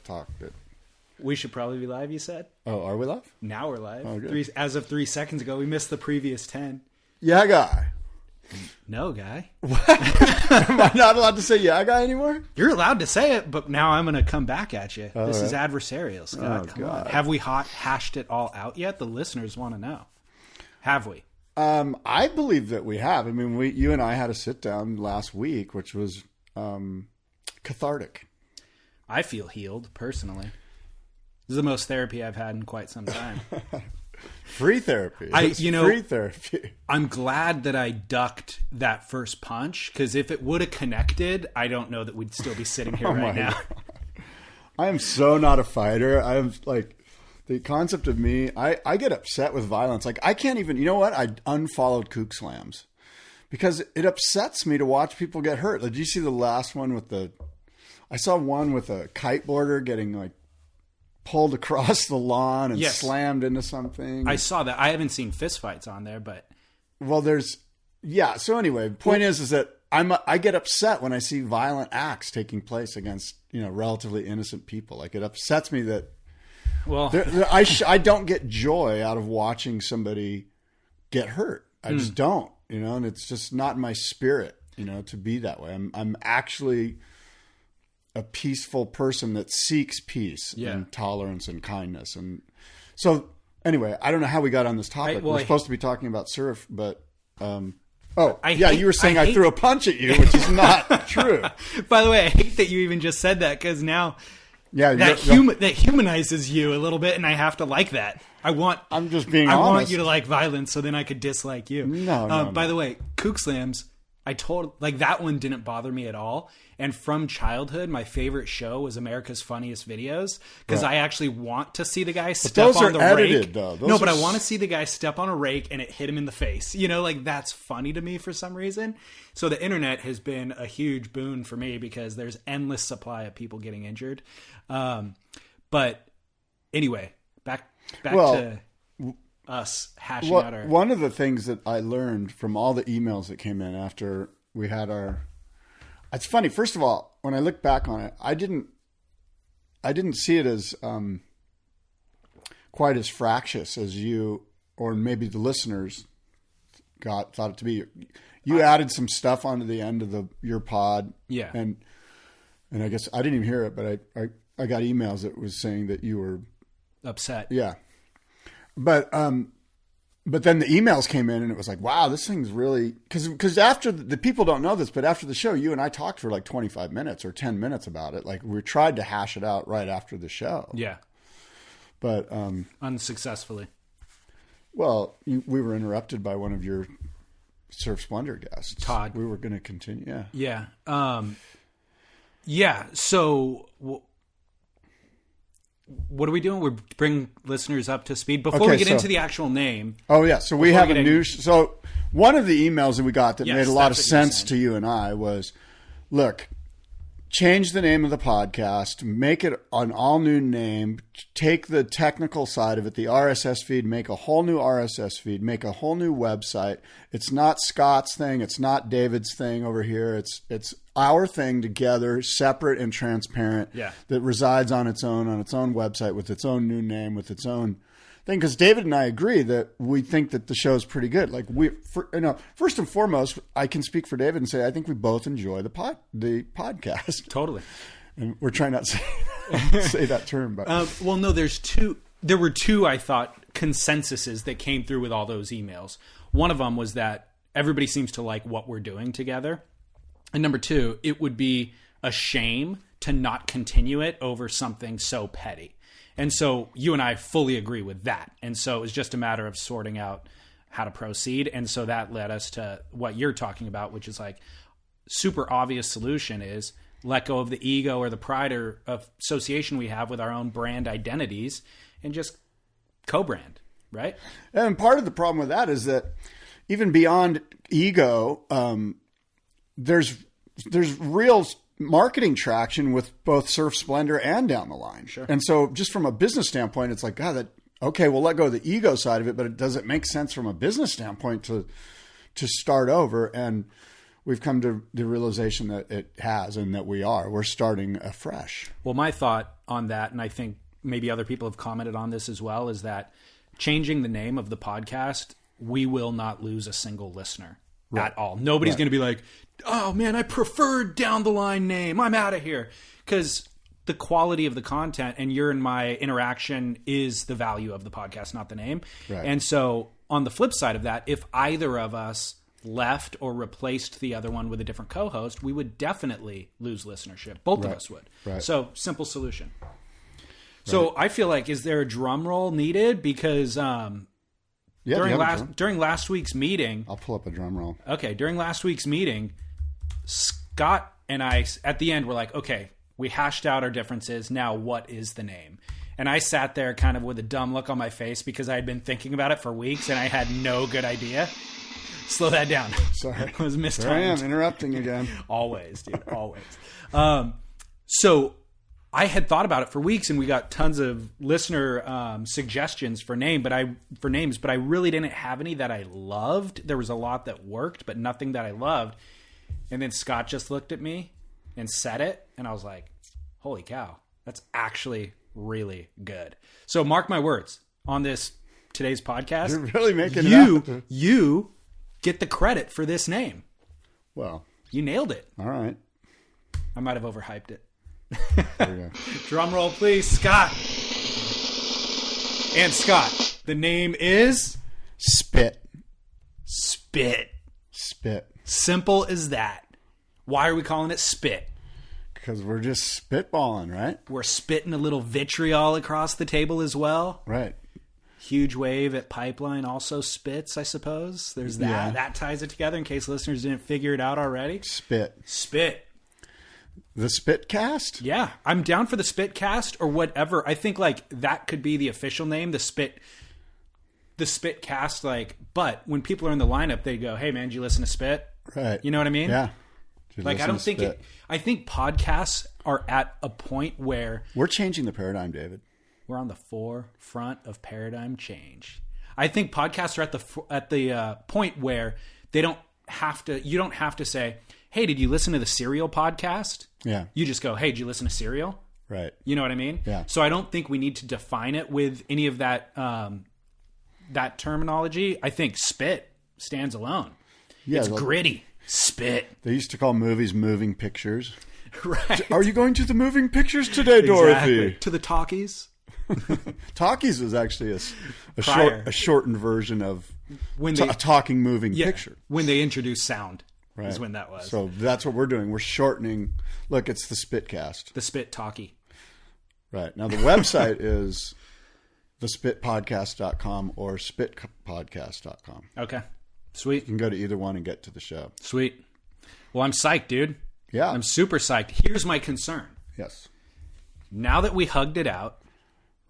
talk. But we should probably be live, you said? Oh, are we live? Now we're live. Oh, good. As of 3 seconds ago, we missed the previous 10. Yeah, guy. No, guy. Am I not allowed to say yeah, guy anymore? You're allowed to say it, but now I'm going to come back at you. All this right. is adversarial, Scott. Oh, come God. on. Have we hashed it all out yet? The listeners want to know. Have we? I believe that we have. I mean, you and I had a sit down last week, which was cathartic. I feel healed, personally. This is the most therapy I've had in quite some time. Free therapy. Free therapy. I'm glad that I ducked that first punch, because if it would have connected, I don't know that we'd still be sitting here right now. God. I am so not a fighter. I am like the concept of me. I get upset with violence. Like I can't even. You know what? I unfollowed Kook Slams because it upsets me to watch people get hurt. Like, did you see the last one with the? I saw one with a kiteboarder getting like pulled across the lawn and slammed into something. I saw that. I haven't seen fistfights on there, but So anyway, point is that I get upset when I see violent acts taking place against relatively innocent people. Like it upsets me that I don't get joy out of watching somebody get hurt. I just don't, and it's just not in my spirit, to be that way. I'm actually a peaceful person that seeks peace and tolerance and kindness. And so anyway, I don't know how we got on this topic. We're supposed to be talking about surf, but, you were saying I threw a punch at you, which is not true. By the way, I hate that you even just said that, because now that humanizes you a little bit, and I have to like that. I'm just being honest. I want you to like violence, so then I could dislike you. No. By the way, Kook Slams, that one didn't bother me at all. And from childhood, my favorite show was America's Funniest Videos, because I actually want to see the guy step on the rake. Though. But I want to see the guy step on a rake and it hit him in the face. That's funny to me for some reason. So the internet has been a huge boon for me, because there's endless supply of people getting injured. But anyway, back to us hashing out our... One of the things that I learned from all the emails that came in after we had our... It's funny. First of all, when I look back on it, I didn't see it as quite as fractious as you, or maybe the listeners thought it to be. You added some stuff onto the end of your pod. Yeah. And I guess I didn't even hear it, but I got emails that was saying that you were upset. Yeah. But then the emails came in and it was like, wow, this thing's really... Because after the people don't know this, but after the show, you and I talked for like 25 minutes or 10 minutes about it. Like we tried to hash it out right after the show. Yeah. But... unsuccessfully. Well, we were interrupted by one of your Surf Splendor guests. Todd. We were going to continue. Yeah. Yeah. So... What are we doing? We bring listeners up to speed before we get into the actual name. Oh yeah, so we have a new. So one of the emails that we got that made a lot of sense to you and I was, look, change the name of the podcast, make it an all new name, take the technical side of it, the RSS feed, make a whole new RSS feed, make a whole new website. It's not Scott's thing, it's not David's thing over here. It's our thing together, separate and transparent, that resides on its own website with its own new name, with its own thing. Because David and I agree that we think that the show's pretty good. Like first and foremost, I can speak for David and say I think we both enjoy the podcast. Totally. And we're trying not to say that term, but no, there were two, I thought, consensuses that came through with all those emails. One of them was that everybody seems to like what we're doing together. And number two, it would be a shame to not continue it over something so petty. And so you and I fully agree with that. And so it was just a matter of sorting out how to proceed. And so that led us to what you're talking about, which is like super obvious solution is let go of the ego or the pride or association we have with our own brand identities and just co-brand, right? And part of the problem with that is that even beyond ego, there's real marketing traction with both Surf Splendor and Down the Line. Sure. And so just from a business standpoint, it's like, God, we'll let go of the ego side of it, but does it make sense from a business standpoint to start over? And we've come to the realization that it has, and that we're starting afresh. Well, my thought on that, and I think maybe other people have commented on this as well, is that changing the name of the podcast, we will not lose a single listener at all. Nobody's going to be like, oh man, I prefer down the line name, I'm out of here. Because the quality of the content and your and my interaction is the value of the podcast, not the name. Right. And so on the flip side of that, if either of us left or replaced the other one with a different co-host, we would definitely lose listenership. Both of us would. Right. So simple solution. So I feel like, is there a drum roll needed? Because during last week's meeting, I'll pull up a drum roll. Okay, during last week's meeting, Scott and I at the end were like, okay, we hashed out our differences. Now, what is the name? And I sat there kind of with a dumb look on my face because I had been thinking about it for weeks and I had no good idea. Slow that down. Sorry. I was mistimed. There I am, interrupting again. Always, dude. Always. So I had thought about it for weeks, and we got tons of listener suggestions for names, but I really didn't have any that I loved. There was a lot that worked, but nothing that I loved. And then Scott just looked at me and said it, and I was like, holy cow, that's actually really good. So mark my words on today's podcast. You're really making it up. You get the credit for this name. Well, you nailed it. All right. I might have overhyped it. There we go. Drum roll, please, Scott. And Scott, the name is Spit. Spit. Spit. Simple as that. Why are we calling it Spit? Because we're just spitballing, right? We're spitting a little vitriol across the table as well. Right. Huge Wave at Pipeline also spits, I suppose. There's that. Yeah. That ties it together in case listeners didn't figure it out already. Spit. The Spitcast? Yeah. I'm down for the Spitcast or whatever. I think like that could be the official name, the Spitcast. Like, but when people are in the lineup, they go, hey man, did you listen to Spit? Right. You know what I mean? Yeah. Like, I don't think I think podcasts are at a point where we're changing the paradigm, David. We're on the forefront of paradigm change. I think podcasts are at the point where you don't have to say, hey, did you listen to the Serial podcast? Yeah. You just go, hey, did you listen to Serial? Right. You know what I mean? Yeah. So I don't think we need to define it with any of that that terminology. I think Spit stands alone. Yeah, it's gritty. Spit. They used to call movies moving pictures. Right. Are you going to the moving pictures today, Dorothy? Exactly. To the talkies? Talkies was actually a shortened version of a talking moving picture. When they introduced sound is when that was. So that's what we're doing. We're shortening. Look, it's the Spitcast. The Spit Talkie. Right. Now the website is thespitpodcast.com or spitpodcast.com. Okay. Sweet. You can go to either one and get to the show. Sweet. Well, I'm psyched, dude. Yeah. I'm super psyched. Here's my concern. Yes. Now that we hugged it out,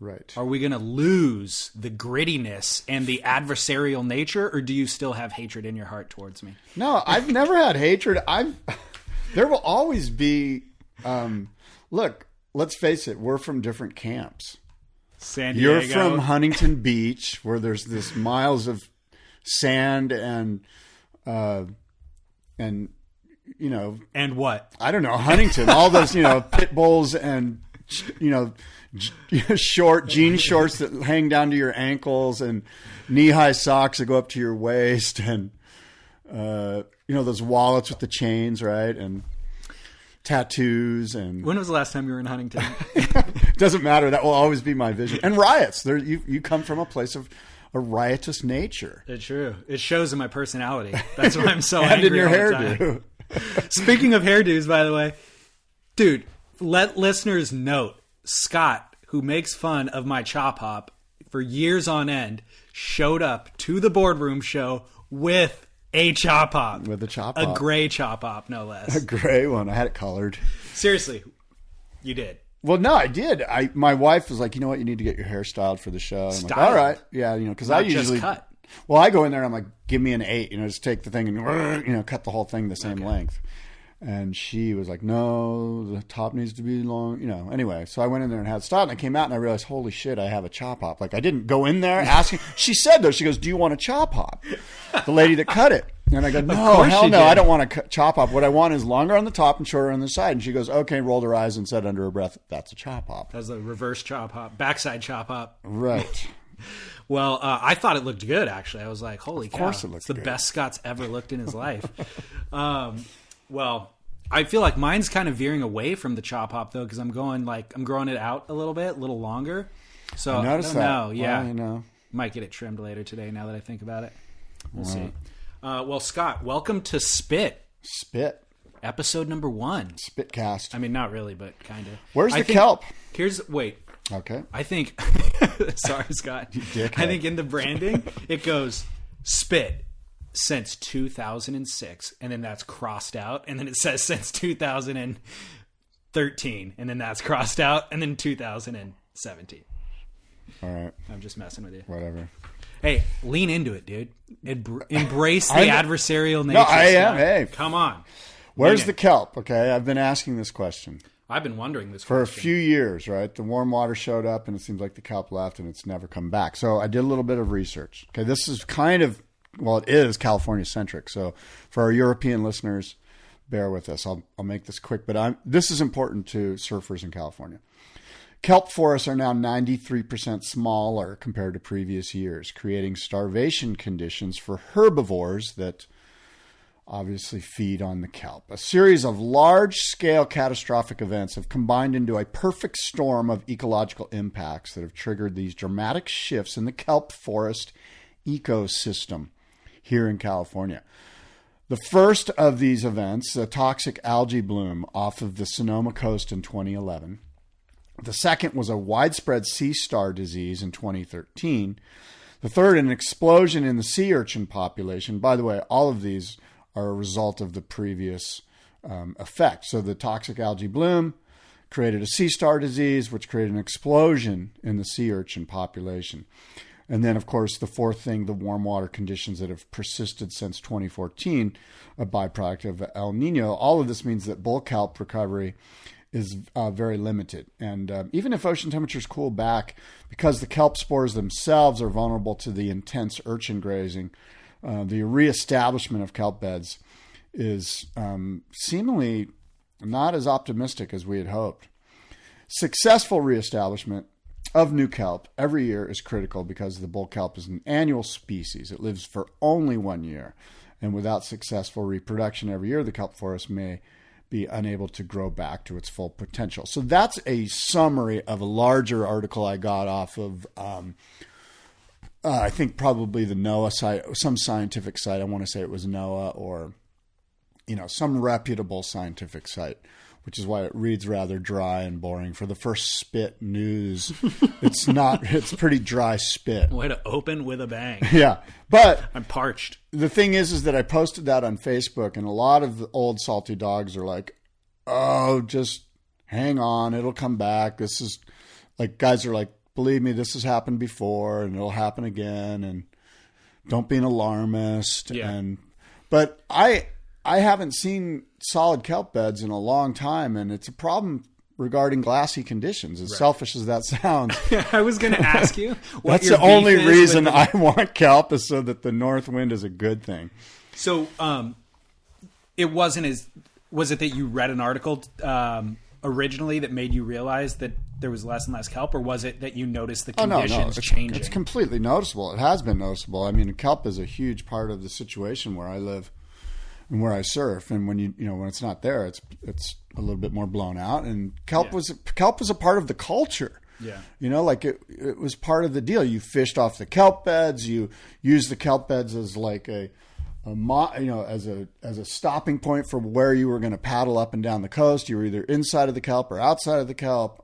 right, are we going to lose the grittiness and the adversarial nature, or do you still have hatred in your heart towards me? No, I've never had hatred. There will always be. Look, let's face it. We're from different camps. San Diego. You're from Huntington Beach, where there's this miles of sand and you know, and what? I don't know, Huntington, all those, you know, pit bulls and, you know, jean shorts that hang down to your ankles and knee-high socks that go up to your waist and, you know, those wallets with the chains, right? And tattoos. And when was the last time you were in Huntington? Doesn't matter. That will always be my vision. And riots. You come from a place of a riotous nature. It's true. It shows in my personality. That's why I'm so and angry in your all the hairdo. time. Speaking of hairdos, by the way, dude, let listeners note, Scott, who makes fun of my chop hop for years on end, showed up to the boardroom show with a chop hop. With a chop hop. A gray chop hop, no less. A gray one. I had it colored. Seriously, you did. Well, no, I did. My wife was like, you know what, you need to get your hair styled for the show. I'm like, all right. Yeah, you know, because I usually cut. Well, I go in there and I'm like, give me an 8, you know, just take the thing and, you know, cut the whole thing the same length. And she was like, no, the top needs to be long, you know. Anyway, so I went in there and had it styled, and I came out and I realized, holy shit, I have a chop hop. Like, I didn't go in there asking. She said, though, she goes, do you want a chop hop? The lady that cut it. And I go, no, course hell you no, did. I don't want a chop hop. What I want is longer on the top and shorter on the side. And she goes, okay, rolled her eyes and said under her breath, that's a chop hop. That's a reverse chop hop, backside chop hop. Right. Well, I thought it looked good, actually. I was like, holy cow. Of course it looks it's the good. best Scott's ever looked in his life. Well, I feel like mine's kind of veering away from the chop hop, though, because I'm growing it out a little bit, a little longer. So I noticed don't that. know. Yeah. Well, you know. Might get it trimmed later today now that I think about it. We'll see. Well, Scott, welcome to Spit. Spit. Episode number 1. Spitcast. I mean, not really, but kind of. Where's the kelp? Wait. Okay. I think, sorry, Scott. Dickhead. I think in the branding, it goes Spit since 2006, and then that's crossed out, and then it says since 2013, and then that's crossed out, and then 2017. All right. I'm just messing with you. Whatever. Hey, lean into it, dude. Embrace the adversarial nature. No, I am. Scott. Hey. Come on. Where's the kelp? Okay. I've been asking this question I've been wondering this for a question. few years, right? The warm water showed up and it seems like the kelp left and it's never come back. So I did a little bit of research. Okay. This is kind of, well, it is California centric. So for our European listeners, bear with us. I'll make this quick, but this is important to surfers in California. Kelp forests are now 93% smaller compared to previous years, creating starvation conditions for herbivores that obviously feed on the kelp. A series of large-scale catastrophic events have combined into a perfect storm of ecological impacts that have triggered these dramatic shifts in the kelp forest ecosystem here in California. The first of these events, a toxic algae bloom off of the Sonoma coast in 2011. The second was a widespread sea star disease in 2013. The third, an explosion in the sea urchin population. By the way, all of these are a result of the previous effect. So the toxic algae bloom created a sea star disease, which created an explosion in the sea urchin population. And then, of course, the fourth thing, the warm water conditions that have persisted since 2014, a byproduct of El Nino. All of this means that bull kelp recovery is very limited. And even if ocean temperatures cool back, because the kelp spores themselves are vulnerable to the intense urchin grazing, the reestablishment of kelp beds is seemingly not as optimistic as we had hoped. Successful reestablishment of new kelp every year is critical because the bull kelp is an annual species. It lives for only 1 year. And without successful reproduction every year, the kelp forest may be unable to grow back to its full potential. So that's a summary of a larger article I got off of, I think probably the NOAA site, some scientific site. I want to say it was NOAA or, some reputable scientific site, which is why it reads rather dry and boring. For the first Spit news, it's pretty dry spit. Way to open with a bang. Yeah. But I'm parched. The thing is that I posted that on Facebook, and a lot of the old salty dogs are like, oh, just hang on. It'll come back. This is like, guys are like, believe me, this has happened before and it'll happen again. And don't be an alarmist. Yeah. But I haven't seen solid kelp beds in a long time, and it's a problem regarding glassy conditions, as selfish as that sounds. I was going to ask you. That's the only reason I want kelp, is so that the north wind is a good thing. So it wasn't as... Was it that you read an article originally that made you realize that there was less and less kelp, or was it that you noticed the conditions changing? It's completely noticeable. It has been noticeable. I mean, kelp is a huge part of the situation where I live and where I surf, and when when it's not there, it's a little bit more blown out. And kelp was a part of the culture. Yeah, it was part of the deal. You fished off the kelp beds. You used the kelp beds as like as a stopping point for where you were going to paddle up and down the coast. You were either inside of the kelp or outside of the kelp.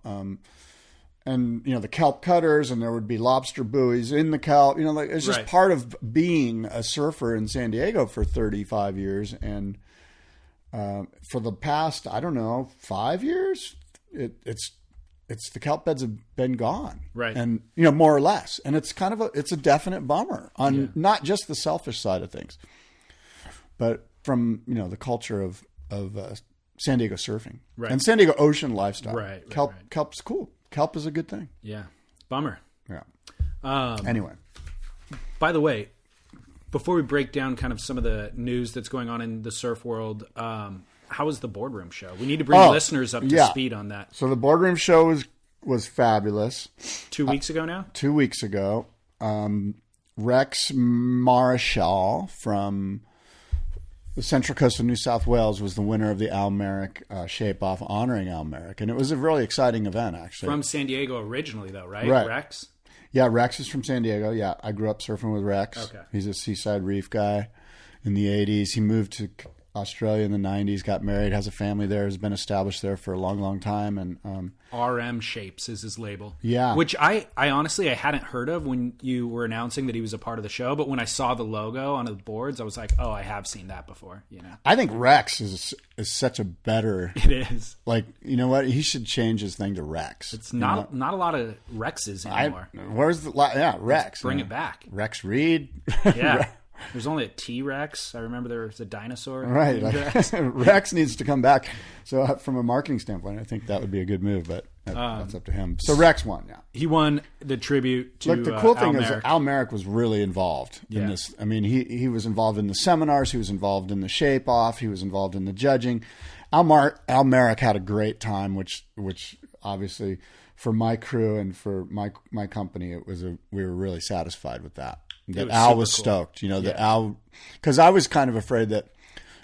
And the kelp cutters, and there would be lobster buoys in the kelp. It's just part of being a surfer in San Diego for 35 years. And for the past, 5 years, it's the kelp beds have been gone, right? And more or less. And it's kind of it's a definite bummer on not just the selfish side of things, but from the culture of San Diego surfing and San Diego ocean lifestyle. Right. Kelp's cool. Kelp is a good thing. Yeah. Bummer. Yeah. Anyway. By the way, Before we break down kind of some of the news that's going on in the surf world, how was the boardroom show? We need to bring listeners up to speed on that. So the boardroom show was fabulous. 2 weeks ago now? 2 weeks ago. Rex Marichal from the Central Coast of New South Wales was the winner of the Al Merrick Shape-Off honoring Al Merrick. And it was a really exciting event, actually. From San Diego originally, though, right? Rex? Yeah, Rex is from San Diego. Yeah, I grew up surfing with Rex. Okay. He's a Seaside Reef guy in the 80s. He moved to Australia in the 90s, got married, has a family there, has been established there for a long, long time. And RM Shapes is his label. Yeah. Which I honestly, I hadn't heard of when you were announcing that he was a part of the show. But when I saw the logo on the boards, I was like, oh, I have seen that before. You know, I think Rex is such a better... It is. Like, you know what? He should change his thing to Rex. It's not a lot of Rexes anymore. Where's the... Yeah, Rex. Bring it back. Rex Reed. Yeah. There's only a T-Rex. I remember there was a dinosaur. Right. Rex needs to come back. So from a marketing standpoint, I think that would be a good move, but that's up to him. So Rex won, yeah. He won the tribute to Look, the cool thing Al is Merrick. Al Merrick was really involved in this. I mean, he was involved in the seminars. He was involved in the shape-off. He was involved in the judging. Al Merrick had a great time, which obviously for my crew and for my company, we were really satisfied with that. That Al was stoked, you know, that Al, because I was kind of afraid that,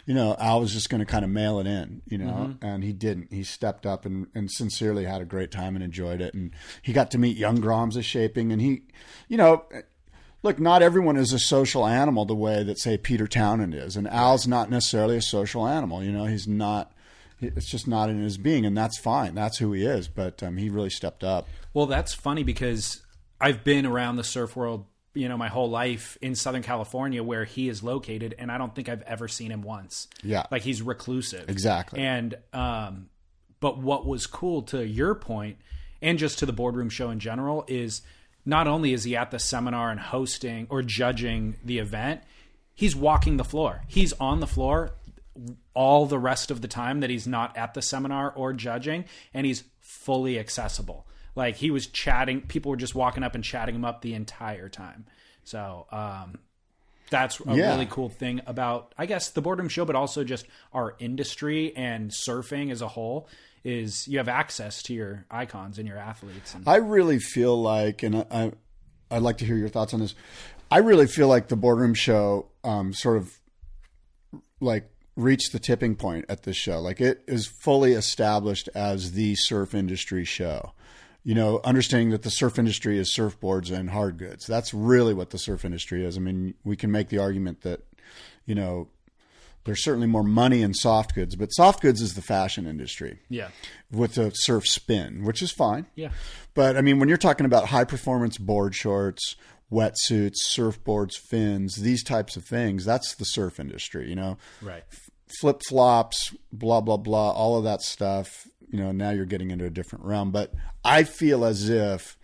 you know, Al was just going to kind of mail it in, you know, and he didn't. He stepped up and sincerely had a great time and enjoyed it. And he got to meet young Groms of shaping. And he, you know, look, not everyone is a social animal the way that, say, Peter Townend is. And Al's not necessarily a social animal, you know, he's not. It's just not in his being, and that's fine. That's who he is. But he really stepped up. Well, that's funny because I've been around the surf world, you know, my whole life in Southern California where he is located, and I don't think I've ever seen him once. Yeah. Like, he's reclusive. Exactly. And, but what was cool, to your point, and just to the boardroom show in general, is not only is he at the seminar and hosting or judging the event, he's walking the floor. He's on the floor all the rest of the time that he's not at the seminar or judging, and he's fully accessible. Like, he was chatting, people were just walking up and chatting him up the entire time. So that's a really cool thing about, I guess, the boardroom show, but also just our industry and surfing as a whole, is you have access to your icons and your athletes. And I really feel like, and I'd like to hear your thoughts on this, I really feel like the boardroom show sort of like reached the tipping point at this show. Like, it is fully established as the surf industry show. You know, understanding that the surf industry is surfboards and hard goods. That's really what the surf industry is. I mean, we can make the argument that, you know, there's certainly more money in soft goods, but soft goods is the fashion industry. Yeah. With the surf spin, which is fine. Yeah. But I mean, when you're talking about high performance board shorts, wetsuits, surfboards, fins, these types of things, that's the surf industry, you know? Right. Flip flops, blah, blah, blah, all of that stuff. You know, now you're getting into a different realm. But I feel as if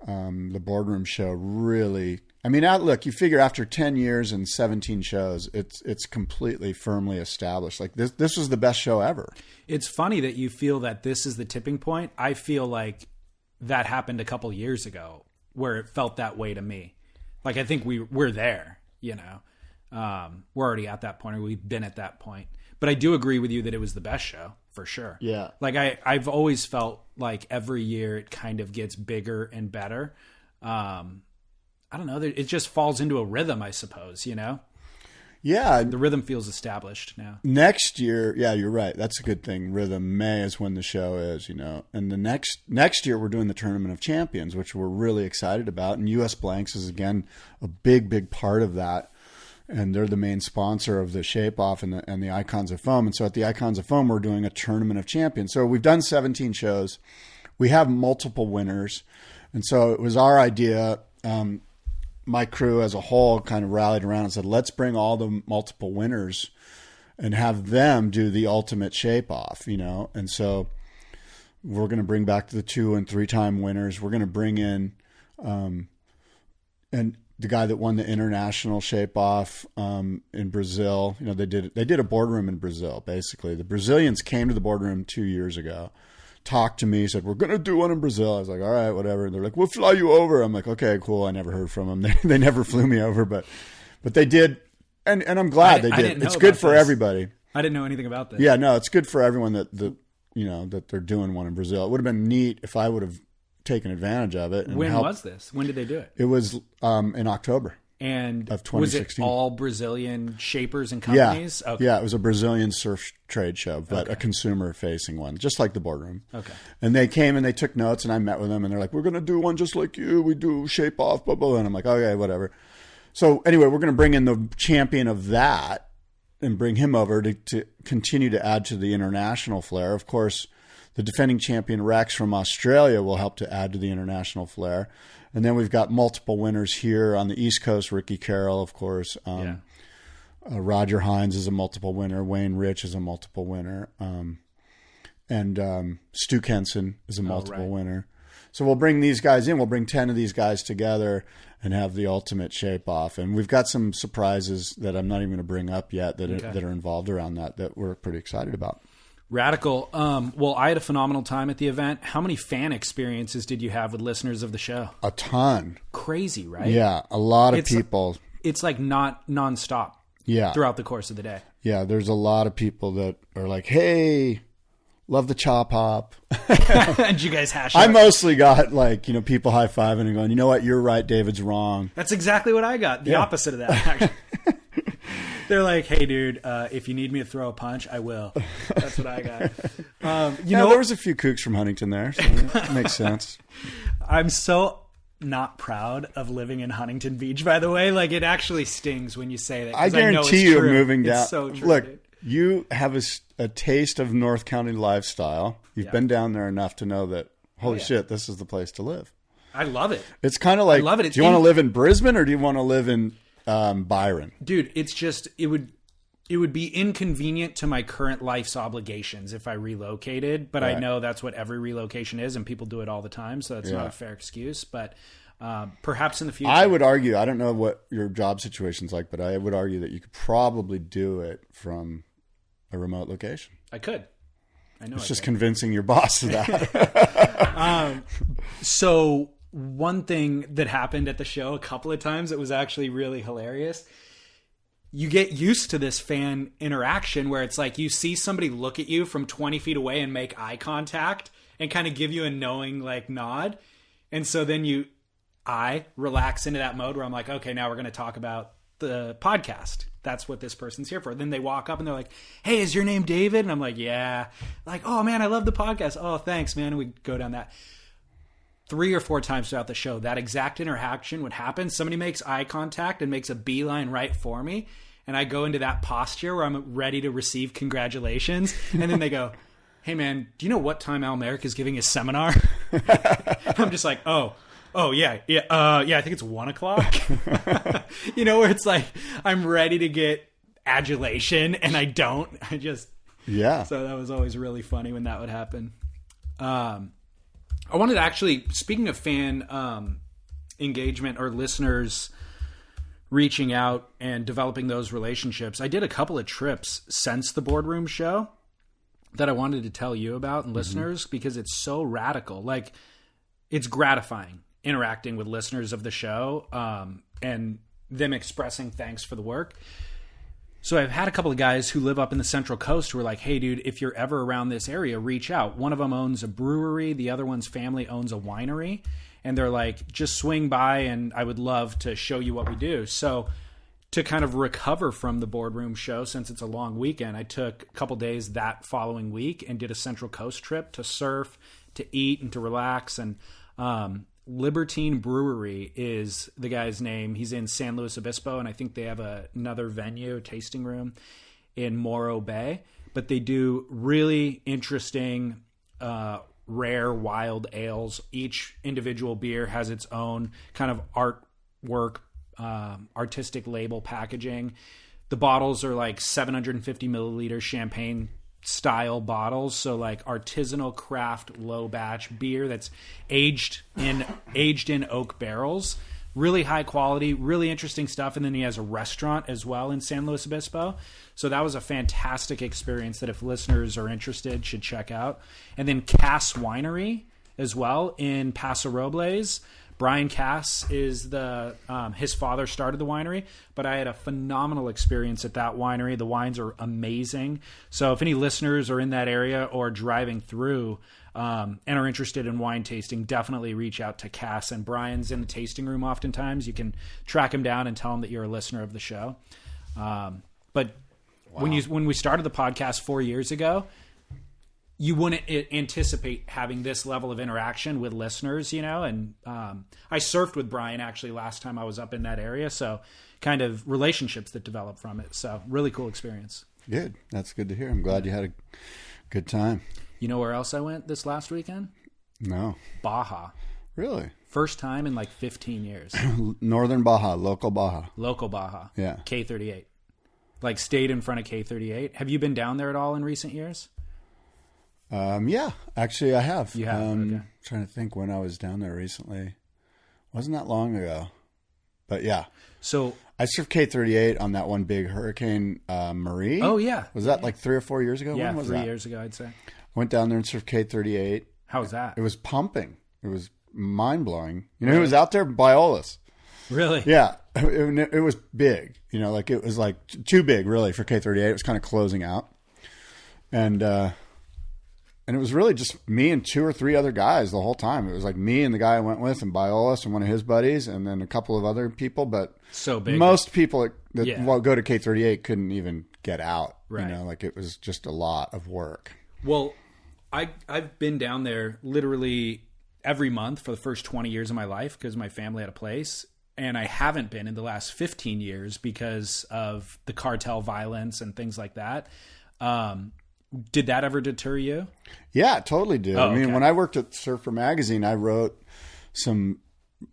the boardroom show really, I mean, look, you figure after 10 years and 17 shows, it's completely firmly established. Like, this was the best show ever. It's funny that you feel that this is the tipping point. I feel like that happened a couple years ago where it felt that way to me. Like, I think we're there, you know. We're already at that point, or we've been at that point. But I do agree with you that it was the best show, for sure. Yeah. Like, I've always felt like every year it kind of gets bigger and better. I don't know. It just falls into a rhythm, I suppose, you know? Yeah. The rhythm feels established now. Next year, yeah, you're right. That's a good thing. Rhythm. May is when the show is, you know. And the next year we're doing the Tournament of Champions, which we're really excited about. And US Blanks is, again, a big, big part of that. And they're the main sponsor of the Shape Off and the Icons of Foam. And so at the Icons of Foam, we're doing a Tournament of Champions. So we've done 17 shows. We have multiple winners. And so it was our idea. My crew as a whole kind of rallied around and said, let's bring all the multiple winners and have them do the ultimate Shape Off, you know? And so we're going to bring back the 2- and 3-time winners. We're going to bring in, and the guy that won the international Shape Off in Brazil, you know, they did a boardroom in Brazil, basically. The Brazilians came to the boardroom 2 years ago, talked to me, said, we're going to do one in Brazil. I was like, all right, whatever. And they're like, we'll fly you over. I'm like, okay, cool. I never heard from them. They never flew me over, but But they did, and I'm glad they did. It's good for everybody. I didn't know anything about this. Yeah, no, it's good for everyone that they're doing one in Brazil. It would have been neat if I would have taken advantage of it. And when was this? When did they do it? It was in October. And of 2016. Was it all Brazilian shapers and companies? Yeah, it was a Brazilian surf trade show, but a consumer-facing one, just like the boardroom. Okay. And they came and they took notes, and I met with them, and they're like, "We're going to do one just like you. We do shape off, blah blah." And I'm like, "Okay, whatever." So anyway, we're going to bring in the champion of that and bring him over to continue to add to the international flair. Of course, the defending champion Rex from Australia will help to add to the international flair. And then we've got multiple winners here on the East Coast. Ricky Carroll, of course. Roger Hines is a multiple winner. Wayne Rich is a multiple winner. And Stu Kenson is a multiple winner. So we'll bring these guys in. We'll bring 10 of these guys together and have the ultimate shape off. And we've got some surprises that I'm not even going to bring up yet that are involved around that we're pretty excited about. Radical. Well, I had a phenomenal time at the event. How many fan experiences did you have with listeners of the show? A ton. Crazy, right? Yeah, a lot of people. It's like not nonstop. Yeah. Throughout the course of the day. Yeah, there's a lot of people that are like, "Hey, love the chop hop." And you guys hash I mostly got people high-fiving and going, "You know what? You're right. David's wrong." That's exactly what I got. The opposite of that, actually. They're like, "Hey, dude, if you need me to throw a punch, I will." That's what I got. There was a few kooks from Huntington there, so it makes sense. I'm so not proud of living in Huntington Beach, by the way. Like, it actually stings when you say that. I guarantee you moving down. It's so true, look, dude. You have a taste of North County lifestyle. You've been down there enough to know that, holy shit, this is the place to live. I love it. It's kind of like, I love it. Do you want to live in Brisbane or do you want to live in Byron? Dude, it's just, it would be inconvenient to my current life's obligations if I relocated, but I know that's what every relocation is, and people do it all the time, so that's not a fair excuse. But perhaps in the future, I would argue, I don't know what your job situation's like, but I would argue that you could probably do it from a remote location. I could. I know. It's just convincing your boss of that. So one thing that happened at the show a couple of times that was actually really hilarious. You get used to this fan interaction where it's like you see somebody look at you from 20 feet away and make eye contact and kind of give you a knowing nod. And so then I relax into that mode where I'm like, okay, now we're going to talk about the podcast. That's what this person's here for. Then they walk up and they're like, "Hey, is your name David?" And I'm like, "Yeah." Like, "Oh man, I love the podcast." "Oh, thanks, man." And we go down that. 3 or 4 times throughout the show, that exact interaction would happen. Somebody makes eye contact and makes a beeline right for me. And I go into that posture where I'm ready to receive congratulations. And then they go, "Hey man, do you know what time Al Merrick is giving his seminar?" I'm just like, oh yeah. I think it's 1:00. Where it's like, I'm ready to get adulation and I don't. So that was always really funny when that would happen. I wanted to actually, speaking of fan engagement or listeners reaching out and developing those relationships, I did a couple of trips since the boardroom show that I wanted to tell you about and listeners because it's so radical. Like, it's gratifying interacting with listeners of the show and them expressing thanks for the work. So I've had a couple of guys who live up in the Central Coast who are like, "Hey, dude, if you're ever around this area, reach out." One of them owns a brewery. The other one's family owns a winery. And they're like, "Just swing by and I would love to show you what we do." So to kind of recover from the boardroom show, since it's a long weekend, I took a couple days that following week and did a Central Coast trip to surf, to eat, and to relax. And Libertine Brewery is the guy's name. He's in San Luis Obispo, and I think they have another venue, a tasting room in Morro Bay. But they do really interesting, rare, wild ales. Each individual beer has its own kind of artwork, artistic label packaging. The bottles are like 750 milliliter champagne style bottles, so like artisanal craft low batch beer that's aged in oak barrels. Really high quality, really interesting stuff. And then he has a restaurant as well in San Luis Obispo. So that was a fantastic experience that if listeners are interested should check out. And then Cass Winery as well in Paso Robles Brian Cass is his father started the winery, but I had a phenomenal experience at that winery. The wines are amazing. So if any listeners are in that area or driving through and are interested in wine tasting, definitely reach out to Cass. And Brian's in the tasting room oftentimes. You can track him down and tell him that you're a listener of the show. But when we started the podcast 4 years ago, you wouldn't anticipate having this level of interaction with listeners, and I surfed with Brian actually last time I was up in that area. So kind of relationships that developed from it. So really cool experience. Good. That's good to hear. I'm glad you had a good time. You know where else I went this last weekend? No. Baja. Really? First time in like 15 years. Northern Baja, local Baja. Local Baja. Yeah. K38. Like stayed in front of K38. Have you been down there at all in recent years? Yeah, actually I have. You have? Okay. Trying to think when I was down there recently. Wasn't that long ago. But yeah. So I surfed K38 on that one big Hurricane Marie. Oh, yeah. Was that like 3 or 4 years ago? Yeah, when was 3 that? years ago, I'd say. Went down there and surfed K38. How was that? It was pumping. It was mind-blowing. You know who was out there? Biolas. Really? Yeah. It was big. Like it was like too big really for K38. It was kind of closing out. And it was really just me and 2 or 3 other guys the whole time. It was like me and the guy I went with and Biolas and one of his buddies and then a couple of other people. But so big. Most people that go to K38 couldn't even get out. Right. Like it was just a lot of work. Well, I've been down there literally every month for the first 20 years of my life because my family had a place. And I haven't been in the last 15 years because of the cartel violence and things like that. Did that ever deter you? Yeah, it totally did. Oh, I mean, okay. when I worked at Surfer Magazine, I wrote some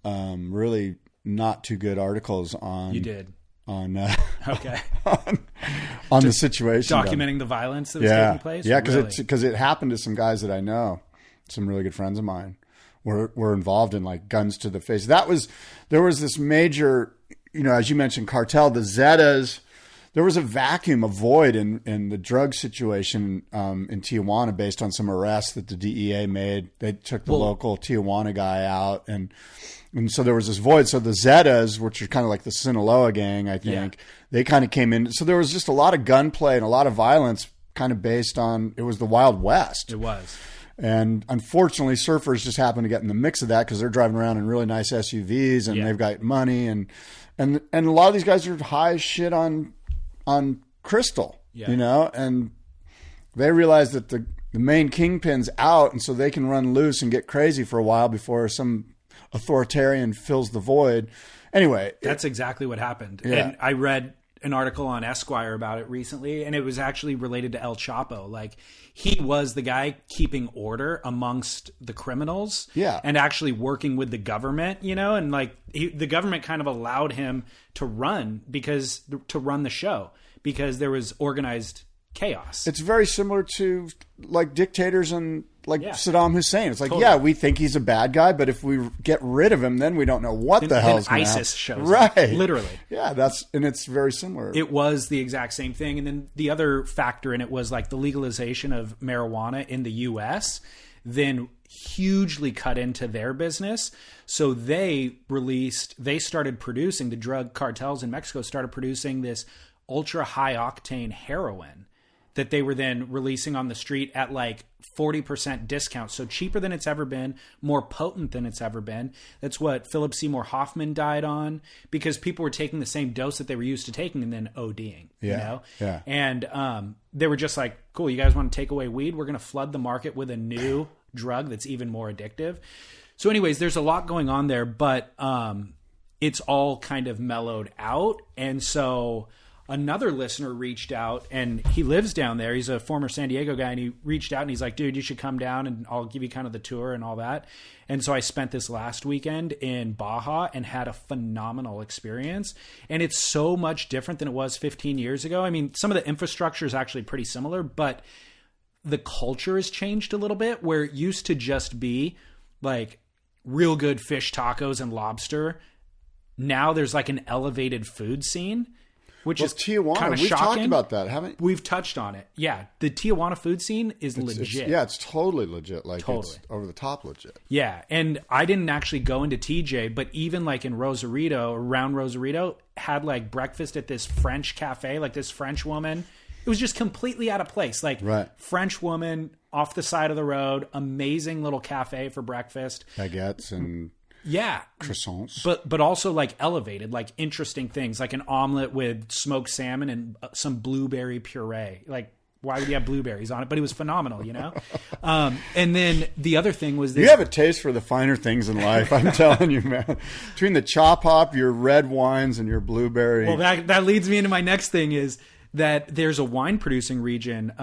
really not too good articles on. You did. On okay. on the situation, documenting the violence that was taking place. Yeah, really? because it happened to some guys that I know, some really good friends of mine were involved in like guns to the face. There was this major, as you mentioned, cartel, the Zetas. There was a vacuum, a void in the drug situation in Tijuana based on some arrests that the DEA made. They took the local Tijuana guy out, and so there was this void. So the Zetas, which are kind of like the Sinaloa gang, I think, they kind of came in. So there was just a lot of gunplay and a lot of violence kind of based on, it was the Wild West. It was. And unfortunately, surfers just happen to get in the mix of that because they're driving around in really nice SUVs and they've got money. And a lot of these guys are high as shit on crystal, and they realize that the main kingpin's out, and so they can run loose and get crazy for a while before some authoritarian fills the void. Anyway, that's exactly what happened. Yeah. And I read an article on Esquire about it recently, and it was actually related to El Chapo. Like, he was the guy keeping order amongst the criminals, and actually working with the government, and like the government kind of allowed him to run the show because there was organized chaos. It's very similar to like dictators and Saddam Hussein. It's like, totally. We think he's a bad guy, but if we get rid of him, then we don't know what the hell's going to happen. ISIS shows up. Literally. Yeah, and it's very similar. It was the exact same thing. And then the other factor in it was like the legalization of marijuana in the U.S. then hugely cut into their business. So the drug cartels in Mexico started producing this ultra high octane heroin that they were then releasing on the street at like 40% discount. So cheaper than it's ever been, more potent than it's ever been. That's what Philip Seymour Hoffman died on, because people were taking the same dose that they were used to taking and then ODing, Yeah. And they were just like, cool, you guys want to take away weed? We're going to flood the market with a new drug that's even more addictive. So anyways, there's a lot going on there, but it's all kind of mellowed out. And so another listener reached out, and he lives down there. He's a former San Diego guy, and he reached out and he's like, dude, you should come down and I'll give you kind of the tour and all that. And so I spent this last weekend in Baja and had a phenomenal experience. And it's so much different than it was 15 years ago. I mean, some of the infrastructure is actually pretty similar, but the culture has changed a little bit, where it used to just be like real good fish tacos and lobster. Now there's like an elevated food scene. which is Tijuana. kind of We've shocking. talked about that, haven't we? We've touched on it. Yeah, the Tijuana food scene is legit. It's totally legit. Like Totally. It's over the top legit. Yeah, and I didn't actually go into TJ, but even like in Rosarito, around Rosarito, had like breakfast at this French cafe, like this French woman. It was just completely out of place. Like French woman off the side of the road, amazing little cafe for breakfast. Baguettes and croissants. But also like elevated, like interesting things, like an omelet with smoked salmon and some blueberry puree. Like, why would you have blueberries on it? But it was phenomenal, you know? And then the other thing was this. You have a taste for the finer things in life, I'm telling you, man. Between the chop hop, your red wines, and your blueberry. Well, that leads me into my next thing is that there's a wine producing region,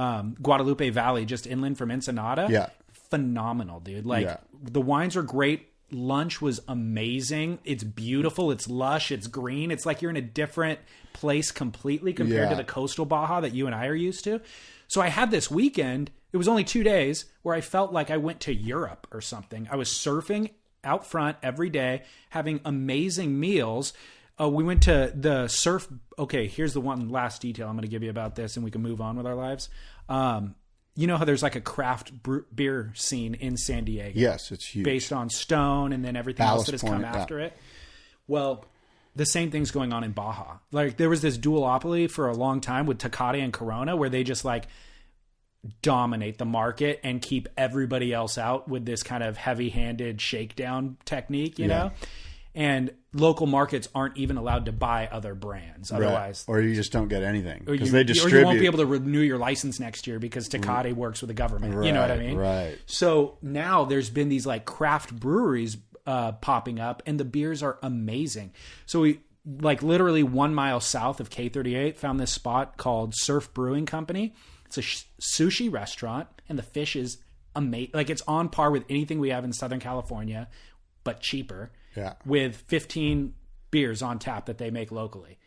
Guadalupe Valley, just inland from Ensenada. Yeah. Phenomenal, dude. Like, the wines are great. Lunch was amazing. It's beautiful. It's lush. It's green. It's like you're in a different place completely compared to the coastal Baja that you and I are used to. So I had this weekend, it was only 2 days, where I felt like I went to Europe or something. I was surfing out front every day, having amazing meals. We went to the surf. Okay, here's the one last detail I'm going to give you about this, and we can move on with our lives. You know how there's like a craft beer scene in San Diego? Yes, it's huge. Based on Stone and then everything else that has come after it. Well, the same thing's going on in Baja. Like, there was this duopoly for a long time with Tecate and Corona, where they just like dominate the market and keep everybody else out with this kind of heavy-handed shakedown technique, you know? And local markets aren't even allowed to buy other brands. Otherwise, or you just don't get anything because they distribute. Or you won't be able to renew your license next year because Tecate works with the government. You know what I mean? Right. So now there's been these like craft breweries popping up, and the beers are amazing. So we like literally 1 mile south of K38 found this spot called Surf Brewing Company. It's a sushi restaurant, and the fish is amazing. Like, it's on par with anything we have in Southern California, but cheaper. Yeah. With 15 beers on tap that they make locally.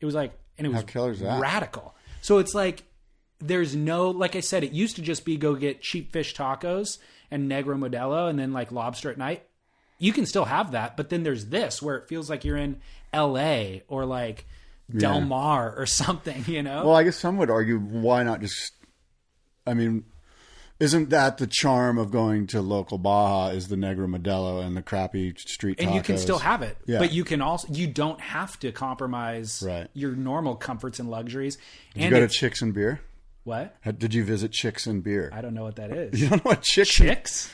It was like, and it was how killer is that? Radical. So it's like, there's no, like I said, it used to just be go get cheap fish tacos and Negro Modelo and then like lobster at night. You can still have that, but then there's this where it feels like you're in LA or like Del Mar or something, you know? Well, I guess some would argue, why not just, I mean, isn't that the charm of going to local Baja, is the Negro Modelo and the crappy street tacos? And you can still have it. Yeah. But you can also, you don't have to compromise your normal comforts and luxuries. Did you go to Chicks and Beer? What? Did you visit Chicks and Beer? I don't know what that is. You don't know what Chicks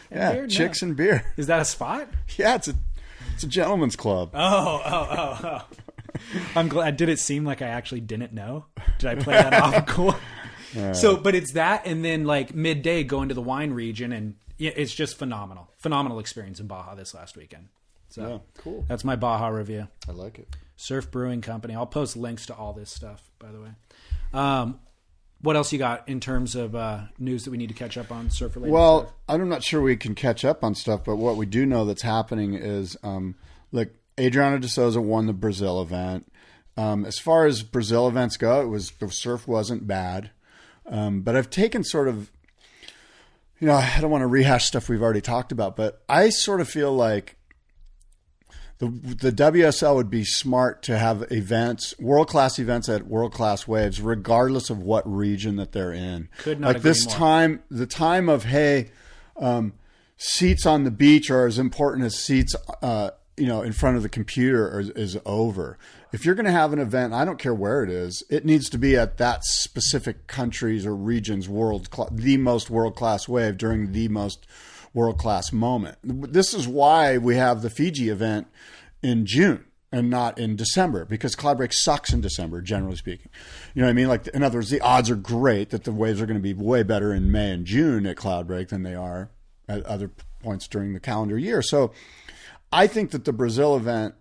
and Beer? No. Chicks and Beer. Is that a spot? Yeah, it's a gentleman's club. Oh. I'm glad. Did it seem like I actually didn't know? Did I play that off cool? So, but it's that, and then like midday going to the wine region, and it's just phenomenal experience in Baja this last weekend. So cool. That's my Baja review. I like it. Surf Brewing Company. I'll post links to all this stuff, by the way. What else you got in terms of news that we need to catch up on surf related? Well, stuff? I'm not sure we can catch up on stuff, but what we do know that's happening is, look, Adriana de Souza won the Brazil event. As far as Brazil events go, the surf wasn't bad. But I've taken sort of, I don't want to rehash stuff we've already talked about, but I sort of feel like the WSL would be smart to have events, world-class events at world-class waves, regardless of what region that they're in. Could not agree more. Time, the time of, seats on the beach are as important as seats, in front of the computer is over. If you're going to have an event, I don't care where it is, it needs to be at that specific country's or region's the most world-class wave during the most world-class moment. This is why we have the Fiji event in June and not in December, because Cloudbreak sucks in December, generally speaking. You know what I mean? Like, in other words, the odds are great that the waves are going to be way better in May and June at Cloudbreak than they are at other points during the calendar year. So I think that the Brazil event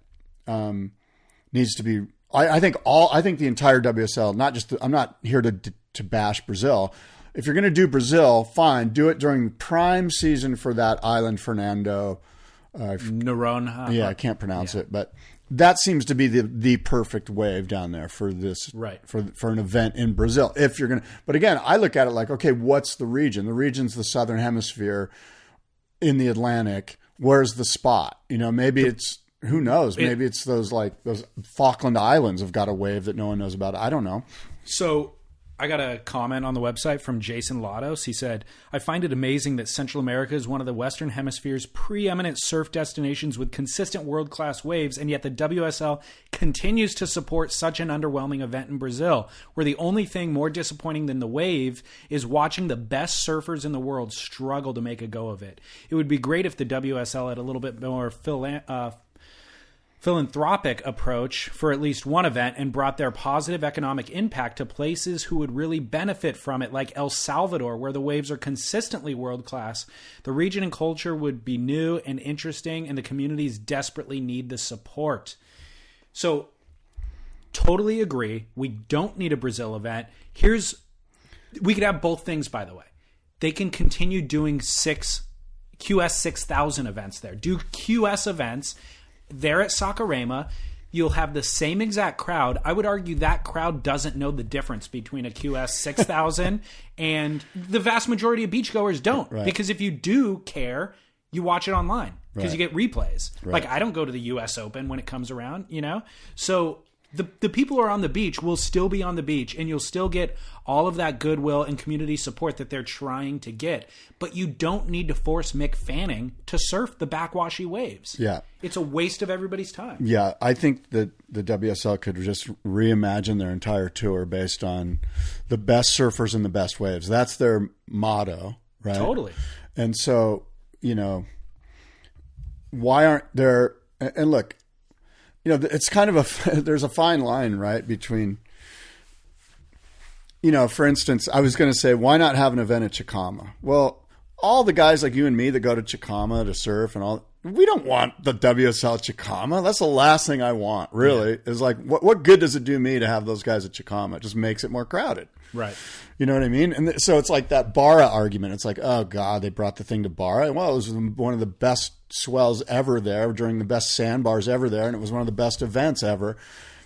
needs to be. I think the entire WSL. Not just. I'm not here to bash Brazil. If you're going to do Brazil, fine. Do it during prime season for that island, Fernando. Noronha. Yeah, I can't pronounce it, but that seems to be the perfect wave down there for this. Right. For an event in Brazil. If you're going to, but again, I look at it like, okay, what's the region? The region's the Southern Hemisphere in the Atlantic. Where's the spot? Maybe it's who knows? Maybe it's those Falkland Islands have got a wave that no one knows about. I don't know. So I got a comment on the website from Jason Lados. He said, I find it amazing that Central America is one of the Western Hemisphere's preeminent surf destinations with consistent world-class waves, and yet the WSL continues to support such an underwhelming event in Brazil, where the only thing more disappointing than the wave is watching the best surfers in the world struggle to make a go of it. It would be great if the WSL had a little bit more philanthropic approach for at least one event and brought their positive economic impact to places who would really benefit from it, like El Salvador, where the waves are consistently world-class. The region and culture would be new and interesting, and the communities desperately need the support. So, totally agree. We don't need a Brazil event. We could have both things, by the way. They can continue doing QS 6000 events there. Do QS events there at Saquarema. You'll have the same exact crowd. I would argue that crowd doesn't know the difference between a QS 6000 and the vast majority of beachgoers don't. Right. Because if you do care, you watch it online because you get replays. Right. Like I don't go to the US Open when it comes around, So the people who are on the beach will still be on the beach, and you'll still get all of that goodwill and community support that they're trying to get. But you don't need to force Mick Fanning to surf the backwashy waves. Yeah. It's a waste of everybody's time. Yeah, I think that the WSL could just reimagine their entire tour based on the best surfers and the best waves. That's their motto, right? Totally. And so, why aren't there... And look, it's kind of there's a fine line, right, between, for instance, I was going to say, why not have an event at Chicama? Well, all the guys like you and me that go to Chicama to surf and all, we don't want the WSL at Chicama. That's the last thing I want, really, is like, what good does it do me to have those guys at Chicama? It just makes it more crowded. Right. You know what I mean? And so it's like that Baja argument. It's like, oh, God, they brought the thing to Baja. Well, it was one of the best swells ever there during the best sandbars ever there, and it was one of the best events ever.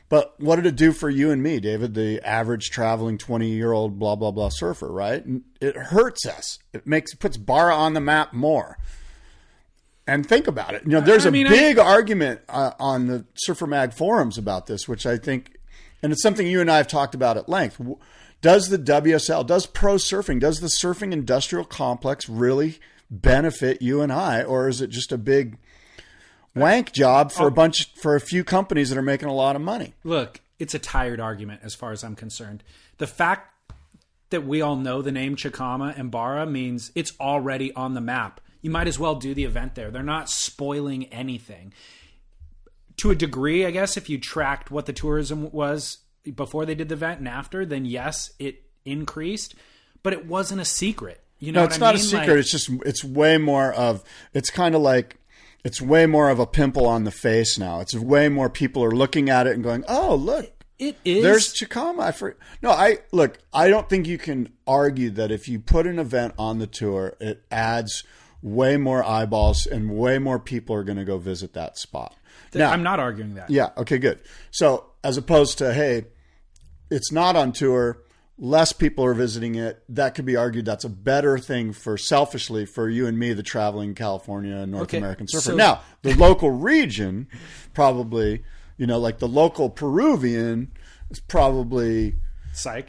But what did it do for you and me, David, the average traveling 20-year-old blah, blah, blah surfer, right? And it hurts us. It puts Baja on the map more. And think about it. There's a big argument on the Surfer Mag forums about this, which I think, and it's something you and I have talked about at length. Does the WSL, does pro surfing, does the surfing industrial complex really benefit you and I, or is it just a big wank job for a few companies that are making a lot of money? Look, it's a tired argument as far as I'm concerned. The fact that we all know the name Chicama and Baja means it's already on the map. You might as well do the event there. They're not spoiling anything. To a degree, I guess, if you tracked what the tourism was before they did the event and after, then yes, it increased, but it wasn't a secret. No, it's not a secret. It's way more of a pimple on the face now. It's way more people are looking at it and going, oh, look, it is. There's Chicama. I don't think you can argue that if you put an event on the tour, it adds way more eyeballs and way more people are going to go visit that spot. Now, I'm not arguing that. Yeah. Okay, good. So as opposed to, hey, it's not on tour, less people are visiting it, that could be argued that's a better thing selfishly for you and me, the traveling California and North American surfer. So, now, the local region probably, like the local Peruvian is probably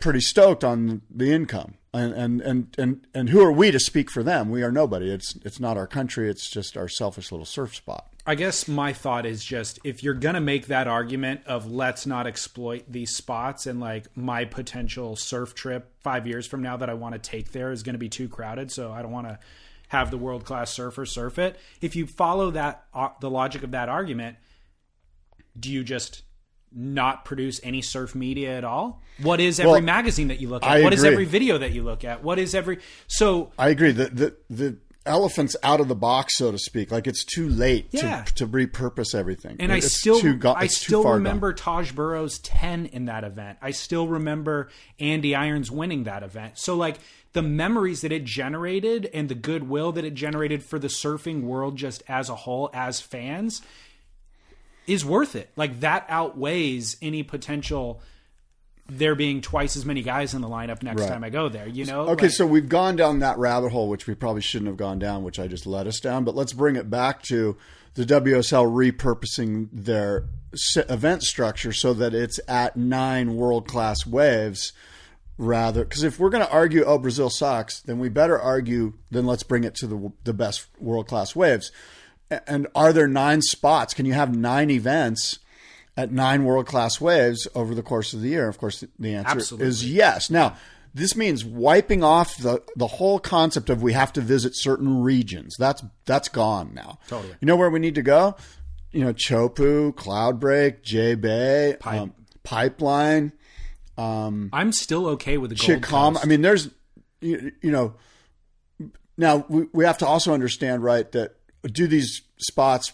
pretty stoked on the income. And who are we to speak for them? We are nobody. It's not our country. It's just our selfish little surf spot. I guess my thought is just, if you're going to make that argument of let's not exploit these spots, and like my potential surf trip 5 years from now that I want to take there is going to be too crowded, so I don't want to have the world-class surfer surf it. If you follow that the logic of that argument, do you just not produce any surf media at all? What is every magazine that you look at? What is every video that you look at? What is every... So I agree. The elephant's out of the box, so to speak. Like, it's too late to repurpose everything. And I still remember Taj Burrow's 10 in that event. I still remember Andy Irons winning that event. So like the memories that it generated and the goodwill that it generated for the surfing world just as a whole, as fans, is worth it. Like, that outweighs any potential there being twice as many guys in the lineup next time I go there, Okay, so we've gone down that rabbit hole, which we probably shouldn't have gone down, which I just led us down. But let's bring it back to the WSL repurposing their event structure so that it's at 9 world-class waves rather. Because if we're going to argue, oh, Brazil sucks, then we better argue, then let's bring it to the best world-class waves. And are there 9 spots? Can you have 9 events at 9 world-class waves over the course of the year? Of course, the answer is yes. Now, this means wiping off the whole concept of we have to visit certain regions. That's gone now. Totally. You know where we need to go? Chopu, Cloudbreak, J-Bay, Pipeline. I'm still okay with the Gold Coast. I mean, there's, now we have to also understand, right, that do these spots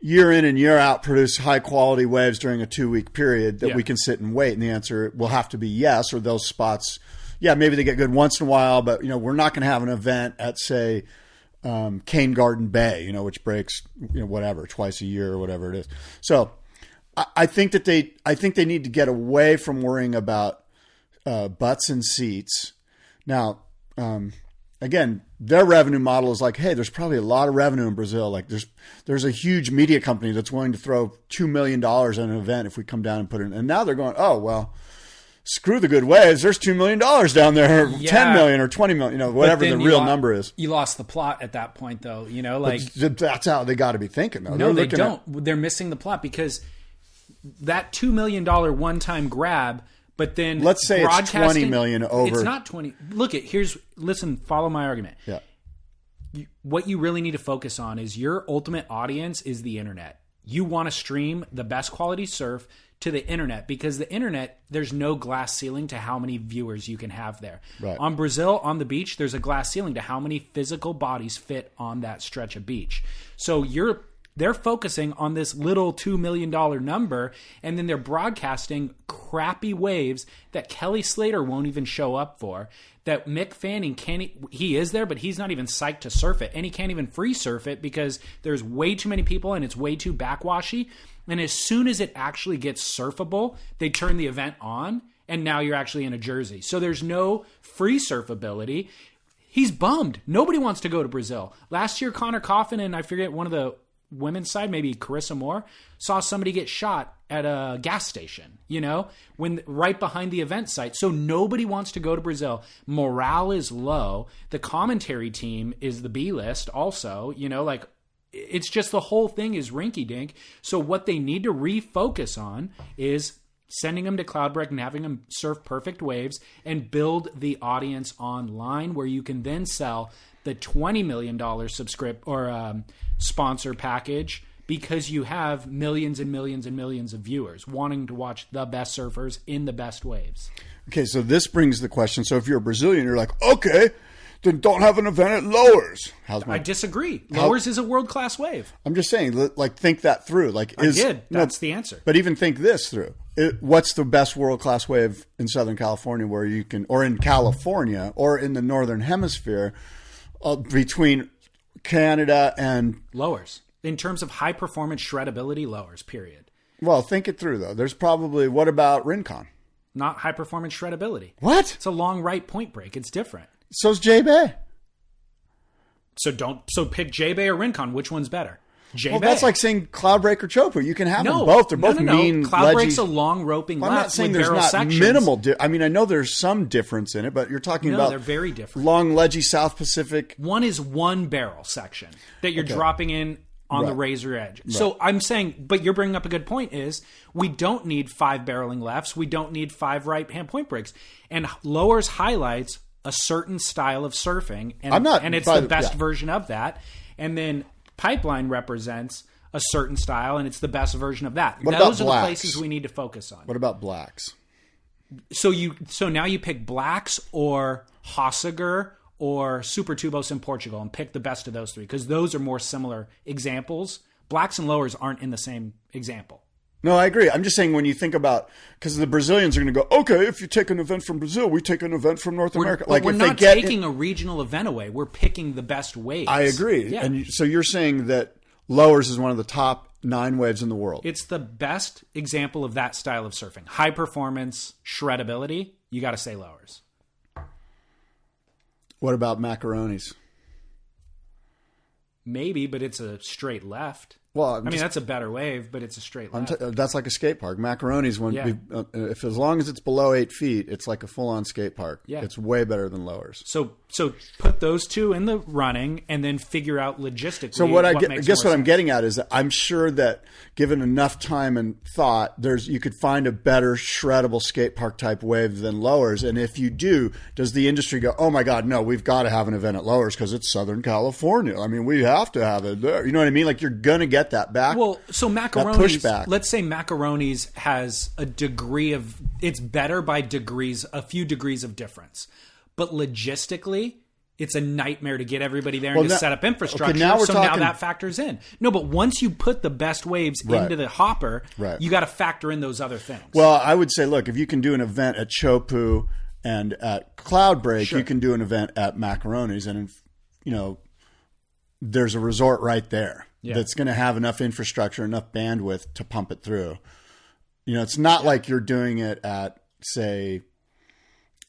year in and year out produce high quality waves during a 2-week period that we can sit and wait? And the answer will have to be yes, or those spots, maybe they get good once in a while, but we're not going to have an event at, say, Cane Garden Bay, which breaks, whatever, twice a year or whatever it is. So I think they need to get away from worrying about butts and seats. Now, again, their revenue model is like, hey, there's probably a lot of revenue in Brazil. Like there's a huge media company that's willing to throw $2 million on an event if we come down and put it in. And now they're going, oh, well, screw the good waves. There's $2 million down there, or 10 million or 20 million, whatever the real number is. You lost the plot at that point, though. But that's how they got to be thinking, though. No, they don't. They're missing the plot because that $2 million one-time grab. But then let's say it's 20 million over. It's not 20. Listen, follow my argument. Yeah. What you really need to focus on is your ultimate audience is the internet. You want to stream the best quality surf to the internet because the internet, there's no glass ceiling to how many viewers you can have there. Right. On Brazil, on the beach, there's a glass ceiling to how many physical bodies fit on that stretch of beach. So they're focusing on this little $2 million number, and then they're broadcasting crappy waves that Kelly Slater won't even show up for, that Mick Fanning he is there, but he's not even psyched to surf it, and he can't even free surf it because there's way too many people and it's way too backwashy. And as soon as it actually gets surfable, they turn the event on, and now you're actually in a jersey. So there's no free surfability. He's bummed. Nobody wants to go to Brazil. Last year, Connor Coffin and I forget one of the women's side, maybe Carissa Moore, saw somebody get shot at a gas station, when right behind the event site. So nobody wants to go to Brazil. Morale is low. The commentary team is the B list also, it's just the whole thing is rinky dink. So what they need to refocus on is sending them to Cloudbreak and having them surf perfect waves and build the audience online where you can then sell the $20 million sponsor package because you have millions and millions and millions of viewers wanting to watch the best surfers in the best waves. Okay, so this brings the question. So if you're a Brazilian, you're like, okay, then don't have an event at Lowers. I disagree. Lowers is a world-class wave. I'm just saying, think that through. That's the answer. But even think this through. What's the best world-class wave in Southern California where you can, or in California, or in the Northern Hemisphere, between Canada and Lowers? In terms of high performance shreddability, Lowers, period. Well, think it through though. There's probably, what about Rincon? Not high performance shreddability. What? It's a long right point break. It's different. So's J-Bay. So pick J-Bay or Rincon. Which one's better? J-Bay. Well, that's like saying Cloudbreak or Chopu. You can have them both. They're both mean. Cloudbreak's a long roping left. I'm not saying there's not sections. minimal. I mean, I know there's some difference in it, but you're talking about they're very different. Long ledgy South Pacific. One is one barrel section that you're dropping in on the razor edge. Right. So I'm saying, but you're bringing up a good point, is we don't need 5 barreling lefts. We don't need 5 right hand point breaks. And Lowers highlights a certain style of surfing, and it's the best version of that. And then Pipeline represents a certain style, and it's the best version of that. Those are the places we need to focus on. What about blacks? So now you pick blacks or Hossiger or Super Tubos in Portugal and pick the best of those 3 because those are more similar examples. Blacks and Lowers aren't in the same example. No, I agree. I'm just saying when you think about, because the Brazilians are going to go, okay, if you take an event from Brazil, we take an event from North America. We're not taking a regional event away. We're picking the best waves. I agree. Yeah. And so you're saying that Lowers is one of the top 9 waves in the world. It's the best example of that style of surfing. High performance, shreddability, you got to say Lowers. What about macaronis? Maybe, but it's a straight left. Well, I mean, that's a better wave, but it's a straight left. That's like a skate park. Macaroni's if as long as it's below 8 feet, it's like a full-on skate park. Yeah. It's way better than lowers. So put those two in the running, and then figure out logistically. So what I'm getting at is that I'm sure that given enough time and thought, you could find a better shreddable skate park type wave than lowers. And if you do, does the industry go, oh my God, no, we've got to have an event at lowers because it's Southern California. I mean, we have to have it there. You know what I mean? Like you're gonna get that back. Well, so Macaroni's, let's say Macaroni's has a degree of, it's better by degrees, a few degrees of difference. But logistically, it's a nightmare to get everybody there and to set up infrastructure. Now that factors in. No, but once you put the best waves into the hopper, you got to factor in those other things. Well, I would say, look, if you can do an event at Chopu and at Cloudbreak, you can do an event at Macaroni's, and there's a resort right there. Yeah. That's going to have enough infrastructure, enough bandwidth to pump it through. It's not like you're doing it at, say,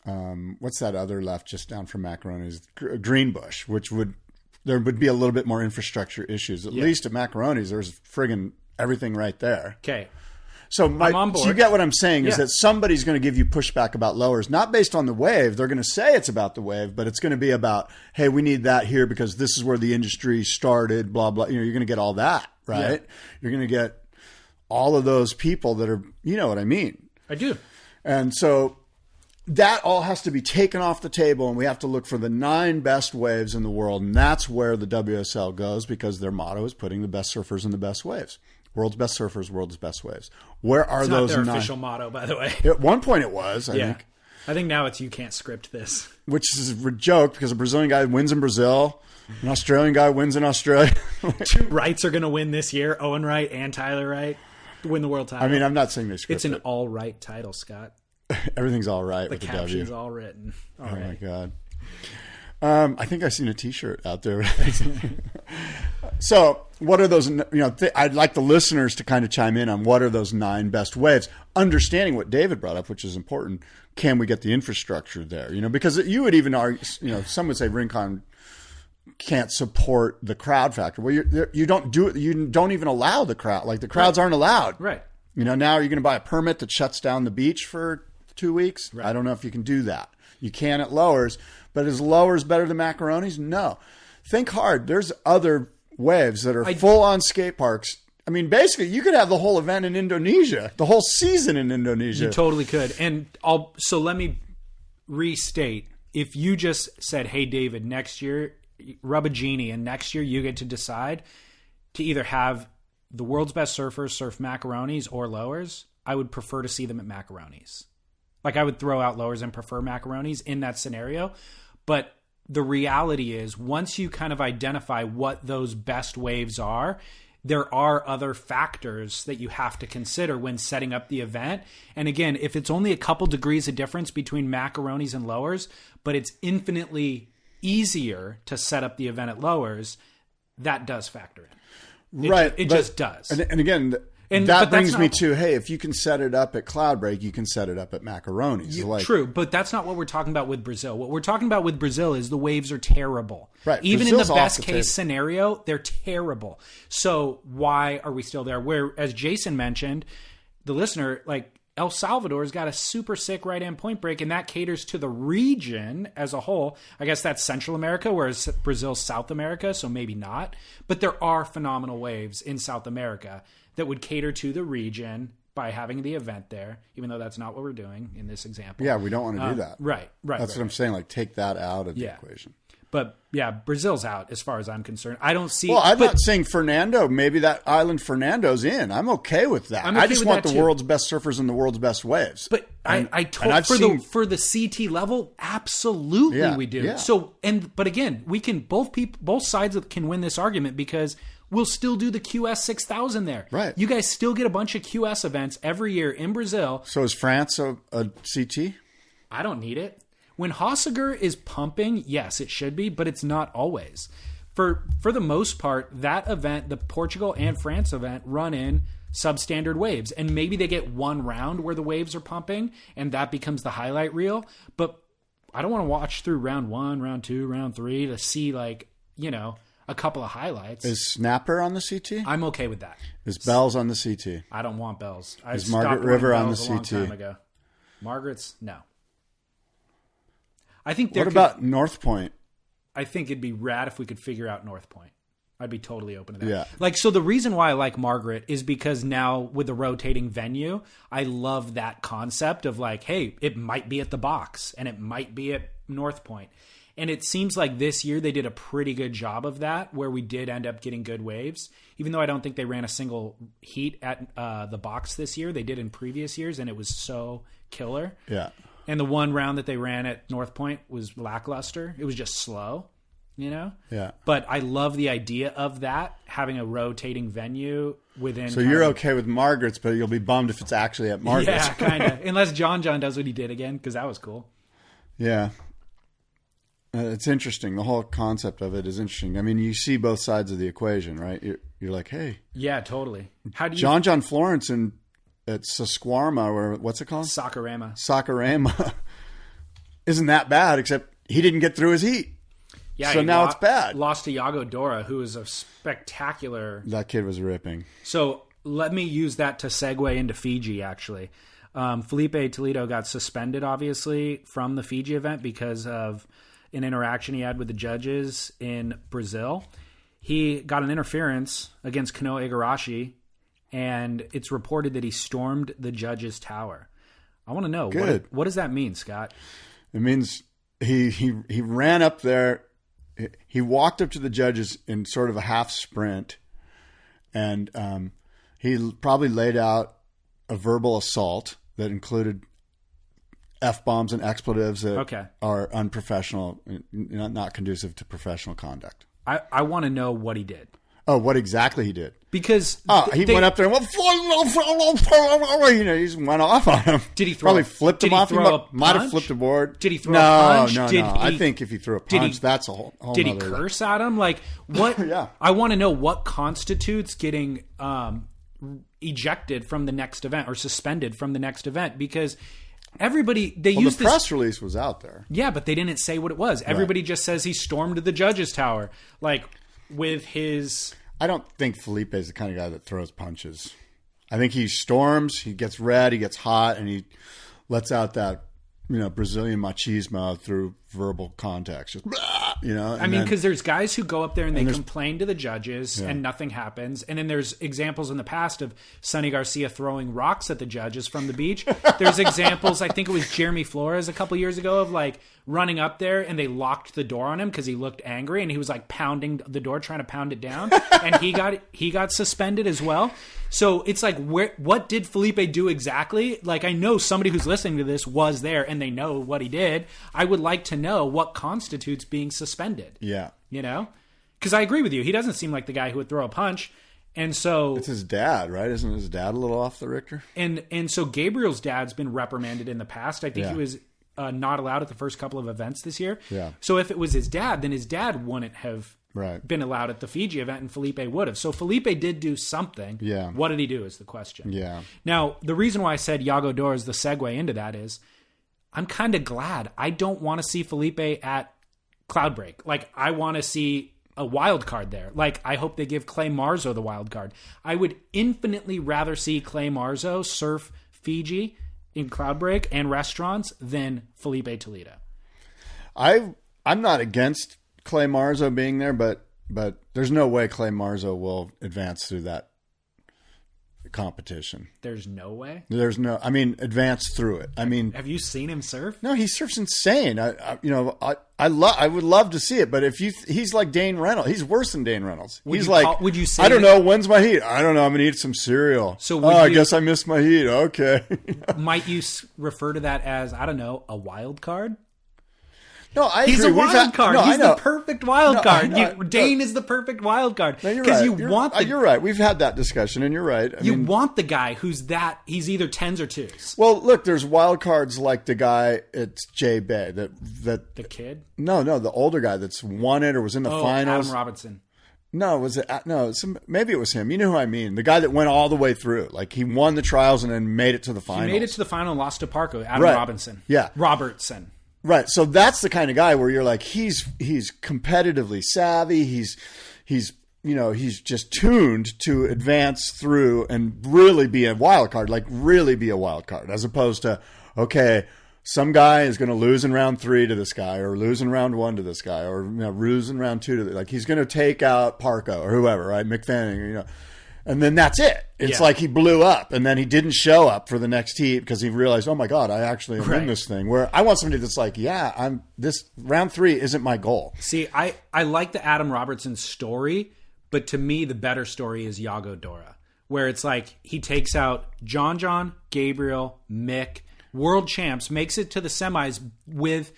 what's that other left just down from Macaroni's? Greenbush, there would be a little bit more infrastructure issues. At least at Macaroni's, there's friggin' everything right there. Okay. So you get what I'm saying is that somebody's going to give you pushback about lowers, not based on the wave. They're going to say it's about the wave, but it's going to be about, hey, we need that here because this is where the industry started, blah, blah. You're going to get all that, right? Yeah. You're going to get all of those people that are, you know what I mean? I do. And so that all has to be taken off the table, and we have to look for the 9 best waves in the world, and that's where the WSL goes because their motto is putting the best surfers in the best waves. World's best surfers, world's best waves. Where are those? It's not their official motto, by the way. At one point it was, I think. I think now it's you can't script this. Which is a joke because a Brazilian guy wins in Brazil. An Australian guy wins in Australia. 2 Wrights are going to win this year. Owen Wright and Tyler Wright win the world title. I mean, I'm not saying they script It's an all-right title, Scott. Everything's all right with the W. The caption's all written. My God. I think I've seen a T-shirt out there. So what are those, I'd like the listeners to kind of chime in on what are those 9 best waves, understanding what David brought up, which is important. Can we get the infrastructure there? Because you would even argue, some would say Rincon can't support the crowd factor. Well, you don't do it. You don't even allow the crowd. Like the crowds aren't allowed. Right. Now you're going to buy a permit that shuts down the beach for 2 weeks. Right. I don't know if you can do that. You can at lowers, but is lowers better than Macaroni's? No. Think hard. There's other waves that are full on skate parks. I mean, basically, you could have the whole event in Indonesia, the whole season in Indonesia. You totally could. And so let me restate. If you just said, hey, David, next year, rub a genie, and next year you get to decide to either have the world's best surfers surf Macaroni's or lowers, I would prefer to see them at Macaroni's. Like I would throw out lowers and prefer Macaroni's in that scenario. But the reality is once you kind of identify what those best waves are, there are other factors that you have to consider when setting up the event. And again, if it's only a couple degrees of difference between Macaroni's and lowers, but it's infinitely easier to set up the event at lowers, that does factor in. It just does. And again, that brings me to, hey, if you can set it up at Cloudbreak, you can set it up at Macaroni's. True, but that's not what we're talking about with Brazil. What we're talking about with Brazil is the waves are terrible. Right. Even Brazil's in the best case scenario, they're terrible. So why are we still there? Where, as Jason mentioned, the listener, like El Salvador's got a super sick right-hand point break, and that caters to the region as a whole. I guess that's Central America, whereas Brazil's South America, so maybe not. But there are phenomenal waves in South America that would cater to the region by having the event there, even though that's not what we're doing in this example. Yeah, we don't want to do that. Right. That's what I'm saying. Like, take that out of the equation. But yeah, Brazil's out as far as I'm concerned. I don't see. Well, I'm not saying Fernando. Maybe that island Fernando's in. I'm okay with that. I just want the world's best surfers and the world's best waves. But for the CT level, absolutely we do. Yeah. So but again, we can both sides can win this argument because we'll still do the QS 6000 there. Right. You guys still get a bunch of QS events every year in Brazil. So is France a CT? I don't need it. When Hossiger is pumping, yes, it should be, but it's not always. For the most part, that event, the Portugal and France event, run in substandard waves. And maybe they get one round where the waves are pumping, and that becomes the highlight reel. But I don't want to watch through round 1, round 2, round 3 to see, a a couple of highlights. Is Snapper on the CT? I'm okay with that. Is Bells on the CT? I don't want Bells. Is Margaret River on the CT? A long time ago. Margaret's no. I think. What about North Point? I think it'd be rad if we could figure out North Point. I'd be totally open to that. Yeah. Like, so the reason why I like Margaret is because now with the rotating venue, I love that concept of like, hey, it might be at the box and it might be at North Point. And it seems like this year they did a pretty good job of that, where we did end up getting good waves. Even though I don't think they ran a single heat at the box this year, they did in previous years, and it was so killer. Yeah. And the one round that they ran at North Point was lackluster. It was just slow, you know? Yeah. But I love the idea of that, having a rotating venue within. So you're okay with Margaret's, but you'll be bummed if it's actually at Margaret's. Yeah, kind of. Unless John does what he did again, because that was cool. Yeah. It's interesting. The whole concept of it is interesting. I mean, you see both sides of the equation, right? You're like, hey. Yeah, totally. How do you... John Florence at Susquehanna, or what's it called? Sakurama. Isn't that bad, except he didn't get through his heat. Yeah, so now it's bad. Lost to Yago Dora, who is a spectacular... That kid was ripping. So let me use that to segue into Fiji, actually. Felipe Toledo got suspended, obviously, from the Fiji event because of an interaction he had with the judges in Brazil. He got an interference against Kanoa Igarashi, and it's reported that he stormed the judge's tower. I want to know, what does that mean, Scott? It means he ran up there. He walked up to the judges in sort of a half sprint, and he probably laid out a verbal assault that included F-bombs and expletives that are unprofessional, not conducive to professional conduct. I want to know what he did. Oh, what exactly he did? Because he went up there and he just went off on him. Did he throw? Probably flipped him off. He might have flipped a board. Did he throw a punch? No. I think if he threw a punch, that's a whole. Did he curse at him? Like what? Yeah. I want to know what constitutes getting ejected from the next event or suspended from the next event, because everybody the press release was out there. Yeah, but they didn't say what it was. Everybody just says he stormed the judge's tower, like with his. I don't think Felipe is the kind of guy that throws punches. I think he storms, he gets red, he gets hot, and he lets out that Brazilian machismo through verbal context. Just, I mean, because there's guys who go up there and they complain to the judges and nothing happens. And then there's examples in the past of Sonny Garcia throwing rocks at the judges from the beach. There's examples, I think it was Jeremy Flores a couple years ago, of like running up there and they locked the door on him because he looked angry and he was like pounding the door, trying to pound it down. And he got suspended as well. So it's like, what did Felipe do exactly? Like, I know somebody who's listening to this was there and they know what he did. I would like to know what constitutes being suspended. Yeah. Because I agree with you. He doesn't seem like the guy who would throw a punch. And so it's his dad, right? Isn't his dad a little off the Richter? And so Gabriel's dad's been reprimanded in the past. I think he was not allowed at the first couple of events this year. Yeah. So if it was his dad, then his dad wouldn't have been allowed at the Fiji event, and Felipe would have. So Felipe did do something. Yeah. What did he do is the question. Yeah. Now, the reason why I said Yago Dora is the segue into that is I'm kind of glad. I don't want to see Felipe at Cloudbreak. Like, I want to see a wild card there. Like, I hope they give Clay Marzo the wild card. I would infinitely rather see Clay Marzo surf Fiji in Cloudbreak and restaurants than Felipe Toledo. I'm not against Clay Marzo being there, but there's no way Clay Marzo will advance through that competition. There's no way? Advance through it. Have you seen him surf? No, he surfs insane. I would love to see it, but he's like Dane Reynolds. He's worse than Dane Reynolds. Would you say I don't know, when's my heat? I don't know, I'm going to eat some cereal. So I guess I missed my heat. Okay. Might you refer to that as, I don't know, a wild card? No, I agree. He's a wild card. He's the perfect wild card. Dane is the perfect wild card. No, you're right. You're right. We've had that discussion, and you're right. You want the guy who's he's either 10s or 2s. Well, look, there's wild cards like the guy, it's Jay Bay. The kid? No, the older guy that's won it or was in the finals. Adam Robinson. No, was it? No, maybe it was him. You know who I mean? The guy that went all the way through. Like, he won the trials and then made it to the finals. He made it to the final and lost to Parco. Adam Robinson. Yeah. Robertson. Right. So that's the kind of guy where you're like, he's competitively savvy. He's he's just tuned to advance through and really be a wild card, as opposed to, okay, some guy is going to lose in round 3 to this guy, or lose in round 1 to this guy, or lose in round 2 to he's going to take out Parco or whoever, right? McFanning, and then that's it. It's like he blew up, and then he didn't show up for the next heat because he realized, oh my God, I actually am in this thing. Where I want somebody that's like, this round 3 isn't my goal. See, I like the Adam Robertson story, but to me the better story is Yago Dora, where it's like he takes out John, Gabriel, Mick, world champs, makes it to the semis with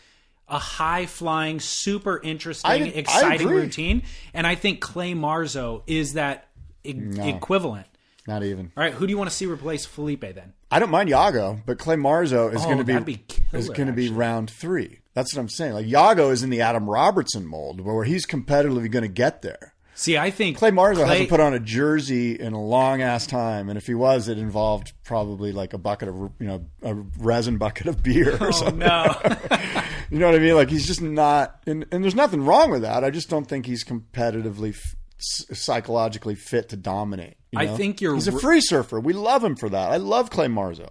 a high-flying, super interesting, exciting routine. And I think Clay Marzo is that equivalent. Not even. All right, who do you want to see replace Felipe then? I don't mind Yago, but Clay Marzo is going to be round 3. That's what I'm saying. Like, Yago is in the Adam Robertson mold, where he's competitively going to get there. See, I think Clay Marzo hasn't put on a jersey in a long ass time, and if he was, it involved probably like a bucket of a resin bucket of beer or something. No, you know what I mean? Like, he's just not, and there's nothing wrong with that. I just don't think he's competitively, psychologically fit to dominate. I think he's a free surfer. We love him for that. I love Clay Marzo.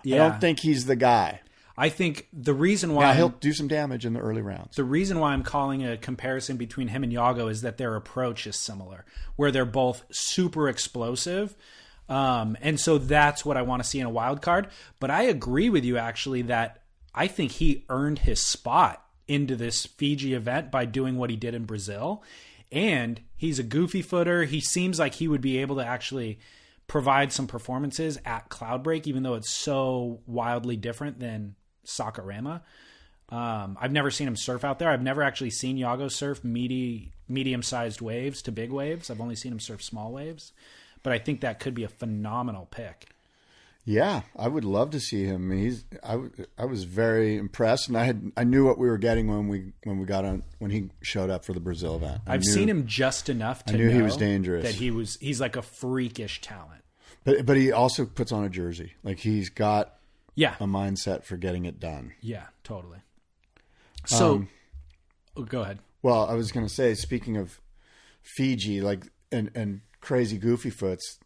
Yeah. I don't think he's the guy. I think the reason why he'll do some damage in the early rounds. The reason why I'm calling a comparison between him and Yago is that their approach is similar, where they're both super explosive. And so that's what I want to see in a wild card. But I agree with you, actually, that I think he earned his spot into this Fiji event by doing what he did in Brazil. And he's a goofy footer. He seems like he would be able to actually provide some performances at Cloudbreak, even though it's so wildly different than Sakurama. I've never seen him surf out there. I've never actually seen Yago surf medium-sized waves to big waves. I've only seen him surf small waves. But I think that could be a phenomenal pick. Yeah, I would love to see him. I was very impressed, and I knew what we were getting when he showed up for the Brazil event. I've seen him just enough to know he was dangerous. That he's like a freakish talent. But he also puts on a jersey. Like, he's got a mindset for getting it done. Yeah, totally. So, go ahead. Well, I was going to say, speaking of Fiji, like, and crazy goofy foots,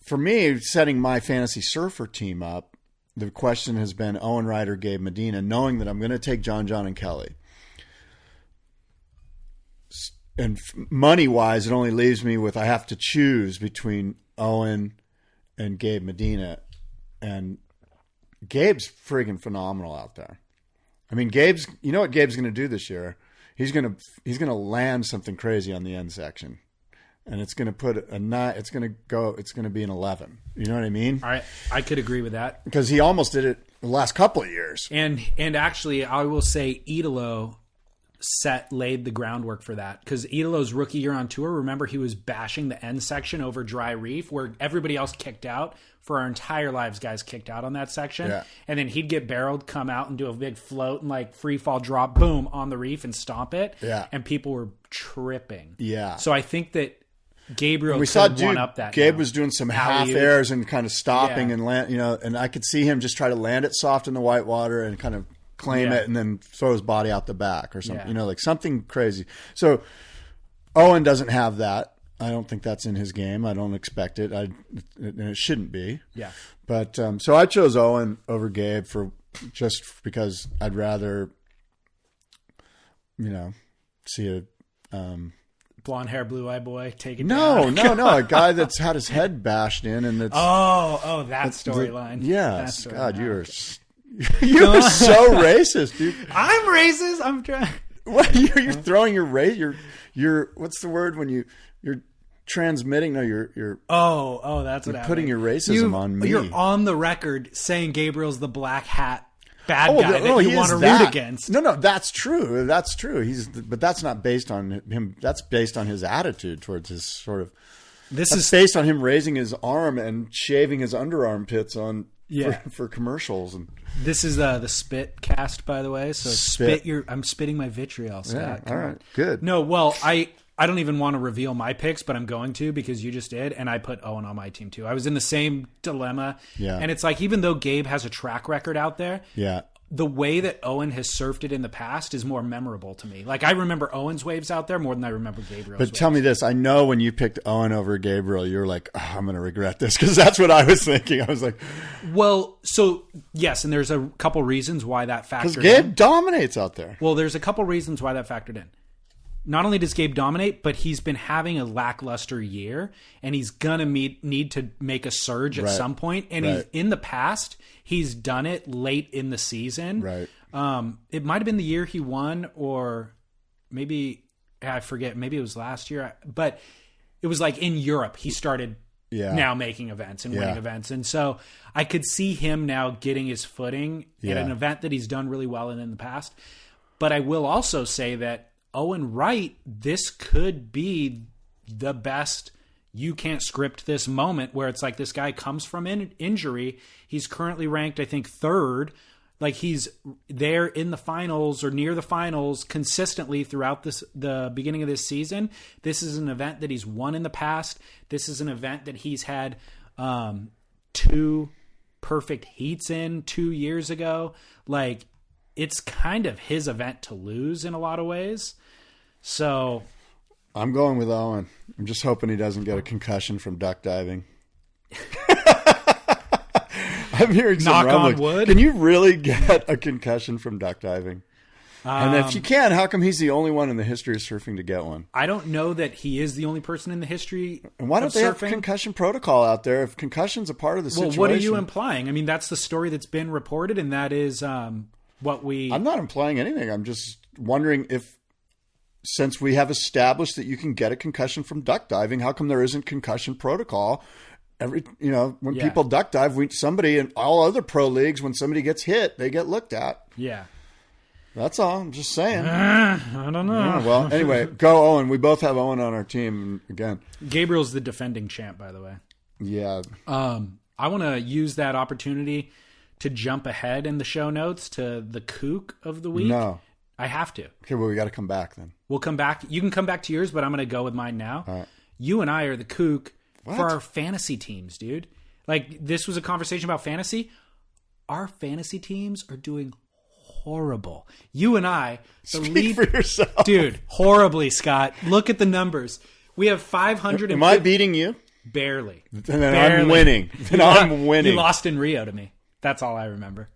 for me, setting my fantasy surfer team up, the question has been Owen Ryder, Gabe Medina, knowing that I'm going to take John and Kelly. And money-wise, it only leaves me with, I have to choose between Owen and Gabe Medina. And Gabe's friggin' phenomenal out there. I mean, you know what Gabe's going to do this year? He's going to land something crazy on the end section. And it's going to put it's going to be an 11. You know what I mean? I could agree with that. Because he almost did it the last couple of years. And actually, I will say Idolo laid the groundwork for that. Because Idolo's rookie year on tour, remember, he was bashing the end section over dry reef where everybody else kicked out. For our entire lives, guys kicked out on that section. Yeah. And then he'd get barreled, come out and do a big float and like free fall drop, boom, on the reef and stomp it. Yeah. And people were tripping. Yeah. So I think that Gabriel one up that. Gabe was doing some half airs and kind of stopping and land, and I could see him just try to land it soft in the white water and kind of claim it and then throw his body out the back or something, like something crazy. So Owen doesn't have that. I don't think that's in his game. I don't expect it. And it shouldn't be. Yeah. But so I chose Owen over Gabe just because I'd rather, see a blonde hair, blue eye boy take it down. No, a guy that's had his head bashed in and it's that storyline. Yes, God, you're so racist, dude. I'm racist. I'm trying. What you're throwing your race? You're what's the word when you're transmitting? No, you're that's what you're putting your racism on me. You're on the record saying Gabriel's the black hat bad guy that you want to root against. No, that's true. That's true. But that's not based on him. That's based on his attitude towards his sort of. That's based on him raising his arm and shaving his underarm pits on for commercials. And this is the Spitcast, by the way. So I'm spitting my vitriol, Scott. Yeah, all right, good. No, well, I don't even want to reveal my picks, but I'm going to because you just did, and I put Owen on my team too. I was in the same dilemma, and it's like even though Gabe has a track record out there, the way that Owen has surfed it in the past is more memorable to me. Like, I remember Owen's waves out there more than I remember Gabriel's waves. But tell me this. I know when you picked Owen over Gabriel, you're like, oh, I'm going to regret this, because that's what I was thinking. I was like... Well, so, yes, and there's a couple reasons why that factored in. Because Gabe dominates out there. Well, there's a couple reasons why that factored in. Not only does Gabe dominate, but he's been having a lackluster year, and he's going to need to make a surge at some point. And he's, in the past, he's done it late in the season. Right. It might have been the year he won, or maybe, I forget, maybe it was last year. But it was like in Europe, he started now making events and winning events. And so I could see him now getting his footing at an event that he's done really well in the past. But I will also say that Owen Wright, this could be the best you can't script this moment where it's like this guy comes from injury. He's currently ranked, I think, 3rd. Like, he's there in the finals or near the finals consistently throughout the beginning of this season. This is an event that he's won in the past. This is an event that he's had 2 perfect heats in 2 years ago. Like, it's kind of his event to lose in a lot of ways. So I'm going with Owen. I'm just hoping he doesn't get a concussion from duck diving. I'm hearing some knock rumbling. on wood. Can you really get a concussion from duck diving? And if you can, how come he's the only one in the history of surfing to get one? I don't know that he is the only person in the history. And why don't of they surfing. have concussion protocol out there if concussion's a part of the situation? Well, what are you implying? I mean, that's the story that's been reported, and that is what we... I'm not implying anything. I'm just wondering if, since we have established that you can get a concussion from duck diving, how come there isn't concussion protocol? When people duck dive, somebody in all other pro leagues, when somebody gets hit, they get looked at. Yeah. That's all. I'm just saying. I don't know. Yeah, well, anyway, go Owen. We both have Owen on our team again. Gabriel's the defending champ, by the way. Yeah. I want to use that opportunity to jump ahead in the show notes to the kook of the week. No. I have to. Okay, well, we got to come back then. We'll come back. You can come back to yours, but I'm going to go with mine now. All right. You and I are the kook for our fantasy teams, dude. Like, this was a conversation about fantasy. Our fantasy teams are doing horrible. You and I, Speak for yourself. Dude, horribly, Scott. Look at the numbers. We have 500. Am I beating you? Barely. Then I'm winning. Then I'm winning. You lost in Rio to me. That's all I remember.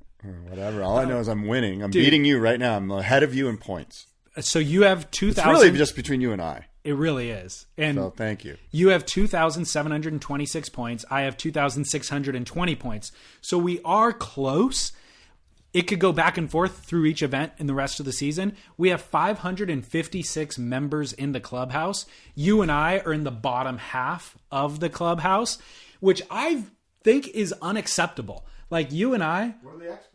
Whatever. All I know is I'm winning. I'm beating you right now. I'm ahead of you in points. So you have 2,000. It's really just between you and I. It really is. And so thank you. You have 2,726 points. I have 2,620 points. So we are close. It could go back and forth through each event in the rest of the season. We have 556 members in the clubhouse. You and I are in the bottom half of the which I think is unacceptable. Like, you and I,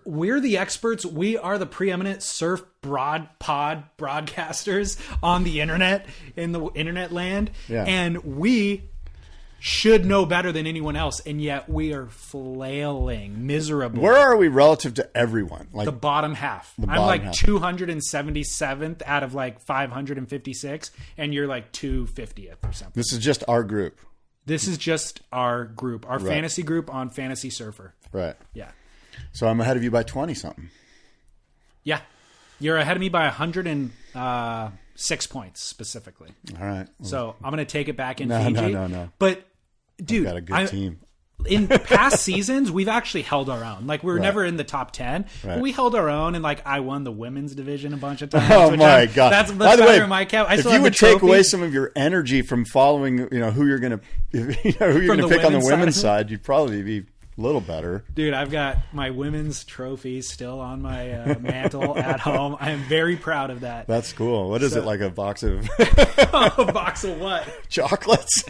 we're the experts. We are the preeminent surf broadcasters on the internet, in the internet land. Yeah. And we should know better than anyone else, and yet we are flailing miserably. Where are we relative to everyone? Like the bottom half. I'm like 277th out of like 556, and you're like 250th or something. This is just our group. This is just our group, our fantasy group on Fantasy Surfer. Right. Yeah. So I'm ahead of you by 20-something. Yeah. You're ahead of me by 106 points specifically. All right. So I'm going to take it back in Fiji. No. But, dude, I've got a good team. In past seasons, we've actually held our own. Like, we were never in the top 10. But we held our own, and like, I won the women's division a bunch of times. Oh my god! That's by the way, my cap. if you would take away some of your energy from following, who you're going to, pick on the women's side, you'd probably be a little better. Dude, I've got my women's trophy still on my mantle at home. I am very proud of that. That's cool. What is it, like a box of? A box of what? Chocolates.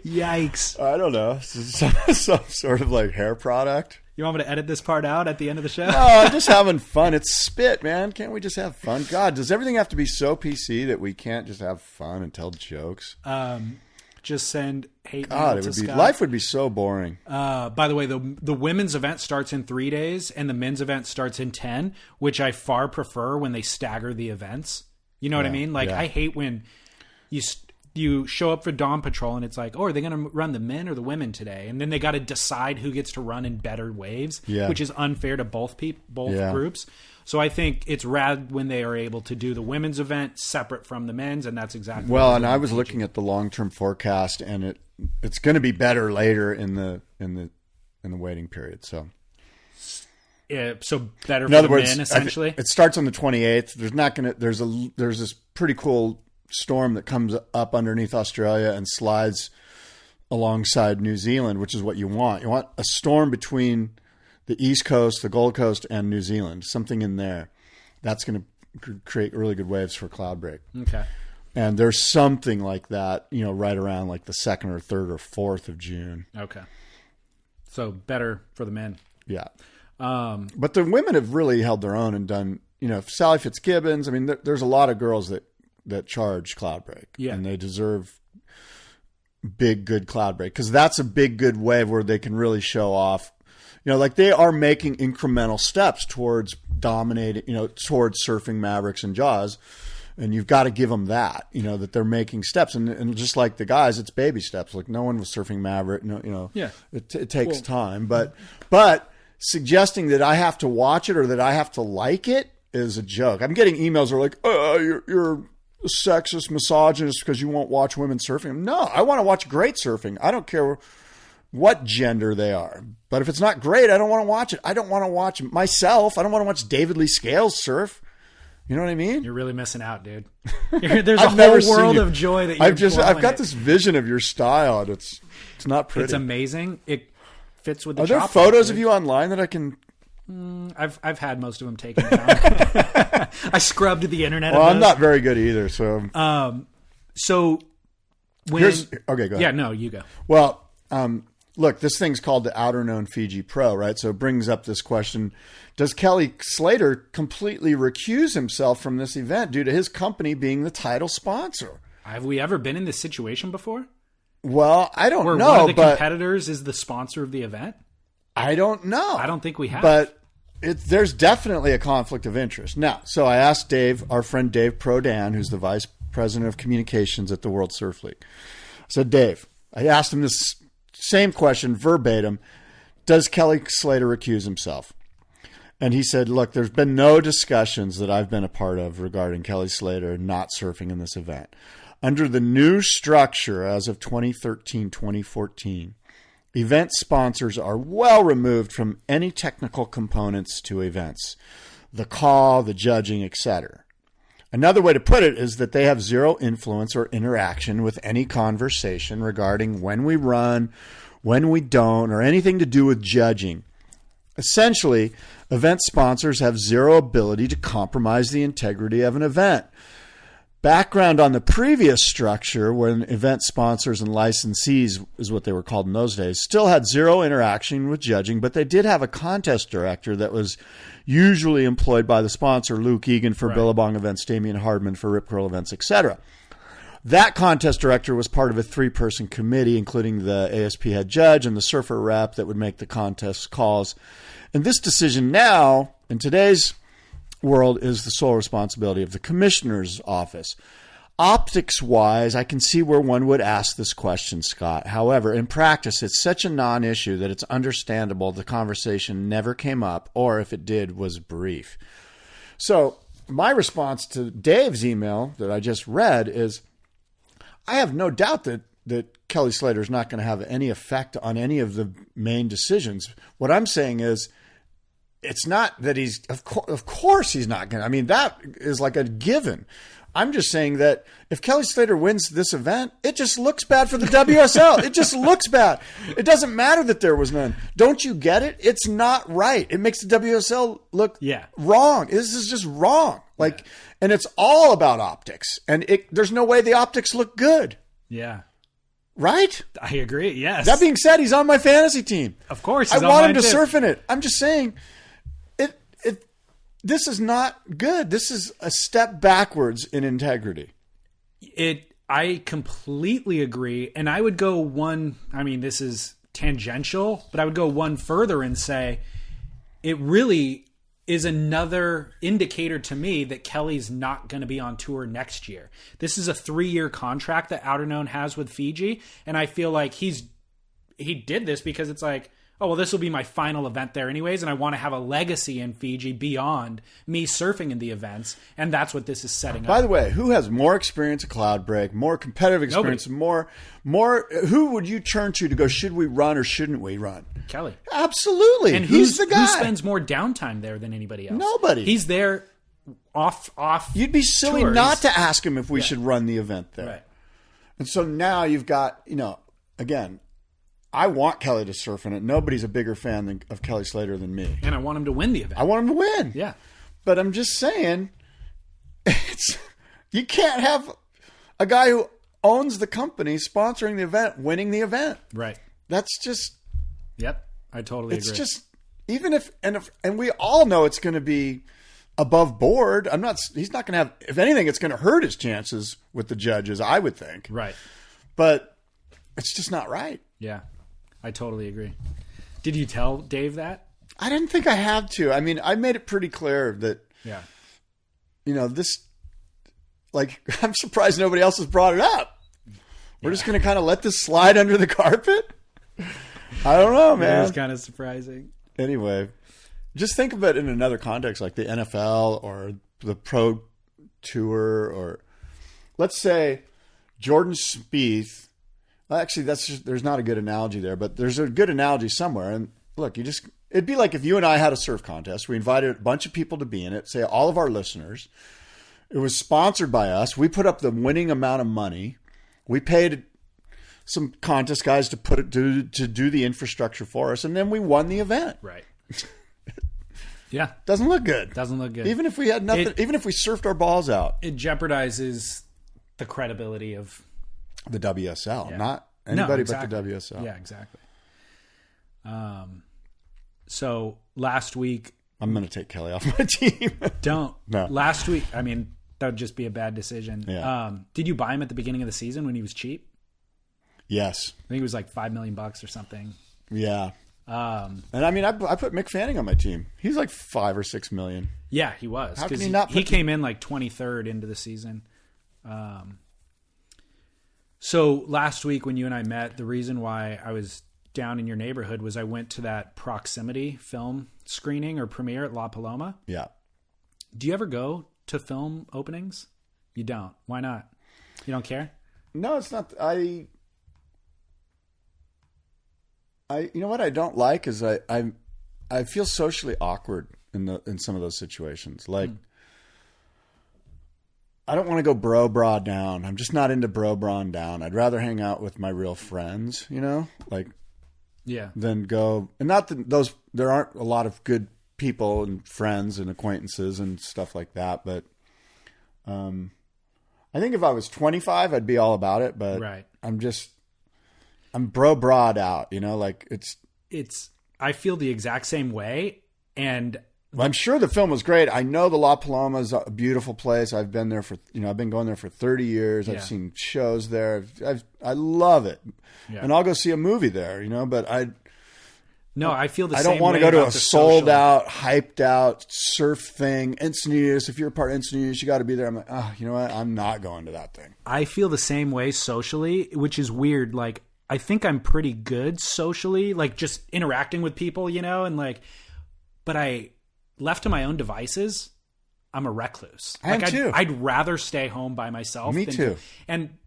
Yikes. I don't know. Some sort of like hair product. You want me to edit this part out at the end of the show? No, I'm just having fun. It's spit, man. Can't we just have fun? God, does everything have to be so PC that we can't just have fun and tell jokes? Just send hate mail to Scott. Life would be so boring. By the way, the women's event starts in 3 days and the men's event starts in 10, which I far prefer when they stagger the events. You know what I mean? Like, I hate when you show up for Dawn Patrol and it's like, oh, are they going to run the men or the women today? And then they got to decide who gets to run in better waves, which is unfair to both groups. So I think it's rad when they are able to do the women's event separate from the men's, and that's exactly well. And I was looking at the long-term forecast, and it's going to be better later in the waiting period. So. So better in for other the words, men, essentially. It starts on the 28th. There's this pretty cool storm that comes up underneath Australia and slides alongside New Zealand, which is what you want. You want a storm between the East Coast, the Gold Coast, and New Zealand. Something in there that's going to create really good waves for cloud break. Okay. And there's something like that, right around like the 2nd or 3rd or 4th of June. Okay. So better for the men. Yeah. But the women have really held their own and done, Sally Fitzgibbons. I mean, there's a lot of girls that charge cloud break, and they deserve big, good cloud break, because that's a big, good wave where they can really show off, like they are making incremental steps towards dominating, towards surfing Mavericks and Jaws. And you've got to give them that, that they're making steps. And just like the guys, it's baby steps. Like no one was surfing Maverick, it takes time, but suggesting that I have to watch it or that I have to like it is a joke. I'm getting emails that are like, you're sexist, misogynist because you won't watch women surfing. No, I want to watch great surfing. I don't care what gender they are. But if it's not great, I don't want to watch it. I don't want to watch myself. I don't want to watch David Lee Scales surf. You know what I mean? You're really missing out, dude. There's a whole world of joy that I've got this vision of your style, and it's not pretty. It's amazing. It fits with the. Are there photos of you online that I can? I've had most of them taken down. I scrubbed the internet. Well, I'm not very good either. So. When okay, go ahead. Yeah, no, you go. Well, look, this thing's called the Outer Known Fiji Pro, right? So it brings up this question: does Kelly Slater completely recuse himself from this event due to his company being the title sponsor? Have we ever been in this situation before? Well, I don't know. One of the competitors is the sponsor of the event? I don't know. I don't think we have. But there's definitely a conflict of interest. Now, so I asked Dave, our friend Dave Prodan, who's the vice president of communications at the World Surf League. I said, Dave, I asked him this same question verbatim. Does Kelly Slater recuse himself? And he said, look, there's been no discussions that I've been a part of regarding Kelly Slater not surfing in this event. Under the new structure as of 2013-2014, event sponsors are well removed from any technical components to events, the call, the judging, etc. Another way to put it is that they have zero influence or interaction with any conversation regarding when we run, when we don't, or anything to do with judging. Essentially, event sponsors have zero ability to compromise the integrity of an event. Background on the previous structure, when event sponsors and licensees, is what they were called in those days, still had zero interaction with judging, but they did have a contest director that was usually employed by the sponsor, Luke Egan for Billabong events, Damian Hardman for Rip Curl events, etc. That contest director was part of a 3-person committee, including the ASP head judge and the surfer rep that would make the contest calls. And this decision now, in today's world, is the sole responsibility of the commissioner's office. Optics-wise, I can see where one would ask this question, Scott. However, in practice, it's such a non-issue that it's understandable the conversation never came up, or if it did, was brief. So my response to Dave's email that I just read is, I have no doubt that Kelly Slater is not going to have any effect on any of the main decisions. What I'm saying is, it's not that he's, of course he's not going to. I mean, that is like a given. I'm just saying that if Kelly Slater wins this event, it just looks bad for the WSL. It just looks bad. It doesn't matter that there was none. Don't you get it? It's not right. It makes the WSL look wrong. This is just wrong. And it's all about optics. And there's no way the optics look good. Yeah. Right? I agree. Yes. That being said, he's on my fantasy team. Of course. I want him to surf in it. I'm just saying, this is not good. This is a step backwards in integrity. I completely agree. And I would go this is tangential, but I would go one further and say it's is another indicator to me that Kelly's not going to be on tour next year. This is a 3-year contract that Outerknown has with Fiji, and I feel like he did this because it's like, oh, well, this will be my final event there anyways, and I want to have a legacy in Fiji beyond me surfing in the events, and that's what this is setting up. By the way, who has more experience at Cloud Break, more competitive experience, more? Who would you turn to go, should we run or shouldn't we run? Kelly. Absolutely. And he's the guy. Who spends more downtime there than anybody else? Nobody. He's there off You'd be silly tours. not to ask him if we should run the event there. Right. And so now you've got, again, I want Kelly to surf in it. Nobody's a bigger fan of Kelly Slater than me. And I want him to win the event. I want him to win. Yeah. But I'm just saying, you can't have a guy who owns the company sponsoring the event, winning the event. Right. That's just... Yep. I totally agree. It's just, even if we all know it's going to be above board, he's not going to have, if anything, it's going to hurt his chances with the judges, I would think. Right. But it's just not right. Yeah. I totally agree. Did you tell Dave that? I didn't think I had to. I mean, I made it pretty clear that, this, I'm surprised nobody else has brought it up. We're just going to kind of let this slide under the carpet. I don't know, man. It was kind of surprising. Anyway, just think of it in another context, like the NFL or the Pro Tour, or let's say Jordan Spieth. Well, actually, there's not a good analogy there, but there's a good analogy somewhere. And look, it'd be like if you and I had a surf contest. We invited a bunch of people to be in it, say all of our listeners. It was sponsored by us. We put up the winning amount of money. We paid some contest guys to do the infrastructure for us, and then we won the event. Right. Yeah. Doesn't look good. Doesn't look good. Even if we had nothing, even if we surfed our balls out. It jeopardizes the credibility of the WSL, not anybody but the WSL. Yeah, exactly. So last week, I'm going to take Kelly off my team. Don't. No. Last week, I mean, that would just be a bad decision. Yeah. Did you buy him at the beginning of the season when he was cheap? Yes. I think it was like $5 million or something. Yeah. And I mean, I put Mick Fanning on my team. He's like $5 or $6 million. Yeah, he was. How can he not? He came in like 23rd into the season. So last week when you and I met, the reason why I was down in your neighborhood was I went to that Proximity film screening or premiere at La Paloma. Yeah. Do you ever go to film openings? You don't. Why not? You don't care? No, it's not. You know what I don't like is I feel socially awkward in some of those situations. Like, I don't want to go bra down. I'm just not into bra down. I'd rather hang out with my real friends, than go. And not that there aren't a lot of good people and friends and acquaintances and stuff like that. But I think if I was 25, I'd be all about it. But right. I'm broad out, it's. I feel the exact same way, and I'm sure the film was great. I know the La Paloma is a beautiful place. I've been there I've been going there for 30 years. I've seen shows there. I love it, and I'll go see a movie there. But I feel the same way. I don't want to go to a sold out, hyped out surf thing. Encinitas. If you're a part of Encinitas, you got to be there. I'm like, you know what? I'm not going to that thing. I feel the same way socially, which is weird. Like, I think I'm pretty good socially, like just interacting with people, but I left to my own devices, I'm a recluse. I am too. I'd rather stay home by myself. Me too.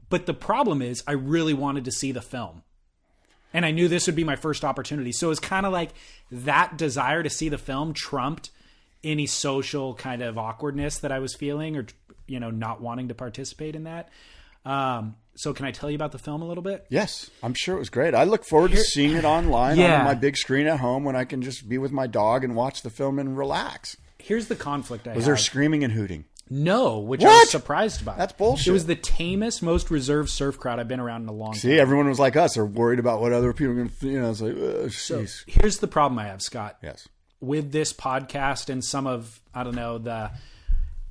But the problem is I really wanted to see the film. And I knew this would be my first opportunity. So it's kind of like that desire to see the film trumped any social kind of awkwardness that I was feeling or, not wanting to participate in that. So can I tell you about the film a little bit? Yes, I'm sure it was great. I look forward to seeing it online on my big screen at home when I can just be with my dog and watch the film and relax. Here's the conflict I have. Was there screaming and hooting? No, which I was surprised by. That's bullshit. It was the tamest, most reserved surf crowd I've been around in a long time. See, everyone was like us. They're worried about what other people are going to think. It's like, so here's the problem I have, Scott. Yes. With this podcast and some of, the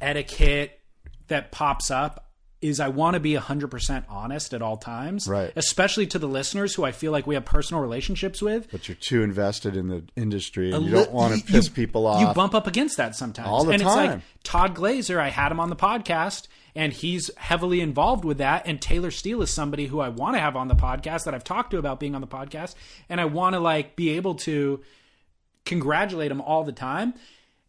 etiquette that pops up, is I want to be 100% honest at all times, right? Especially to the listeners who I feel like we have personal relationships with. But you're too invested in the industry, and you don't want to piss people off. You bump up against that sometimes, all the time. It's like Todd Glazer. I had him on the podcast, and he's heavily involved with that. And Taylor Steele is somebody who I want to have on the podcast, that I've talked to about being on the podcast, and I want to like be able to congratulate him all the time.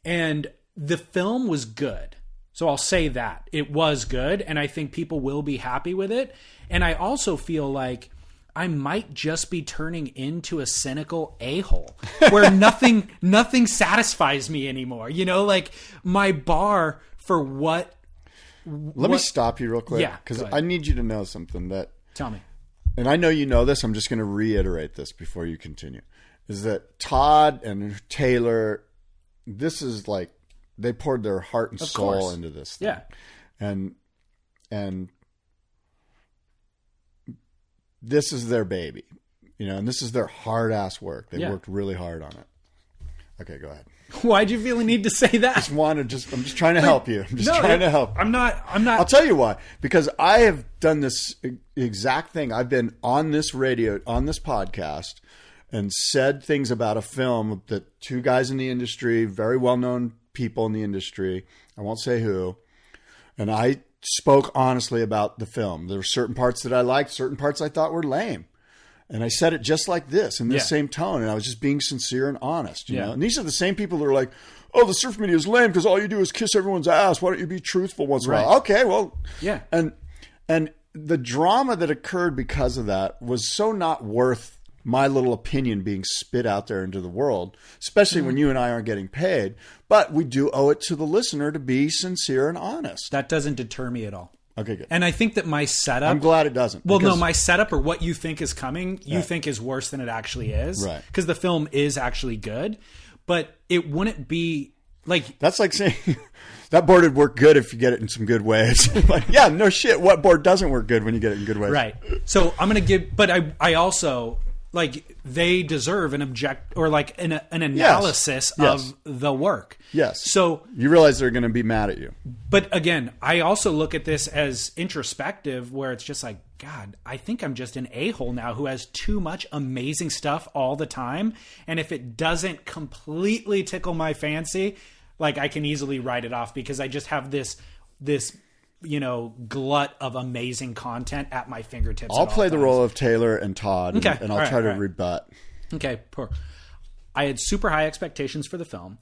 And the film was good. So I'll say that. It was good, and I think people will be happy with it. And I also feel like I might just be turning into a cynical a-hole where nothing satisfies me anymore. You know, like my bar for what... Let me stop you real quick. Yeah, because I need you to know something that... Tell me. And I know you know this. I'm just going to reiterate this before you continue. Is that Todd and Taylor, this is like... They poured their heart and soul into this thing. Yeah. And this is their baby, you know, and this is their hard ass work. They worked really hard on it. Okay, go ahead. Why'd you feel the need to say that? I'm just trying to help you. I'm just trying to help. I'm not. I'll tell you why. Because I have done this exact thing. I've been on this podcast, and said things about a film that two guys in the industry, very well-known people in the industry, I won't say who, and I spoke honestly about the film. There were certain parts that I liked, certain parts I thought were lame. And I said it just like this, in this same tone, and I was just being sincere and honest, you know? And these are the same people that are like, oh, the surf media is lame because all you do is kiss everyone's ass. Why don't you be truthful once in a while? Okay, well, yeah. And the drama that occurred because of that was so not worth my little opinion being spit out there into the world, especially when you and I aren't getting paid. But we do owe it to the listener to be sincere and honest. That doesn't deter me at all. Okay, good. And I think that my setup... I'm glad it doesn't. Well, no, my setup or what you think is coming, you think is worse than it actually is. Right. Because the film is actually good. But it wouldn't be... like that's like saying that board would work good if you get it in some good ways. Like, yeah, no shit. What board doesn't work good when you get it in good ways? Right. So I'm going to give... But I also... like they deserve an analysis of the work. Yes. So you realize they're going to be mad at you. But again, I also look at this as introspective, where it's just like, God, I think I'm just an a-hole now who has too much amazing stuff all the time. And if it doesn't completely tickle my fancy, like I can easily write it off because I just have this you know, glut of amazing content at my fingertips. I'll play the role of Taylor and Todd, and I'll try to rebut. Okay, poor. I had super high expectations for the film.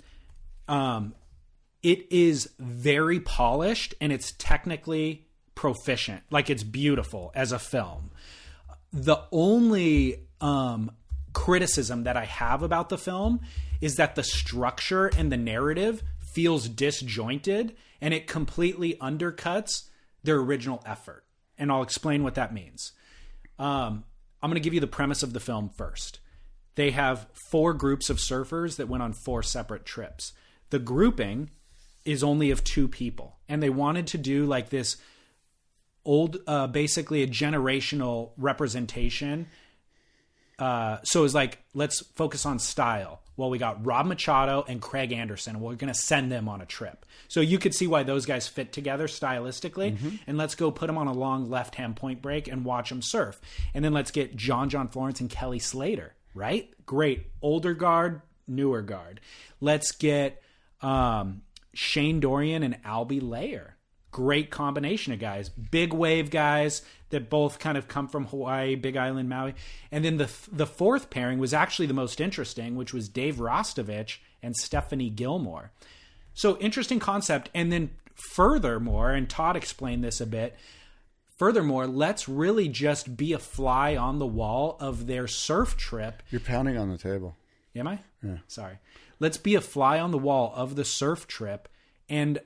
It is very polished and it's technically proficient. Like it's beautiful as a film. The only criticism that I have about the film is that the structure and the narrative feels disjointed and it completely undercuts their original effort. And I'll explain what that means. I'm going to give you the premise of the film first. They have 4 groups of surfers that went on 4 separate trips. The grouping is only of 2 people. And they wanted to do like this old, basically a generational representation. So it was like, let's focus on style. Well, we got Rob Machado and Craig Anderson, and we're going to send them on a trip. So you could see why those guys fit together stylistically. Mm-hmm. And let's go put them on a long left-hand point break and watch them surf. And then let's get John Florence and Kelly Slater, right? Great. Older guard, newer guard. Let's get Shane Dorian and Albie Layer. Great combination of guys. Big wave guys that both kind of come from Hawaii, Big Island, Maui. And then the 4th pairing was actually the most interesting, which was Dave Rostovich and Stephanie Gilmore. So interesting concept. And then furthermore, and Todd explained this a bit, furthermore, let's really just be a fly on the wall of their surf trip. You're pounding on the table. Am I? Yeah. Sorry. Let's be a fly on the wall of the surf trip and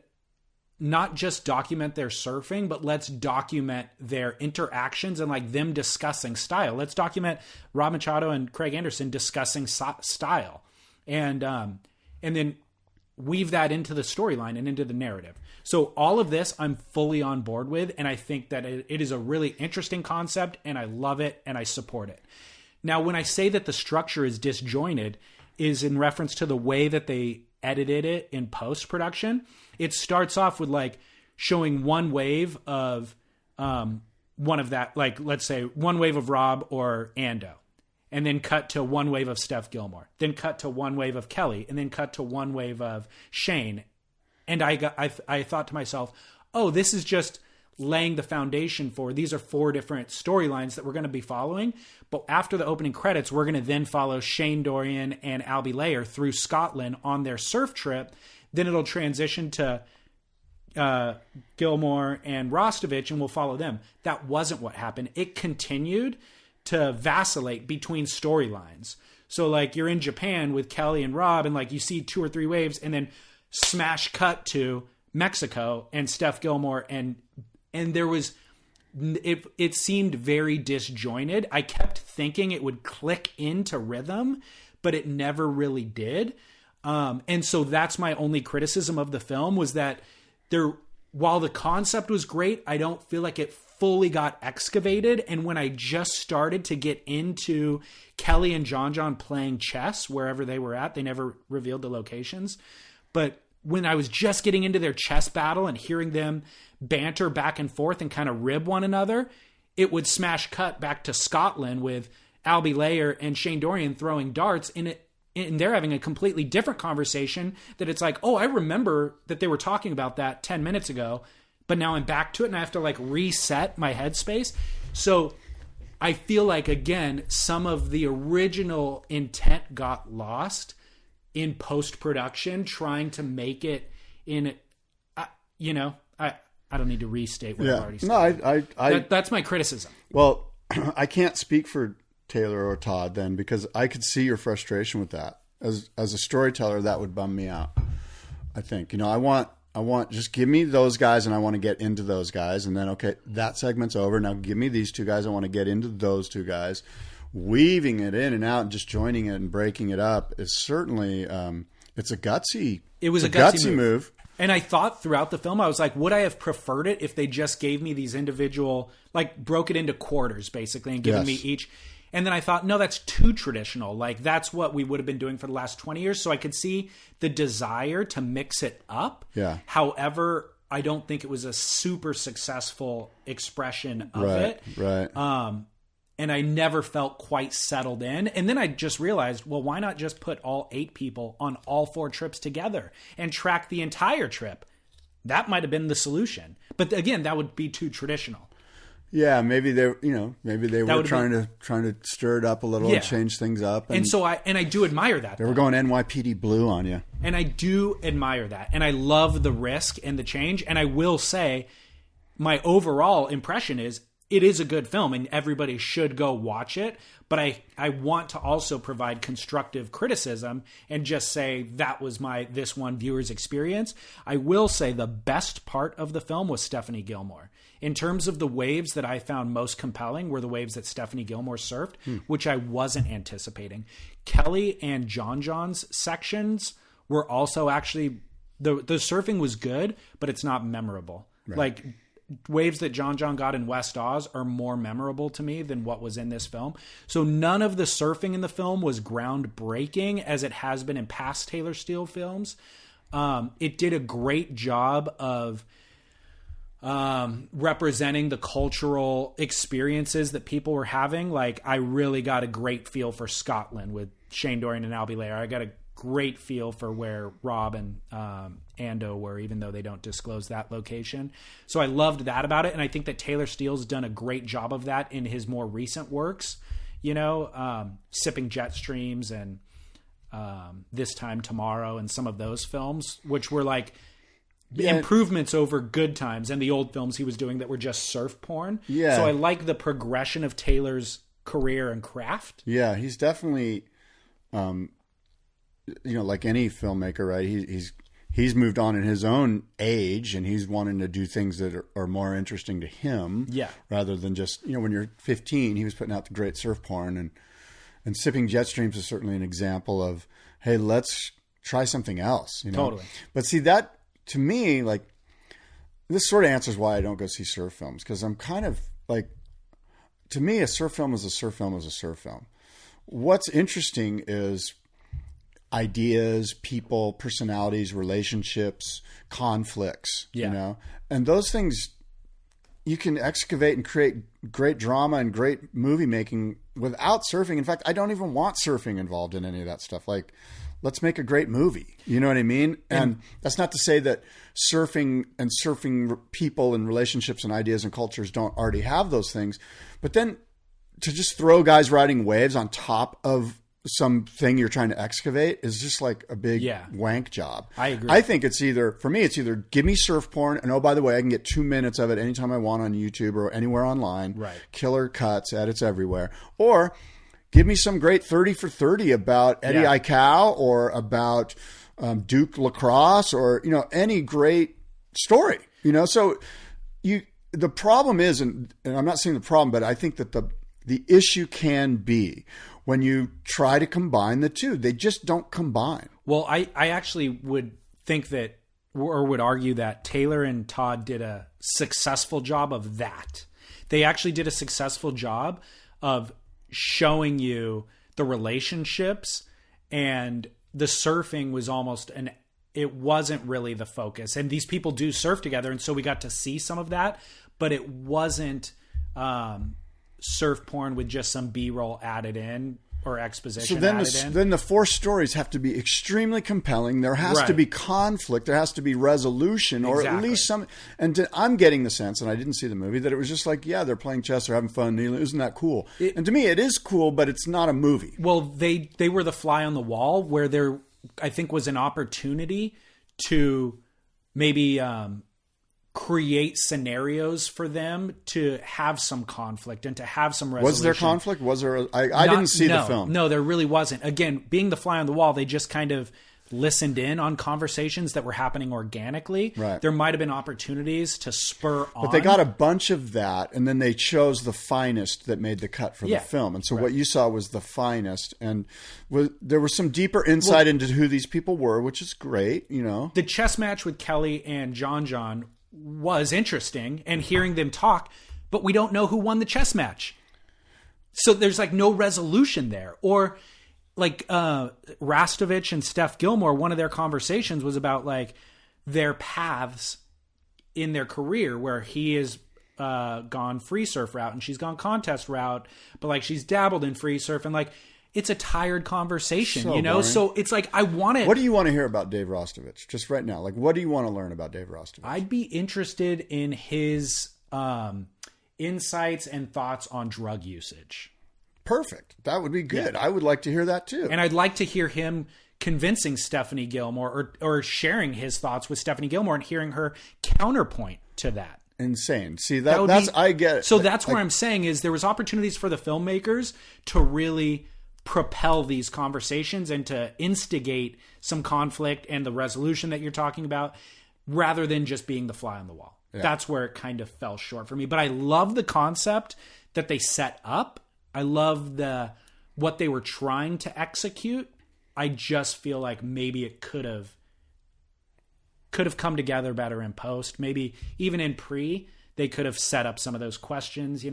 not just document their surfing, but let's document their interactions and like them discussing style. Let's document Rob Machado and Craig Anderson discussing style, and then weave that into the storyline and into the narrative. So all of this I'm fully on board with, and I think that it is a really interesting concept, and I love it, and I support it. Now, when I say that the structure is disjointed, is in reference to the way that they edited it in post-production. It starts off with like showing one wave of one of that, like, let's say one wave of Rob or Ando, and then cut to one wave of Steph Gilmore, then cut to one wave of Kelly, and then cut to one wave of Shane. And I thought to myself, oh, this is just laying the foundation for, these are 4 different storylines that we're going to be following. But after the opening credits, we're going to then follow Shane Dorian and Albie Layer through Scotland on their surf trip. Then it'll transition to Gilmore and Rostovich, and we'll follow them. That wasn't what happened. It continued to vacillate between storylines. So like you're in Japan with Kelly and Rob, and like you see 2 or 3 waves, and then smash cut to Mexico and Steph Gilmore, and there was, it seemed very disjointed. I kept thinking it would click into rhythm, but it never really did. And so that's my only criticism of the film, was that while the concept was great, I don't feel like it fully got excavated. And when I just started to get into Kelly and John playing chess wherever they were at, they never revealed the locations, but when I was just getting into their chess battle and hearing them banter back and forth and kind of rib one another, it would smash cut back to Scotland with Albie Layer and Shane Dorian throwing darts in it. And they're having a completely different conversation that it's like, oh, I remember that they were talking about that 10 minutes ago, but now I'm back to it and I have to like reset my headspace. So I feel like, again, some of the original intent got lost in post-production, trying to make it in, I don't need to restate what I've already said. No, that's my criticism. Well, I can't speak for Taylor or Todd then, because I could see your frustration with that. As a storyteller, that would bum me out. I think, I want just give me those guys, and I want to get into those guys, and then okay, that segment's over. Now give me these 2 guys. I want to get into those 2 guys. Weaving it in and out and just joining it and breaking it up is certainly it's a gutsy. It was a gutsy move. And I thought throughout the film, I was like, would I have preferred it if they just gave me these individual, like broke it into quarters basically and given me each. And then I thought, no, that's too traditional. Like that's what we would have been doing for the last 20 years. So I could see the desire to mix it up. Yeah. However, I don't think it was a super successful expression of it. Right. And I never felt quite settled in. And then I just realized, well, why not just put all 8 people on all 4 trips together and track the entire trip? That might have been the solution. But again, that would be too traditional. Yeah, maybe they were trying to stir it up a little and change things up. And so I do admire that. They were going NYPD Blue on you. And I do admire that. And I love the risk and the change. And I will say my overall impression is it is a good film and everybody should go watch it. But I want to also provide constructive criticism and just say that was this one viewer's experience. I will say the best part of the film was Stephanie Gilmore. In terms of the waves that I found most compelling were the waves that Stephanie Gilmore surfed, which I wasn't anticipating. Kelly and John's sections were also actually, the surfing was good, but it's not memorable. Right. Like waves that John got in West Oz are more memorable to me than what was in this film. So none of the surfing in the film was groundbreaking as it has been in past Taylor Steele films. It did a great job of representing the cultural experiences that people were having. Like I really got a great feel for Scotland with Shane Dorian and Albie Layer. I got a great feel for where Rob and Ando were, even though they don't disclose that location. So I loved that about it. And I think that Taylor Steele's done a great job of that in his more recent works, Sipping Jet Streams and This Time Tomorrow and some of those films, which were like improvements over Good Times and the old films he was doing that were just surf porn. Yeah. So I like the progression of Taylor's career and craft. Yeah, he's definitely like any filmmaker, right? He's moved on in his own age, and he's wanting to do things that are more interesting to him. Yeah. Rather than just, when you're 15, he was putting out the great surf porn, and Sipping Jet Streams is certainly an example of, hey, let's try something else. Totally. But see, that to me, like, this sort of answers why I don't go see surf films, because I'm kind of like, to me, a surf film is a surf film is a surf film. What's interesting is ideas, people, personalities, relationships, conflicts, and those things, excavate and create great drama and great movie making without surfing. In fact, I don't even want surfing involved in any of that stuff. Like, let's make a great movie. You know what I mean? And that's not to say that surfing and surfing people and relationships and ideas and cultures don't already have those things. But then to just throw guys riding waves on top of something you're trying to excavate is just like a big wank job. I agree. I think it's either give me surf porn, and oh, by the way, I can get 2 minutes of it anytime I want on YouTube or anywhere online. Right. Killer cuts, edits everywhere. Or give me some great 30 for 30 about Eddie Aikau or about Duke Lacrosse or, any great story, so the problem is, and I'm not saying the problem, but I think that the issue can be when you try to combine the two. They just don't combine. Well, I actually would think that, or would argue that Taylor and Todd did a successful job of that. They actually did a successful job of showing you the relationships, and the surfing was almost it wasn't really the focus. And these people do surf together, and so we got to see some of that, but it wasn't surf porn with just some B-roll added in or exposition added in. Then the 4 stories have to be extremely compelling. There has to be conflict. There has to be resolution, or at least some. And I'm getting the sense, and I didn't see the movie, that it was just like, they're playing chess, they're having fun. Isn't that cool? And to me, it is cool, but it's not a movie. Well, they were the fly on the wall, where there, I think, was an opportunity to maybe create scenarios for them to have some conflict and to have some resolution. Was there conflict? Was there? I didn't see the film. No, there really wasn't. Again, being the fly on the wall, they just kind of listened in on conversations that were happening organically. Right. There might have been opportunities to spur on. But they got a bunch of that, and then they chose the finest that made the cut for the film. And so what you saw was the finest. And there was some deeper insight into who these people were, which is great, The chess match with Kelly and John was interesting, and hearing them talk, but we don't know who won the chess match. So there's like no resolution there. Or like Rastovich and Steph Gilmore, one of their conversations was about like their paths in their career, where he has gone free surf route and she's gone contest route, but like she's dabbled in free surf, and like it's a tired conversation, boring. So it's like, I want it. What do you want to hear about Dave Rastovich just right now? Like, what do you want to learn about Dave Rastovich? I'd be interested in his insights and thoughts on drug usage. Perfect. That would be good. Yeah. I would like to hear that too. And I'd like to hear him convincing Stephanie Gilmore or sharing his thoughts with Stephanie Gilmore and hearing her counterpoint to that. Insane. See, that's I get it. So that's where I'm saying is there was opportunities for the filmmakers to really propel these conversations and to instigate some conflict and the resolution that you're talking about, rather than just being the fly on the wall. Yeah. That's where it kind of fell short for me. But I love the concept that they set up. I love what they were trying to execute. I just feel like maybe it could have come together better in post. Maybe even in pre, they could have set up some of those questions,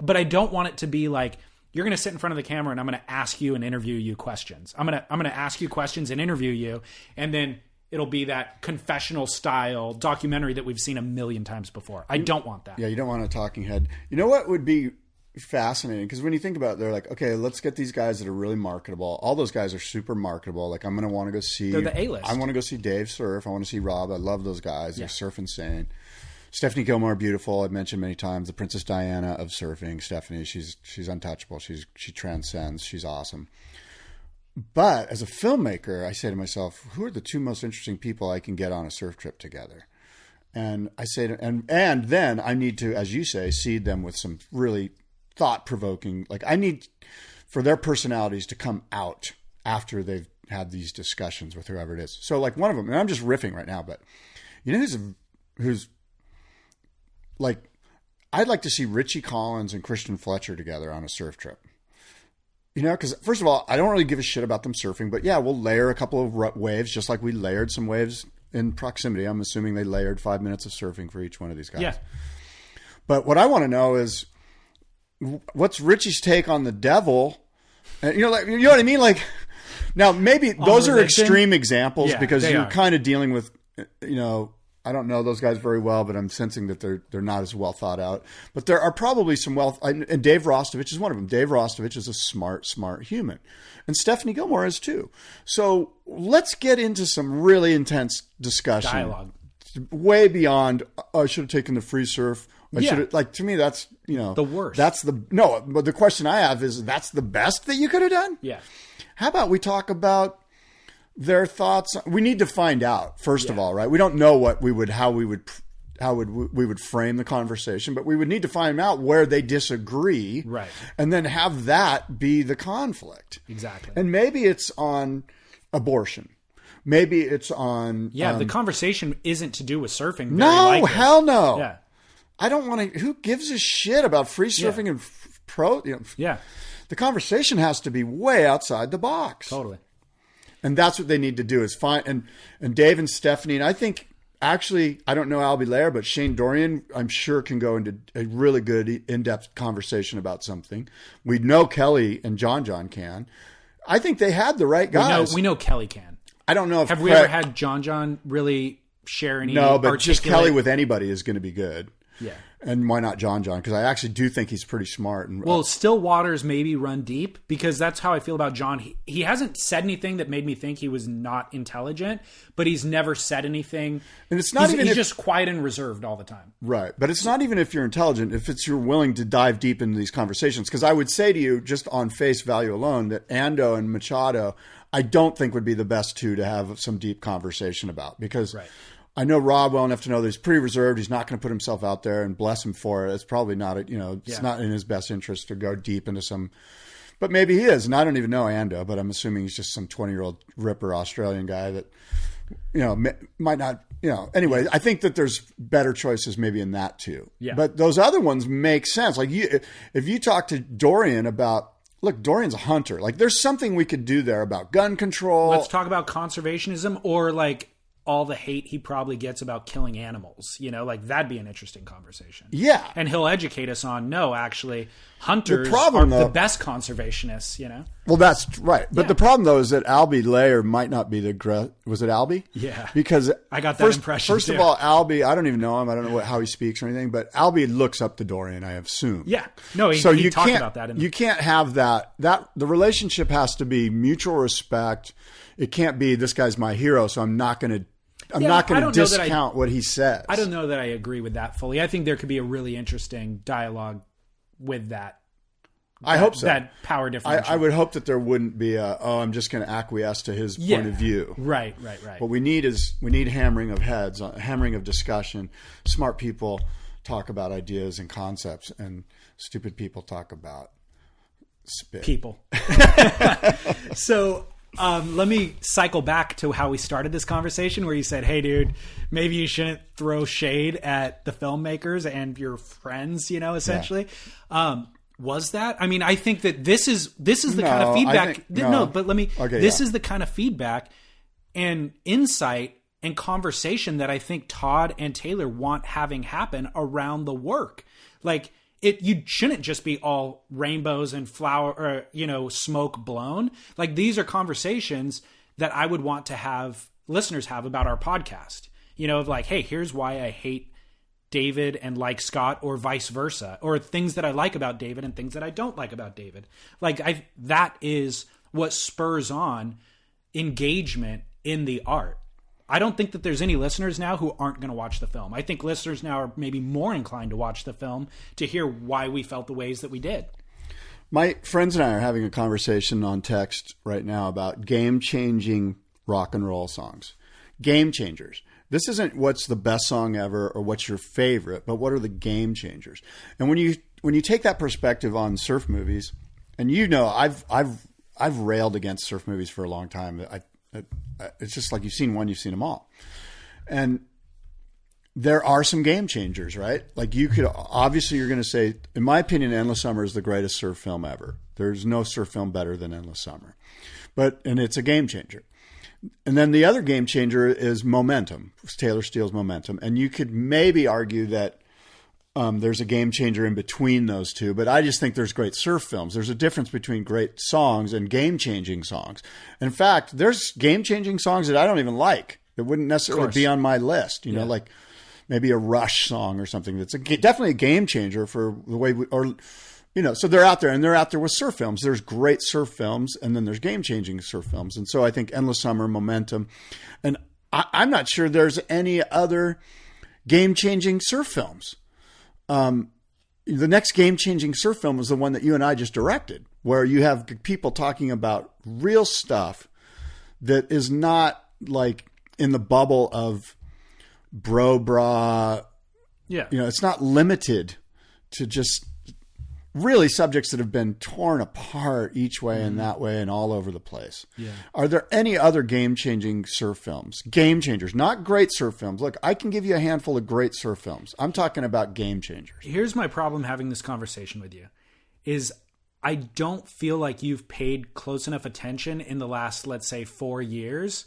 but I don't want it to be like, you're going to sit in front of the camera and I'm going to ask you and interview you questions. I'm going to ask you questions and interview you, and then it'll be that confessional style documentary that we've seen a million times before. I don't want that. Yeah, you don't want a talking head. You know what would be fascinating? Because when you think about it, they're like, okay, let's get these guys that are really marketable. All those guys are super marketable. Like, I'm going to want to go see. They're the A-list. I want to go see Dave surf. I want to see Rob. I love those guys. They're surf insane. Stephanie Gilmore, beautiful. I've mentioned many times, the Princess Diana of surfing. Stephanie, she's untouchable. She transcends. She's awesome. But as a filmmaker, I say to myself, who are the 2 most interesting people I can get on a surf trip together? And I say, and then I need to, as you say, seed them with some really thought-provoking. Like, I need for their personalities to come out after they've had these discussions with whoever it is. So, like, one of them, and I'm just riffing right now, but who's like, I'd like to see Richie Collins and Christian Fletcher together on a surf trip. Because first of all, I don't really give a shit about them surfing, but yeah, we'll layer a couple of waves, just like we layered some waves in proximity. I'm assuming they layered 5 minutes of surfing for each one of these guys. Yeah. But what I want to know is, what's Richie's take on the devil? And, you know what I mean? Like, now maybe those are extreme examples because you're kind of dealing with, I don't know those guys very well, but I'm sensing that they're not as well thought out. But there are probably some and Dave Rostovich is one of them. Dave Rostovich is a smart human. And Stephanie Gilmore is too. So let's get into some really intense discussion. Dialogue. Way beyond, I should have taken the free surf. To me, that's, the worst. But the question I have is, that's the best that you could have done? Yeah. How about we talk about their thoughts? We need to find out, first of all, right? We don't know how we would frame the conversation, but we would need to find out where they disagree. Right. And then have that be the conflict. Exactly. And maybe it's on abortion. Maybe it's on... Yeah, the conversation isn't to do with surfing. No, hell no. Yeah. I don't want to... Who gives a shit about free surfing and pro... Yeah. The conversation has to be way outside the box. Totally. And that's what they need to do is find... And Dave and Stephanie, and I think... Actually, I don't know Albie Lair, but Shane Dorian, I'm sure, can go into a really good in-depth conversation about something. We know Kelly and John can. I think they had the right guys. We know Kelly can. I don't know if... Have we ever had John really share any... No, but just Kelly with anybody is going to be good. Yeah. And why not John? Because I actually do think he's pretty smart. And well, still waters maybe run deep, because that's how I feel about John. He hasn't said anything that made me think he was not intelligent, but he's never said anything. And it's not he's just quiet and reserved all the time. Right. But it's not even if you're intelligent, if it's you're willing to dive deep into these conversations. Because I would say to you, just on face value alone, that Ando and Machado, I don't think would be the best two to have some deep conversation about. Because... Right. I know Rob well enough to know that he's pretty reserved. He's not going to put himself out there, and bless him for it. It's probably not, it's not in his best interest to go deep into some, but maybe he is. And I don't even know Ando, but I'm assuming he's just some 20-year-old ripper Australian guy that, might not, anyway, I think that there's better choices maybe in that too. Yeah. But those other ones make sense. Like if you talk to Dorian about, look, Dorian's a hunter. Like there's something we could do there about gun control. Let's talk about conservationism, or like, all the hate he probably gets about killing animals, that'd be an interesting conversation. Yeah. And he'll educate us on, no, actually, hunters are the best conservationists, Well, that's right. But the problem, though, is that Albie Lair might not be was it Albie? Yeah. Because I got that impression, First of all, Albie, I don't even know him. I don't know how he speaks or anything, but Albie looks up to Dorian, I assume. Yeah. No, he talked about that. You can't have that. The relationship has to be mutual respect. It can't be, this guy's my hero, so I'm not going to discount what he says. I don't know that I agree with that fully. I think there could be a really interesting dialogue with that. I hope so. That power differential. I would hope that there wouldn't be I'm just going to acquiesce to his point of view. Right. What we need hammering of heads, hammering of discussion. Smart people talk about ideas and concepts, and stupid people talk about spit. People. So... let me cycle back to how we started this conversation, where you said, hey, dude, maybe you shouldn't throw shade at the filmmakers and your friends, essentially. Yeah. Was that? I mean, I think that this is the kind of feedback. This is the kind of feedback and insight and conversation that I think Todd and Taylor want having happen around the work. Like, you shouldn't just be all rainbows and flower, or, smoke blown. Like, these are conversations that I would want to have listeners have about our podcast, of like, hey, here's why I hate David and like Scott, or vice versa, or things that I like about David and things that I don't like about David. Like, that is what spurs on engagement in the art. I don't think that there's any listeners now who aren't going to watch the film. I think listeners now are maybe more inclined to watch the film to hear why we felt the ways that we did. My friends and I are having a conversation on text right now about game-changing rock and roll songs. Game changers. This isn't what's the best song ever or what's your favorite, but what are the game changers? And when you take that perspective on surf movies, and I've railed against surf movies for a long time. It's just like, you've seen one, you've seen them all. And there are some game changers, right? Like, you could, obviously you're going to say, in my opinion, Endless Summer is the greatest surf film ever. There's no surf film better than Endless Summer. And it's a game changer. And then the other game changer is Momentum. Taylor Steele's Momentum. And you could maybe argue that there's a game changer in between those two, but I just think there's great surf films. There's a difference between great songs and game-changing songs. In fact, there's game-changing songs that I don't even like. It wouldn't necessarily be on my list, you know, like maybe a Rush song or something. That's definitely a game changer for the way so they're out there, and they're out there with surf films. There's great surf films, and then there's game-changing surf films. And so I think Endless Summer, Momentum, and I'm not sure there's any other game-changing surf films. The next game-changing surf film is the one that you and I just directed, where you have people talking about real stuff that is not like in the bubble of bra. Yeah. You know, it's not limited to just really subjects that have been torn apart each way and that way and all over the place. Yeah. Are there any other game-changing surf films? Game changers, not great surf films. Look, I can give you a handful of great surf films. I'm talking about game changers. Here's my problem having this conversation with you is I don't feel like you've paid close enough attention in the last, let's say, 4 years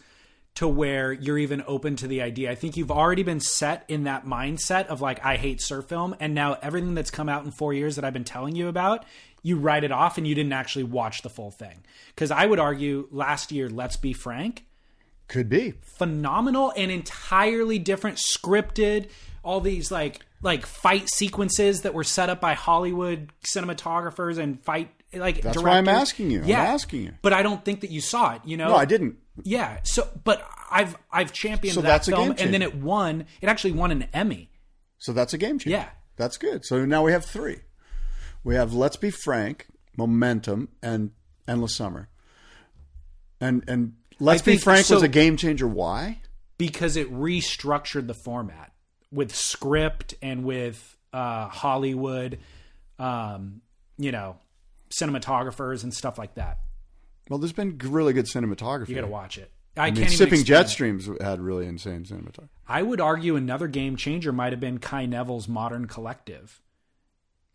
to where you're even open to the idea. I think you've already been set in that mindset of like, I hate surf film. And now everything that's come out in 4 years that I've been telling you about, you write it off and you didn't actually watch the full thing. Because I would argue last year, Let's Be Frank. Could be. Phenomenal and entirely different, scripted, all these like fight sequences that were set up by Hollywood cinematographers and fight like that's directors. Why I'm asking you. Yeah. I'm asking you. But I don't think that you saw it, you know? No, I didn't. Yeah. So, but I've championed that film, and then it actually won an Emmy. So that's a game changer. Yeah. That's good. So now we have 3. We have Let's Be Frank, Momentum, and Endless Summer. And Let's Be Frank was a game changer. Why? Because it restructured the format with script and with Hollywood, cinematographers and stuff like that. Well, there's been really good cinematography. You got to watch it. I mean, Sipping Jet Streams had really insane cinematography. I would argue another game changer might have been Kai Neville's Modern Collective.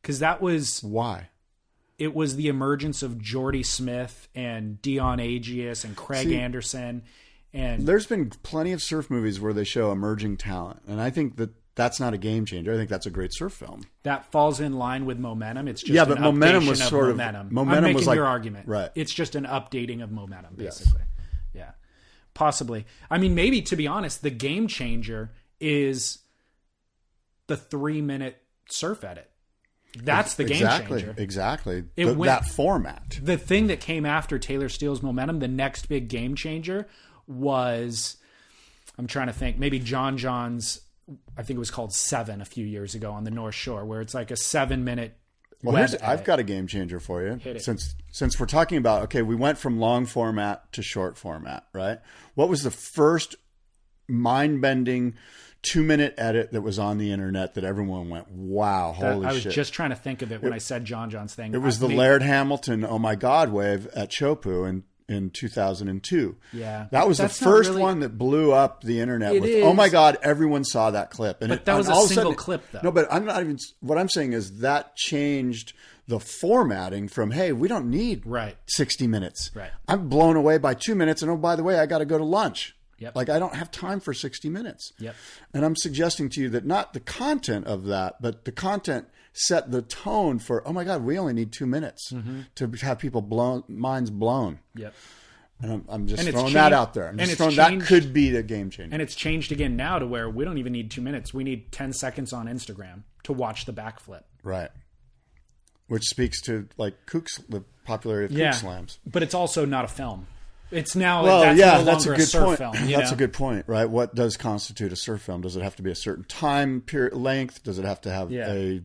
Because that was... Why? It was the emergence of Jordy Smith and Dion Agius and Craig Anderson. And there's been plenty of surf movies where they show emerging talent. And I think that's not a game changer. I think that's a great surf film. That falls in line with Momentum. It's just but Momentum was sort of Momentum. Momentum I'm making was like, your argument. Right. It's just an updating of Momentum, basically. Yes. Yeah. Possibly. I mean, maybe, to be honest, the game changer is the 3-minute surf edit. That's the game changer. Exactly. That format. The thing that came after Taylor Steele's Momentum, the next big game changer was, I'm trying to think, maybe John John's, I think it was called 7 a few years ago on the North Shore, where it's like a 7-minute. Well, I've got a game changer for you. Since we're talking about, okay, we went from long format to short format, right? What was the first mind-bending 2-minute edit that was on the internet that everyone went, wow, holy shit. I was just trying to think of it when I said John John's thing. It was the Laird Hamilton, oh my God wave at Chopu in 2002. Yeah. That was the first one that blew up the internet oh my God, everyone saw that clip. But that was a single clip though. No, but I'm not even, what I'm saying is that changed the formatting from, hey, we don't need 60 minutes. Right. I'm blown away by 2 minutes. And oh, by the way, I got to go to lunch. Yep. Like I don't have time for 60 minutes. Yep. And I'm suggesting to you that not the content of that, but the content set the tone for, oh my God, we only need 2 minutes to have people minds blown. Yep. And I'm just throwing that out there. I'm just throwing that could be the game changer. And it's changed again now to where we don't even need 2 minutes. We need 10 seconds on Instagram to watch the backflip. Right. Which speaks to like the popularity of kook slams. But it's also not a film. It's now that's a good point. Film, that's a good point, right? What does constitute a surf film? Does it have to be a certain time period length? Does it have to have a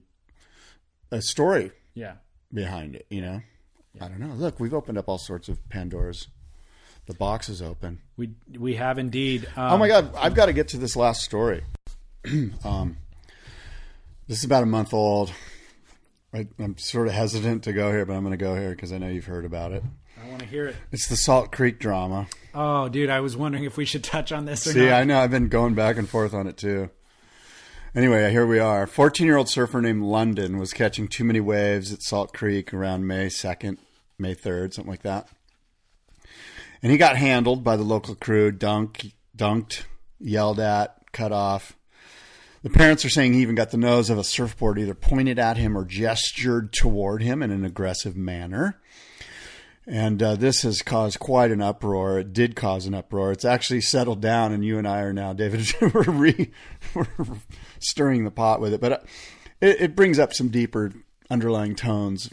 story behind it? You know, I don't know. Look, we've opened up all sorts of Pandora's. The box is open. We have indeed. Oh my God, I've got to get to this last story. This is about a month old. I'm sort of hesitant to go here, but I'm going to go here because I know you've heard about it. I want to hear it. It's the Salt Creek drama. Oh, dude, I was wondering if we should touch on this or not. See, I know. I've been going back and forth on it, too. Anyway, here we are. 14-year-old surfer named London was catching too many waves at Salt Creek around May 2nd, May 3rd, something like that. And he got handled by the local crew, dunked, yelled at, cut off. The parents are saying he even got the nose of a surfboard either pointed at him or gestured toward him in an aggressive manner. And this has caused quite an uproar. It did cause an uproar. It's actually settled down, and you and I are now, David, we're stirring the pot with it. But it brings up some deeper underlying tones.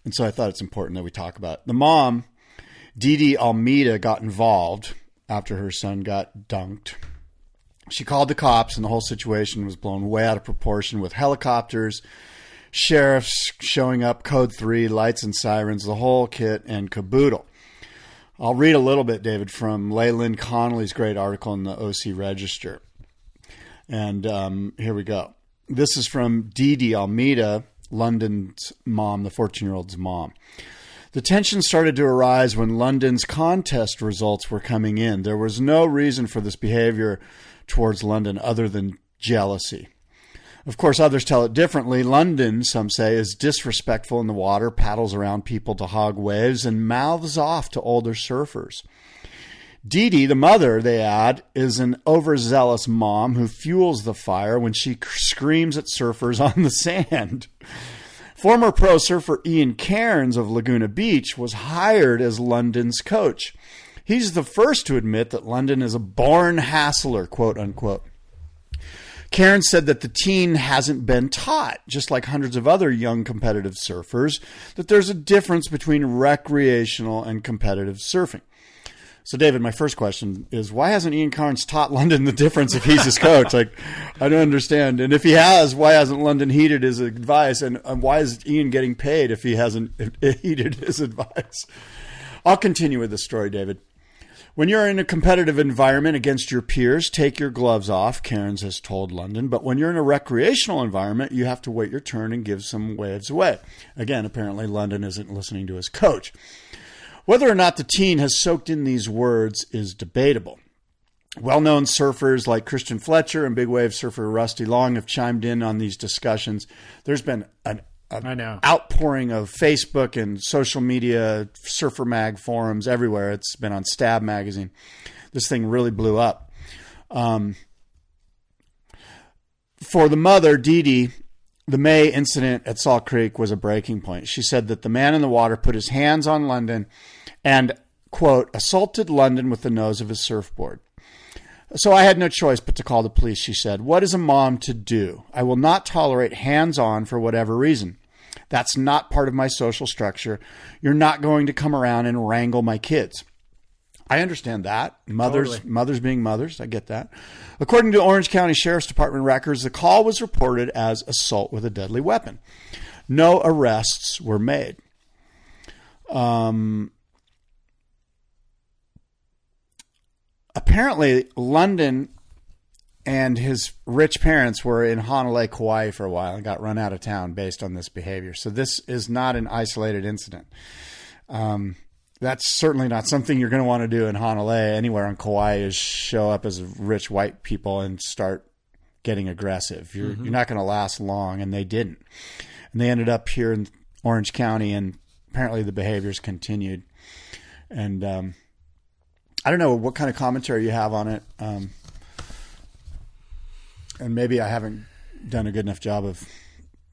And so I thought it's important that we talk about it. The mom, Dee Almeida, got involved after her son got dunked. She called the cops, and the whole situation was blown way out of proportion with helicopters, sheriffs showing up, code 3, lights and sirens, the whole kit and caboodle. I'll read a little bit, David, from Leylyn Connolly's great article in the OC Register. And here we go. This is from Dee Almeida, London's mom, the 14-year-old's mom. The tension started to arise when London's contest results were coming in. There was no reason for this behavior towards London other than jealousy. Of course, others tell it differently. London, some say, is disrespectful in the water, paddles around people to hog waves, and mouths off to older surfers. Dee, the mother, they add, is an overzealous mom who fuels the fire when she screams at surfers on the sand. Former pro surfer Ian Cairns of Laguna Beach was hired as London's coach. He's the first to admit that London is a born hassler, quote unquote. Cairns said that the teen hasn't been taught, just like hundreds of other young competitive surfers, that there's a difference between recreational and competitive surfing. So, David, my first question is, why hasn't Ian Cairns taught London the difference if he's his coach? Like, I don't understand. And if he has, why hasn't London heeded his advice? And why is Ian getting paid if he hasn't heeded his advice? I'll continue with the story, David. When you're in a competitive environment against your peers, take your gloves off, Cairns has told London. But when you're in a recreational environment, you have to wait your turn and give some waves away. Again, apparently London isn't listening to his coach. Whether or not the teen has soaked in these words is debatable. Well-known surfers like Christian Fletcher and big wave surfer Rusty Long have chimed in on these discussions. There's been an outpouring of Facebook and social media, surfer mag forums everywhere. It's been on Stab magazine. This thing really blew up. For the mother, Dee, the May incident at Salt Creek was a breaking point. She said that the man in the water put his hands on London and, quote, assaulted London with the nose of his surfboard. So I had no choice but to call the police, she said. What is a mom to do? I will not tolerate hands-on for whatever reason. That's not part of my social structure. You're not going to come around and wrangle my kids. I understand that. Mothers being mothers. I get that. According to Orange County Sheriff's Department records, the call was reported as assault with a deadly weapon. No arrests were made. Apparently, London and his rich parents were in Honolulu, Kauai for a while and got run out of town based on this behavior. So this is not an isolated incident. That's certainly not something you're going to want to do in Honolulu. Anywhere on Kauai is show up as rich white people and start getting aggressive. You're not going to last long, and they didn't. And they ended up here in Orange County, and apparently the behaviors continued. And I don't know what kind of commentary you have on it. And maybe I haven't done a good enough job of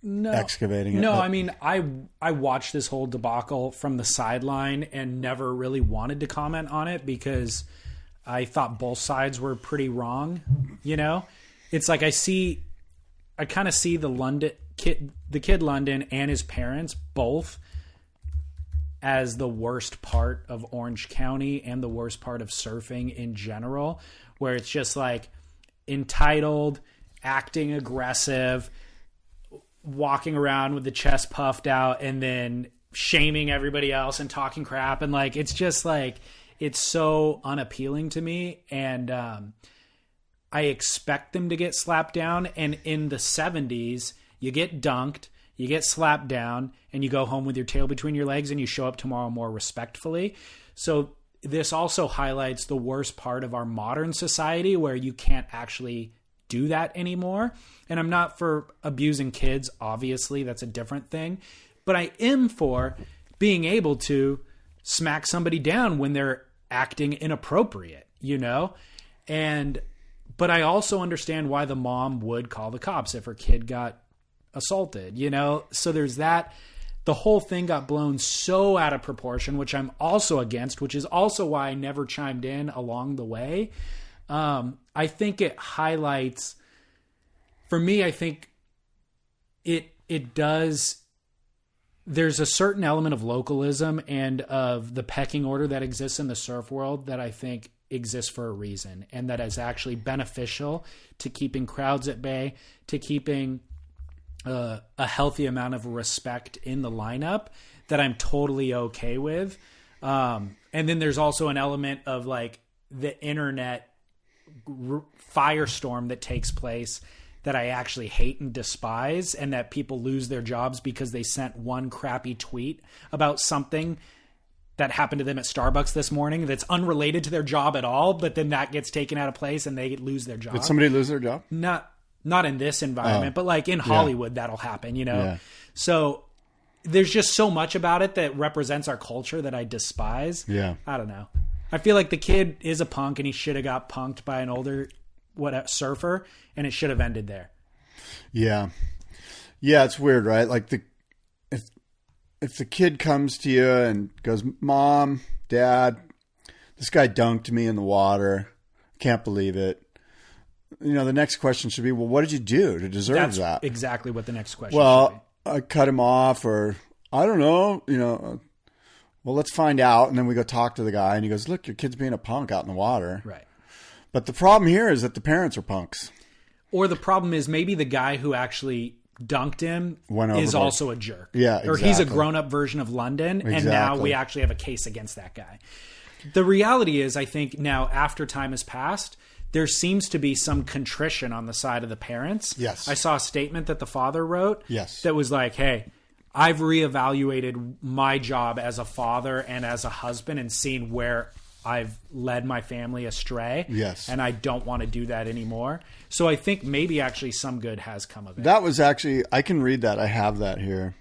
excavating it. No, I mean, I watched this whole debacle from the sideline and never really wanted to comment on it because I thought both sides were pretty wrong. You know, it's like I kind of see the kid London and his parents both as the worst part of Orange County and the worst part of surfing in general, where it's just like entitled, acting aggressive, walking around with the chest puffed out, and then shaming everybody else and talking crap. And like, it's just like, it's so unappealing to me. And I expect them to get slapped down. And in the 70s, you get dunked, you get slapped down, and you go home with your tail between your legs and you show up tomorrow more respectfully. So this also highlights the worst part of our modern society where you can't actually do that anymore. And I'm not for abusing kids, obviously, that's a different thing. But I am for being able to smack somebody down when they're acting inappropriate, you know? But I also understand why the mom would call the cops if her kid got assaulted, you know? So there's that. the whole thing got blown so out of proportion, which I'm also against, which is also why I never chimed in along the way. I think it highlights, for me, I think it does. There's a certain element of localism and of the pecking order that exists in the surf world that I think exists for a reason, and that is actually beneficial to keeping crowds at bay, to keeping a healthy amount of respect in the lineup that I'm totally okay with. And then there's also an element of like the internet firestorm that takes place that I actually hate and despise, and that people lose their jobs because they sent one crappy tweet about something that happened to them at Starbucks this morning that's unrelated to their job at all, but then that gets taken out of place and they lose their job. Did somebody lose their job? Not in this environment, but like in Hollywood, that'll happen, you know? Yeah. So there's just so much about it that represents our culture that I despise. Yeah. I don't know. I feel like the kid is a punk and he should have got punked by an older surfer, and it should have ended there. Yeah. Yeah, it's weird, right? Like if the kid comes to you and goes, Mom, Dad, this guy dunked me in the water. Can't believe it. You know, the next question should be, well, what did you do to deserve that? Exactly what the next question should be. I cut him off, or I don't know, well, let's find out. And then we go talk to the guy and he goes, look, your kid's being a punk out in the water. Right. But the problem here is that the parents are punks. Or the problem is maybe the guy who actually dunked him is also a jerk. Yeah, exactly. Or he's a grown-up version of London, and now we actually have a case against that guy. The reality is, I think now after time has passed, there seems to be some contrition on the side of the parents. Yes. I saw a statement that the father wrote that was like, hey, I've reevaluated my job as a father and as a husband and seen where I've led my family astray. Yes. And I don't want to do that anymore. So I think maybe actually some good has come of it. That was actually, I can read that. I have that here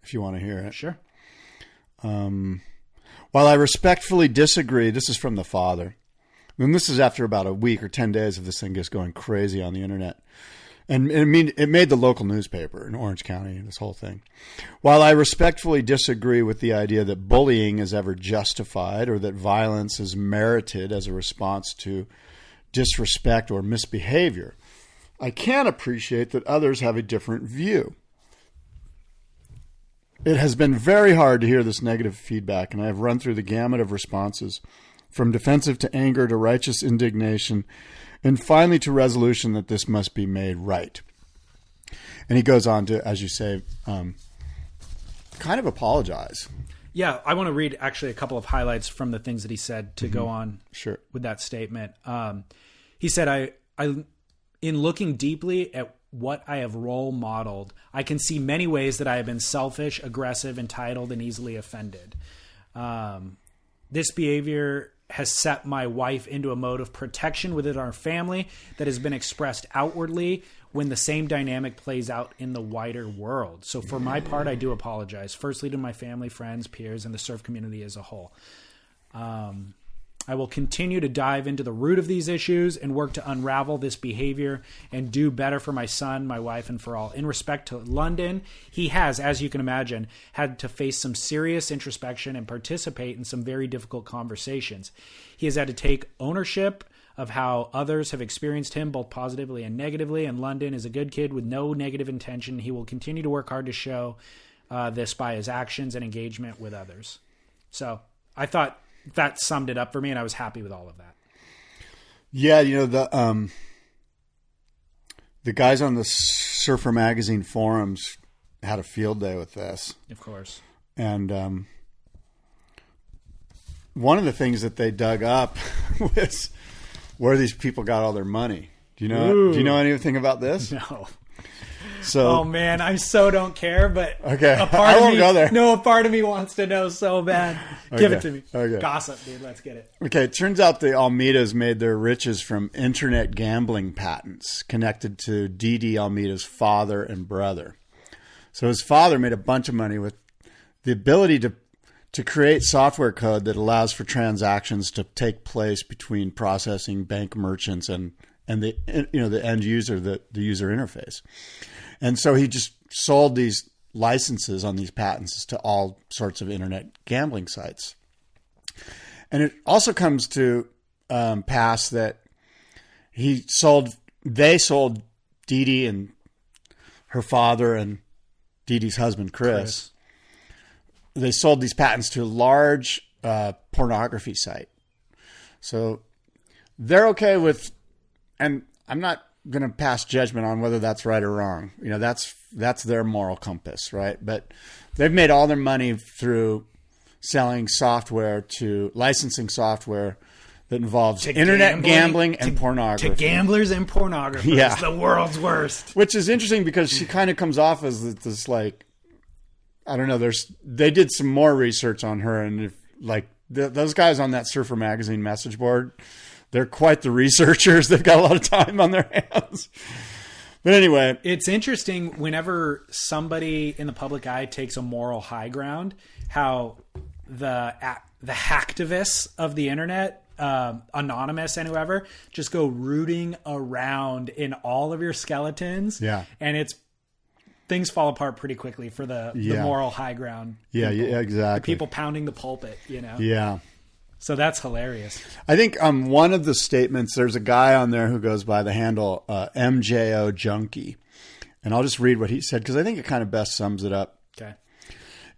if you want to hear it. Sure. While I respectfully disagree, this is from the father. And this is after about a week or 10 days of this thing just going crazy on the internet. And it made the local newspaper in Orange County, this whole thing. While I respectfully disagree with the idea that bullying is ever justified or that violence is merited as a response to disrespect or misbehavior, I can appreciate that others have a different view. It has been very hard to hear this negative feedback, and I have run through the gamut of responses, from defensive to anger to righteous indignation, and finally to resolution that this must be made right. And he goes on to, as you say, kind of apologize. Yeah, I want to read actually a couple of highlights from the things that he said to go on with that statement. He said, I, in looking deeply at what I have role modeled, I can see many ways that I have been selfish, aggressive, entitled, and easily offended. This behavior has set my wife into a mode of protection within our family that has been expressed outwardly when the same dynamic plays out in the wider world. So for my part, I do apologize. Firstly, to my family, friends, peers, and the surf community as a whole. I will continue to dive into the root of these issues and work to unravel this behavior and do better for my son, my wife, and for all. In respect to London, he has, as you can imagine, had to face some serious introspection and participate in some very difficult conversations. He has had to take ownership of how others have experienced him, both positively and negatively, and London is a good kid with no negative intention. He will continue to work hard to show this by his actions and engagement with others. So I thought that summed it up for me, and I was happy with all of that. Yeah, the guys on the Surfer Magazine forums had a field day with this. Of course. And one of the things that they dug up was where these people got all their money. Do you know anything about this? No. So, oh man, I so don't care, but okay, I won't go there. No, a part of me wants to know so bad. Okay. Give it to me. Okay. Gossip, dude. Let's get it. Okay, it turns out the Almeidas made their riches from internet gambling patents connected to Didi Almeida's father and brother. So his father made a bunch of money with the ability to create software code that allows for transactions to take place between processing bank merchants and the end user, the user interface. And so he just sold these licenses on these patents to all sorts of internet gambling sites. And it also comes to pass that they sold Dee Dee and her father and Dee Dee's husband, Chris. They sold these patents to a large pornography site. So they're okay with, and I'm not going to pass judgment on whether that's right or wrong. You know, that's their moral compass, right? But they've made all their money through selling software to licensing software that involves internet gambling and pornography. To gamblers and pornographers. Yeah. The world's worst. Which is interesting because she kind of comes off as this, like, I don't know, they did some more research on her, and if, like, those guys on that Surfer Magazine message board, they're quite the researchers. They've got a lot of time on their hands. But anyway. It's interesting whenever somebody in the public eye takes a moral high ground, how the hacktivists of the internet, anonymous and whoever, just go rooting around in all of your skeletons. Yeah. And things fall apart pretty quickly for the moral high ground. Yeah, exactly. The people pounding the pulpit, you know? Yeah. So that's hilarious. I think one of the statements, there's a guy on there who goes by the handle MJO Junkie. And I'll just read what he said because I think it kind of best sums it up. Okay.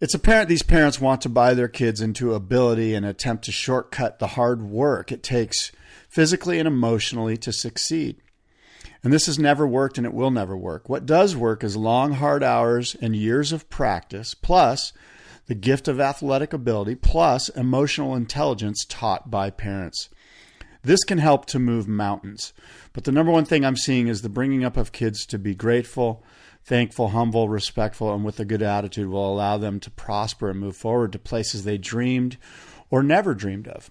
It's apparent these parents want to buy their kids into ability and attempt to shortcut the hard work it takes physically and emotionally to succeed. And this has never worked and it will never work. What does work is long, hard hours and years of practice, plus the gift of athletic ability, plus emotional intelligence taught by parents. This can help to move mountains. But the number one thing I'm seeing is the bringing up of kids to be grateful, thankful, humble, respectful, and with a good attitude will allow them to prosper and move forward to places they dreamed or never dreamed of.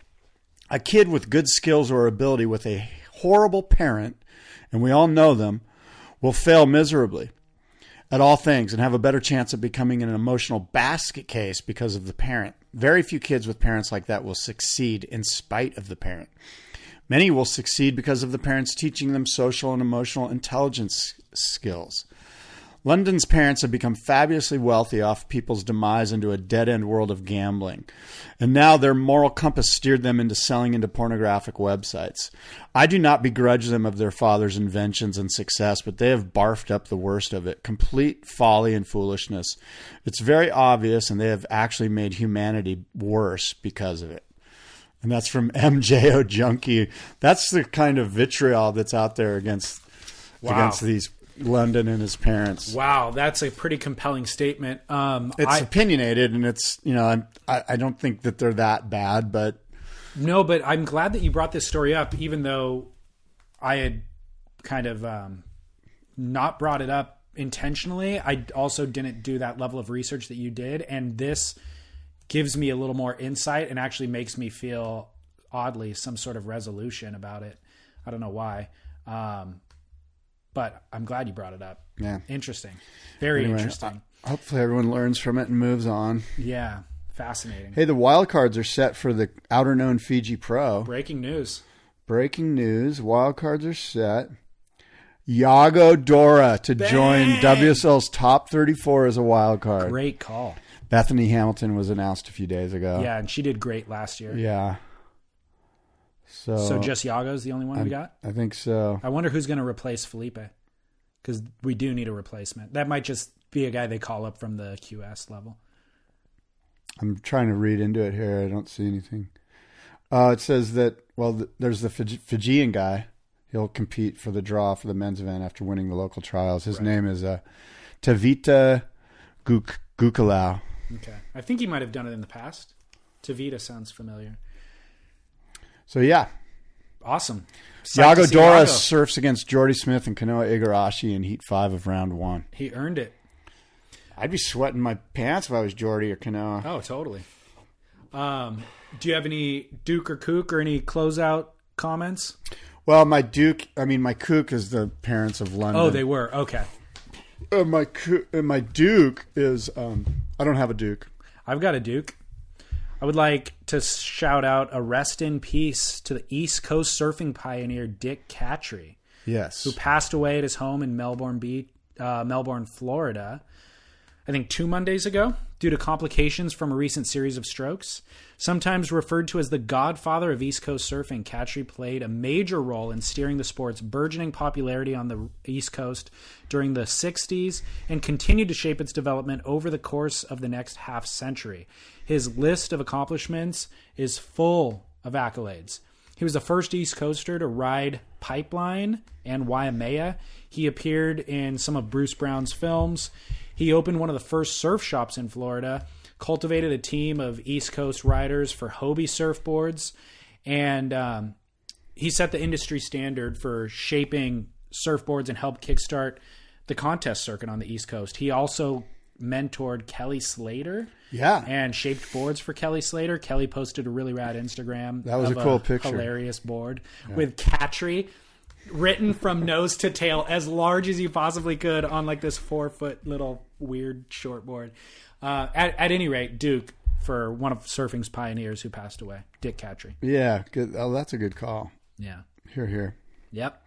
A kid with good skills or ability with a horrible parent, and we all know them, will fail miserably at all things and have a better chance of becoming an emotional basket case because of the parent. Very few kids with parents like that will succeed in spite of the parent. Many will succeed because of the parents teaching them social and emotional intelligence skills. London's parents have become fabulously wealthy off people's demise into a dead-end world of gambling. And now their moral compass steered them into selling into pornographic websites. I do not begrudge them of their father's inventions and success, but they have barfed up the worst of it. Complete folly and foolishness. It's very obvious, and they have actually made humanity worse because of it. And that's from MJO Junkie. That's the kind of vitriol that's out there against these London and his parents. Wow, that's a pretty compelling statement. It's opinionated, and it's, you know, I don't think that they're that bad, but no, but I'm glad that you brought this story up, even though I had kind of not brought it up intentionally. I also didn't do that level of research that you did, and this gives me a little more insight and actually makes me feel oddly some sort of resolution about it. I don't know why. But I'm glad you brought it up. Yeah. Interesting. Very interesting. Hopefully everyone learns from it and moves on. Yeah. Fascinating. Hey, the Wildcards are set for the outer known Fiji Pro. Breaking news. Wildcards are set. Yago Dora to join WSL's top 34 as a wildcard. Great call. Bethany Hamilton was announced a few days ago. Yeah, and she did great last year. Yeah. So just Yago's the only one we got? I think so. I wonder who's going to replace Felipe, because we do need a replacement. That might just be a guy they call up from the QS level. I'm trying to read into it here. I don't see anything. It says that, there's the Fijian guy. He'll compete for the draw for the men's event after winning the local trials. His name is Tavita Gukalau. Okay. I think he might have done it in the past. Tavita sounds familiar. So, yeah. Awesome. Yago Dora surfs against Jordy Smith and Kanoa Igarashi in Heat 5 of Round 1. He earned it. I'd be sweating my pants if I was Jordy or Kanoa. Oh, totally. Do you have any Duke or Kook or any closeout comments? Well, my Kook is the parents of London. Oh, they were. Okay. My Duke is, I don't have a Duke. I've got a Duke. I would like to shout out a rest in peace to the East Coast surfing pioneer Dick Cattry. Yes. Who passed away at his home in Melbourne, Florida. I think 2 Mondays ago, due to complications from a recent series of strokes. Sometimes referred to as the godfather of East Coast surfing, Catry played a major role in steering the sport's burgeoning popularity on the East Coast during the 60s and continued to shape its development over the course of the next half century. His list of accomplishments is full of accolades. He was the first East Coaster to ride Pipeline and Waimea. He appeared in some of Bruce Brown's films. He opened one of the first surf shops in Florida, cultivated a team of East Coast riders for Hobie surfboards, and he set the industry standard for shaping surfboards and helped kickstart the contest circuit on the East Coast. He also mentored Kelly Slater. Yeah. And shaped boards for Kelly Slater. Kelly posted a really rad Instagram. That was a cool picture. Hilarious board with Catry written from nose to tail as large as you possibly could on like this 4-foot little weird short board. At any rate, Duke, for one of surfing's pioneers who passed away, Dick Catry. Yeah. Good. Oh, that's a good call. Yeah. Here. Yep.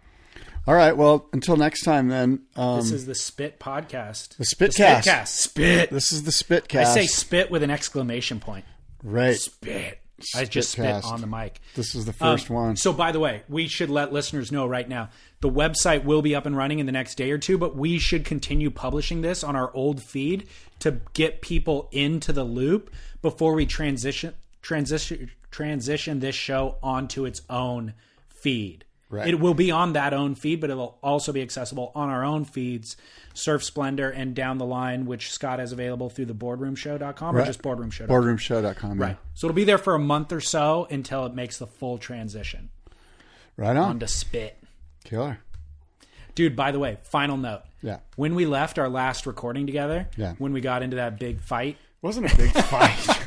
All right. Well, until next time, then. This is the Spit Podcast. The Spitcast. The Spitcast. Spit. This is the Spitcast. I say spit with an exclamation point. Right. Spit. I just spit on the mic. This is the first one. So, by the way, we should let listeners know right now. The website will be up and running in the next day or two, but we should continue publishing this on our old feed to get people into the loop before we transition this show onto its own feed. Right. It will be on that own feed, but it'll also be accessible on our own feeds, Surf Splendor and Down the Line, which Scott has available through the boardroomshow.com or just boardroomshow.com. Boardroomshow.com. Right. So it'll be there for a month or so until it makes the full transition. Right on. Onto Spit. Killer. Dude, by the way, final note. Yeah. When we left our last recording together, yeah. When we got into that big fight. It wasn't a big fight.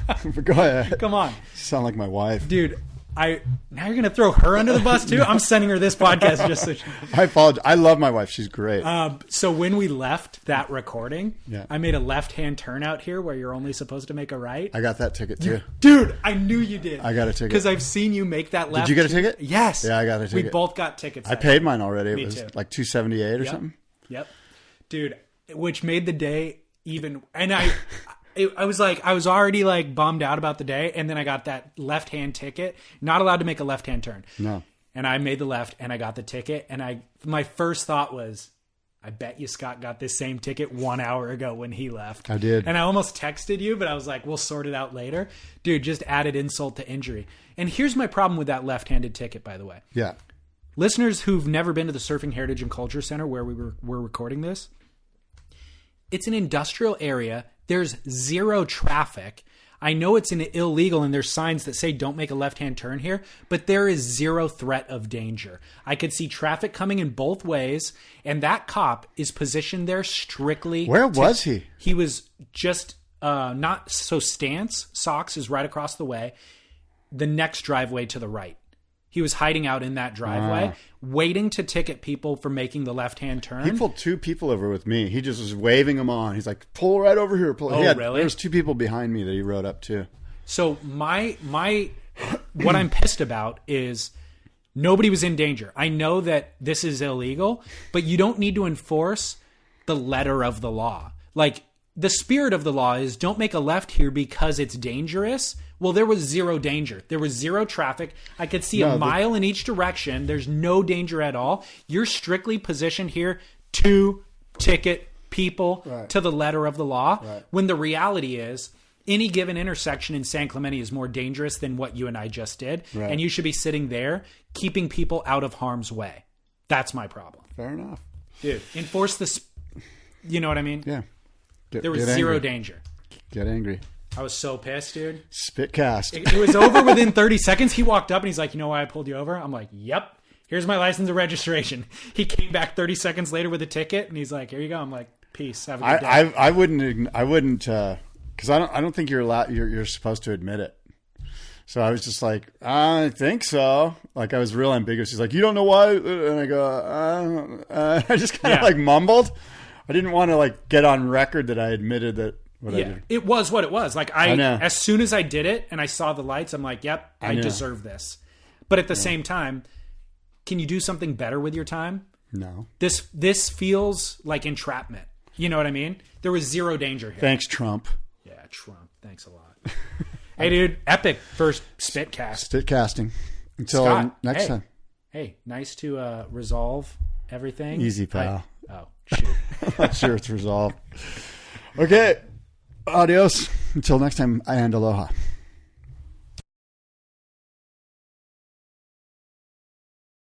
Go ahead. Come on. You sound like my wife. Dude, now you're going to throw her under the bus too? I'm sending her this podcast just so I apologize. I love my wife. She's great. So when we left that recording, yeah. I made a left-hand turn out here where you're only supposed to make a right. I got that ticket too. Dude, I knew you did. I got a ticket. Because I've seen you make that left. Did you get a ticket? Yes. Yeah, I got a ticket. We both got tickets. I paid mine already. Me it was too. like $278 or something. Yep. Dude, which made the day even... And I was already like bummed out about the day, and then I got that left-hand ticket. Not allowed to make a left-hand turn. No. And I made the left, and I got the ticket, and my first thought was, I bet you Scott got this same ticket 1 hour ago when he left. I did. And I almost texted you, but I was like, we'll sort it out later. Dude, just added insult to injury. And here's my problem with that left-handed ticket, by the way. Yeah. Listeners who've never been to the Surfing Heritage and Culture Center where we're recording this, it's an industrial area. There's zero traffic. I know it's illegal and there's signs that say don't make a left-hand turn here, but there is zero threat of danger. I could see traffic coming in both ways, and that cop is positioned there strictly. Where was he? He was just not so Stance. Socks is right across the way. The next driveway to the right. He was hiding out in that driveway, waiting to ticket people for making the left-hand turn. He pulled 2 people over with me. He just was waving them on. He's like, pull right over here. Pull. Really? There was 2 people behind me that he rode up to. So what I'm pissed about is nobody was in danger. I know that this is illegal, but you don't need to enforce the letter of the law. Like, the spirit of the law is don't make a left here because it's dangerous. Well, there was zero danger. There was zero traffic. I could see a mile in each direction. There's no danger at all. You're strictly positioned here to ticket people to the letter of the law. Right. When the reality is any given intersection in San Clemente is more dangerous than what you and I just did. Right. And you should be sitting there keeping people out of harm's way. That's my problem. Fair enough. Dude, enforce this. You know what I mean? Yeah. There was zero danger. Get angry. I was so pissed, dude. Spitcast. It was over within 30 seconds. He walked up and he's like, you know why I pulled you over? I'm like, yep. Here's my license and registration. He came back 30 seconds later with a ticket and he's like, here you go. I'm like, peace. Have a good day. I wouldn't, because I don't think you're allowed. You're supposed to admit it. So I was just like, I think so. Like, I was real ambiguous. He's like, you don't know why? And I go, I just kind of like mumbled. I didn't want to like get on record that I admitted that. I did. It was what it was. Like I as soon as I did it and I saw the lights, I'm like, yep, I deserve this. But at the same time, can you do something better with your time? No. This feels like entrapment. You know what I mean? There was zero danger here. Thanks, Trump. Yeah, Trump. Thanks a lot. Hey, dude, epic first Spitcast. Spitcasting. Until Scott, next time. Hey, nice to resolve everything. Easy, pal. Oh, shoot. I'm sure it's resolved. Okay. Adios. Until next time, and aloha.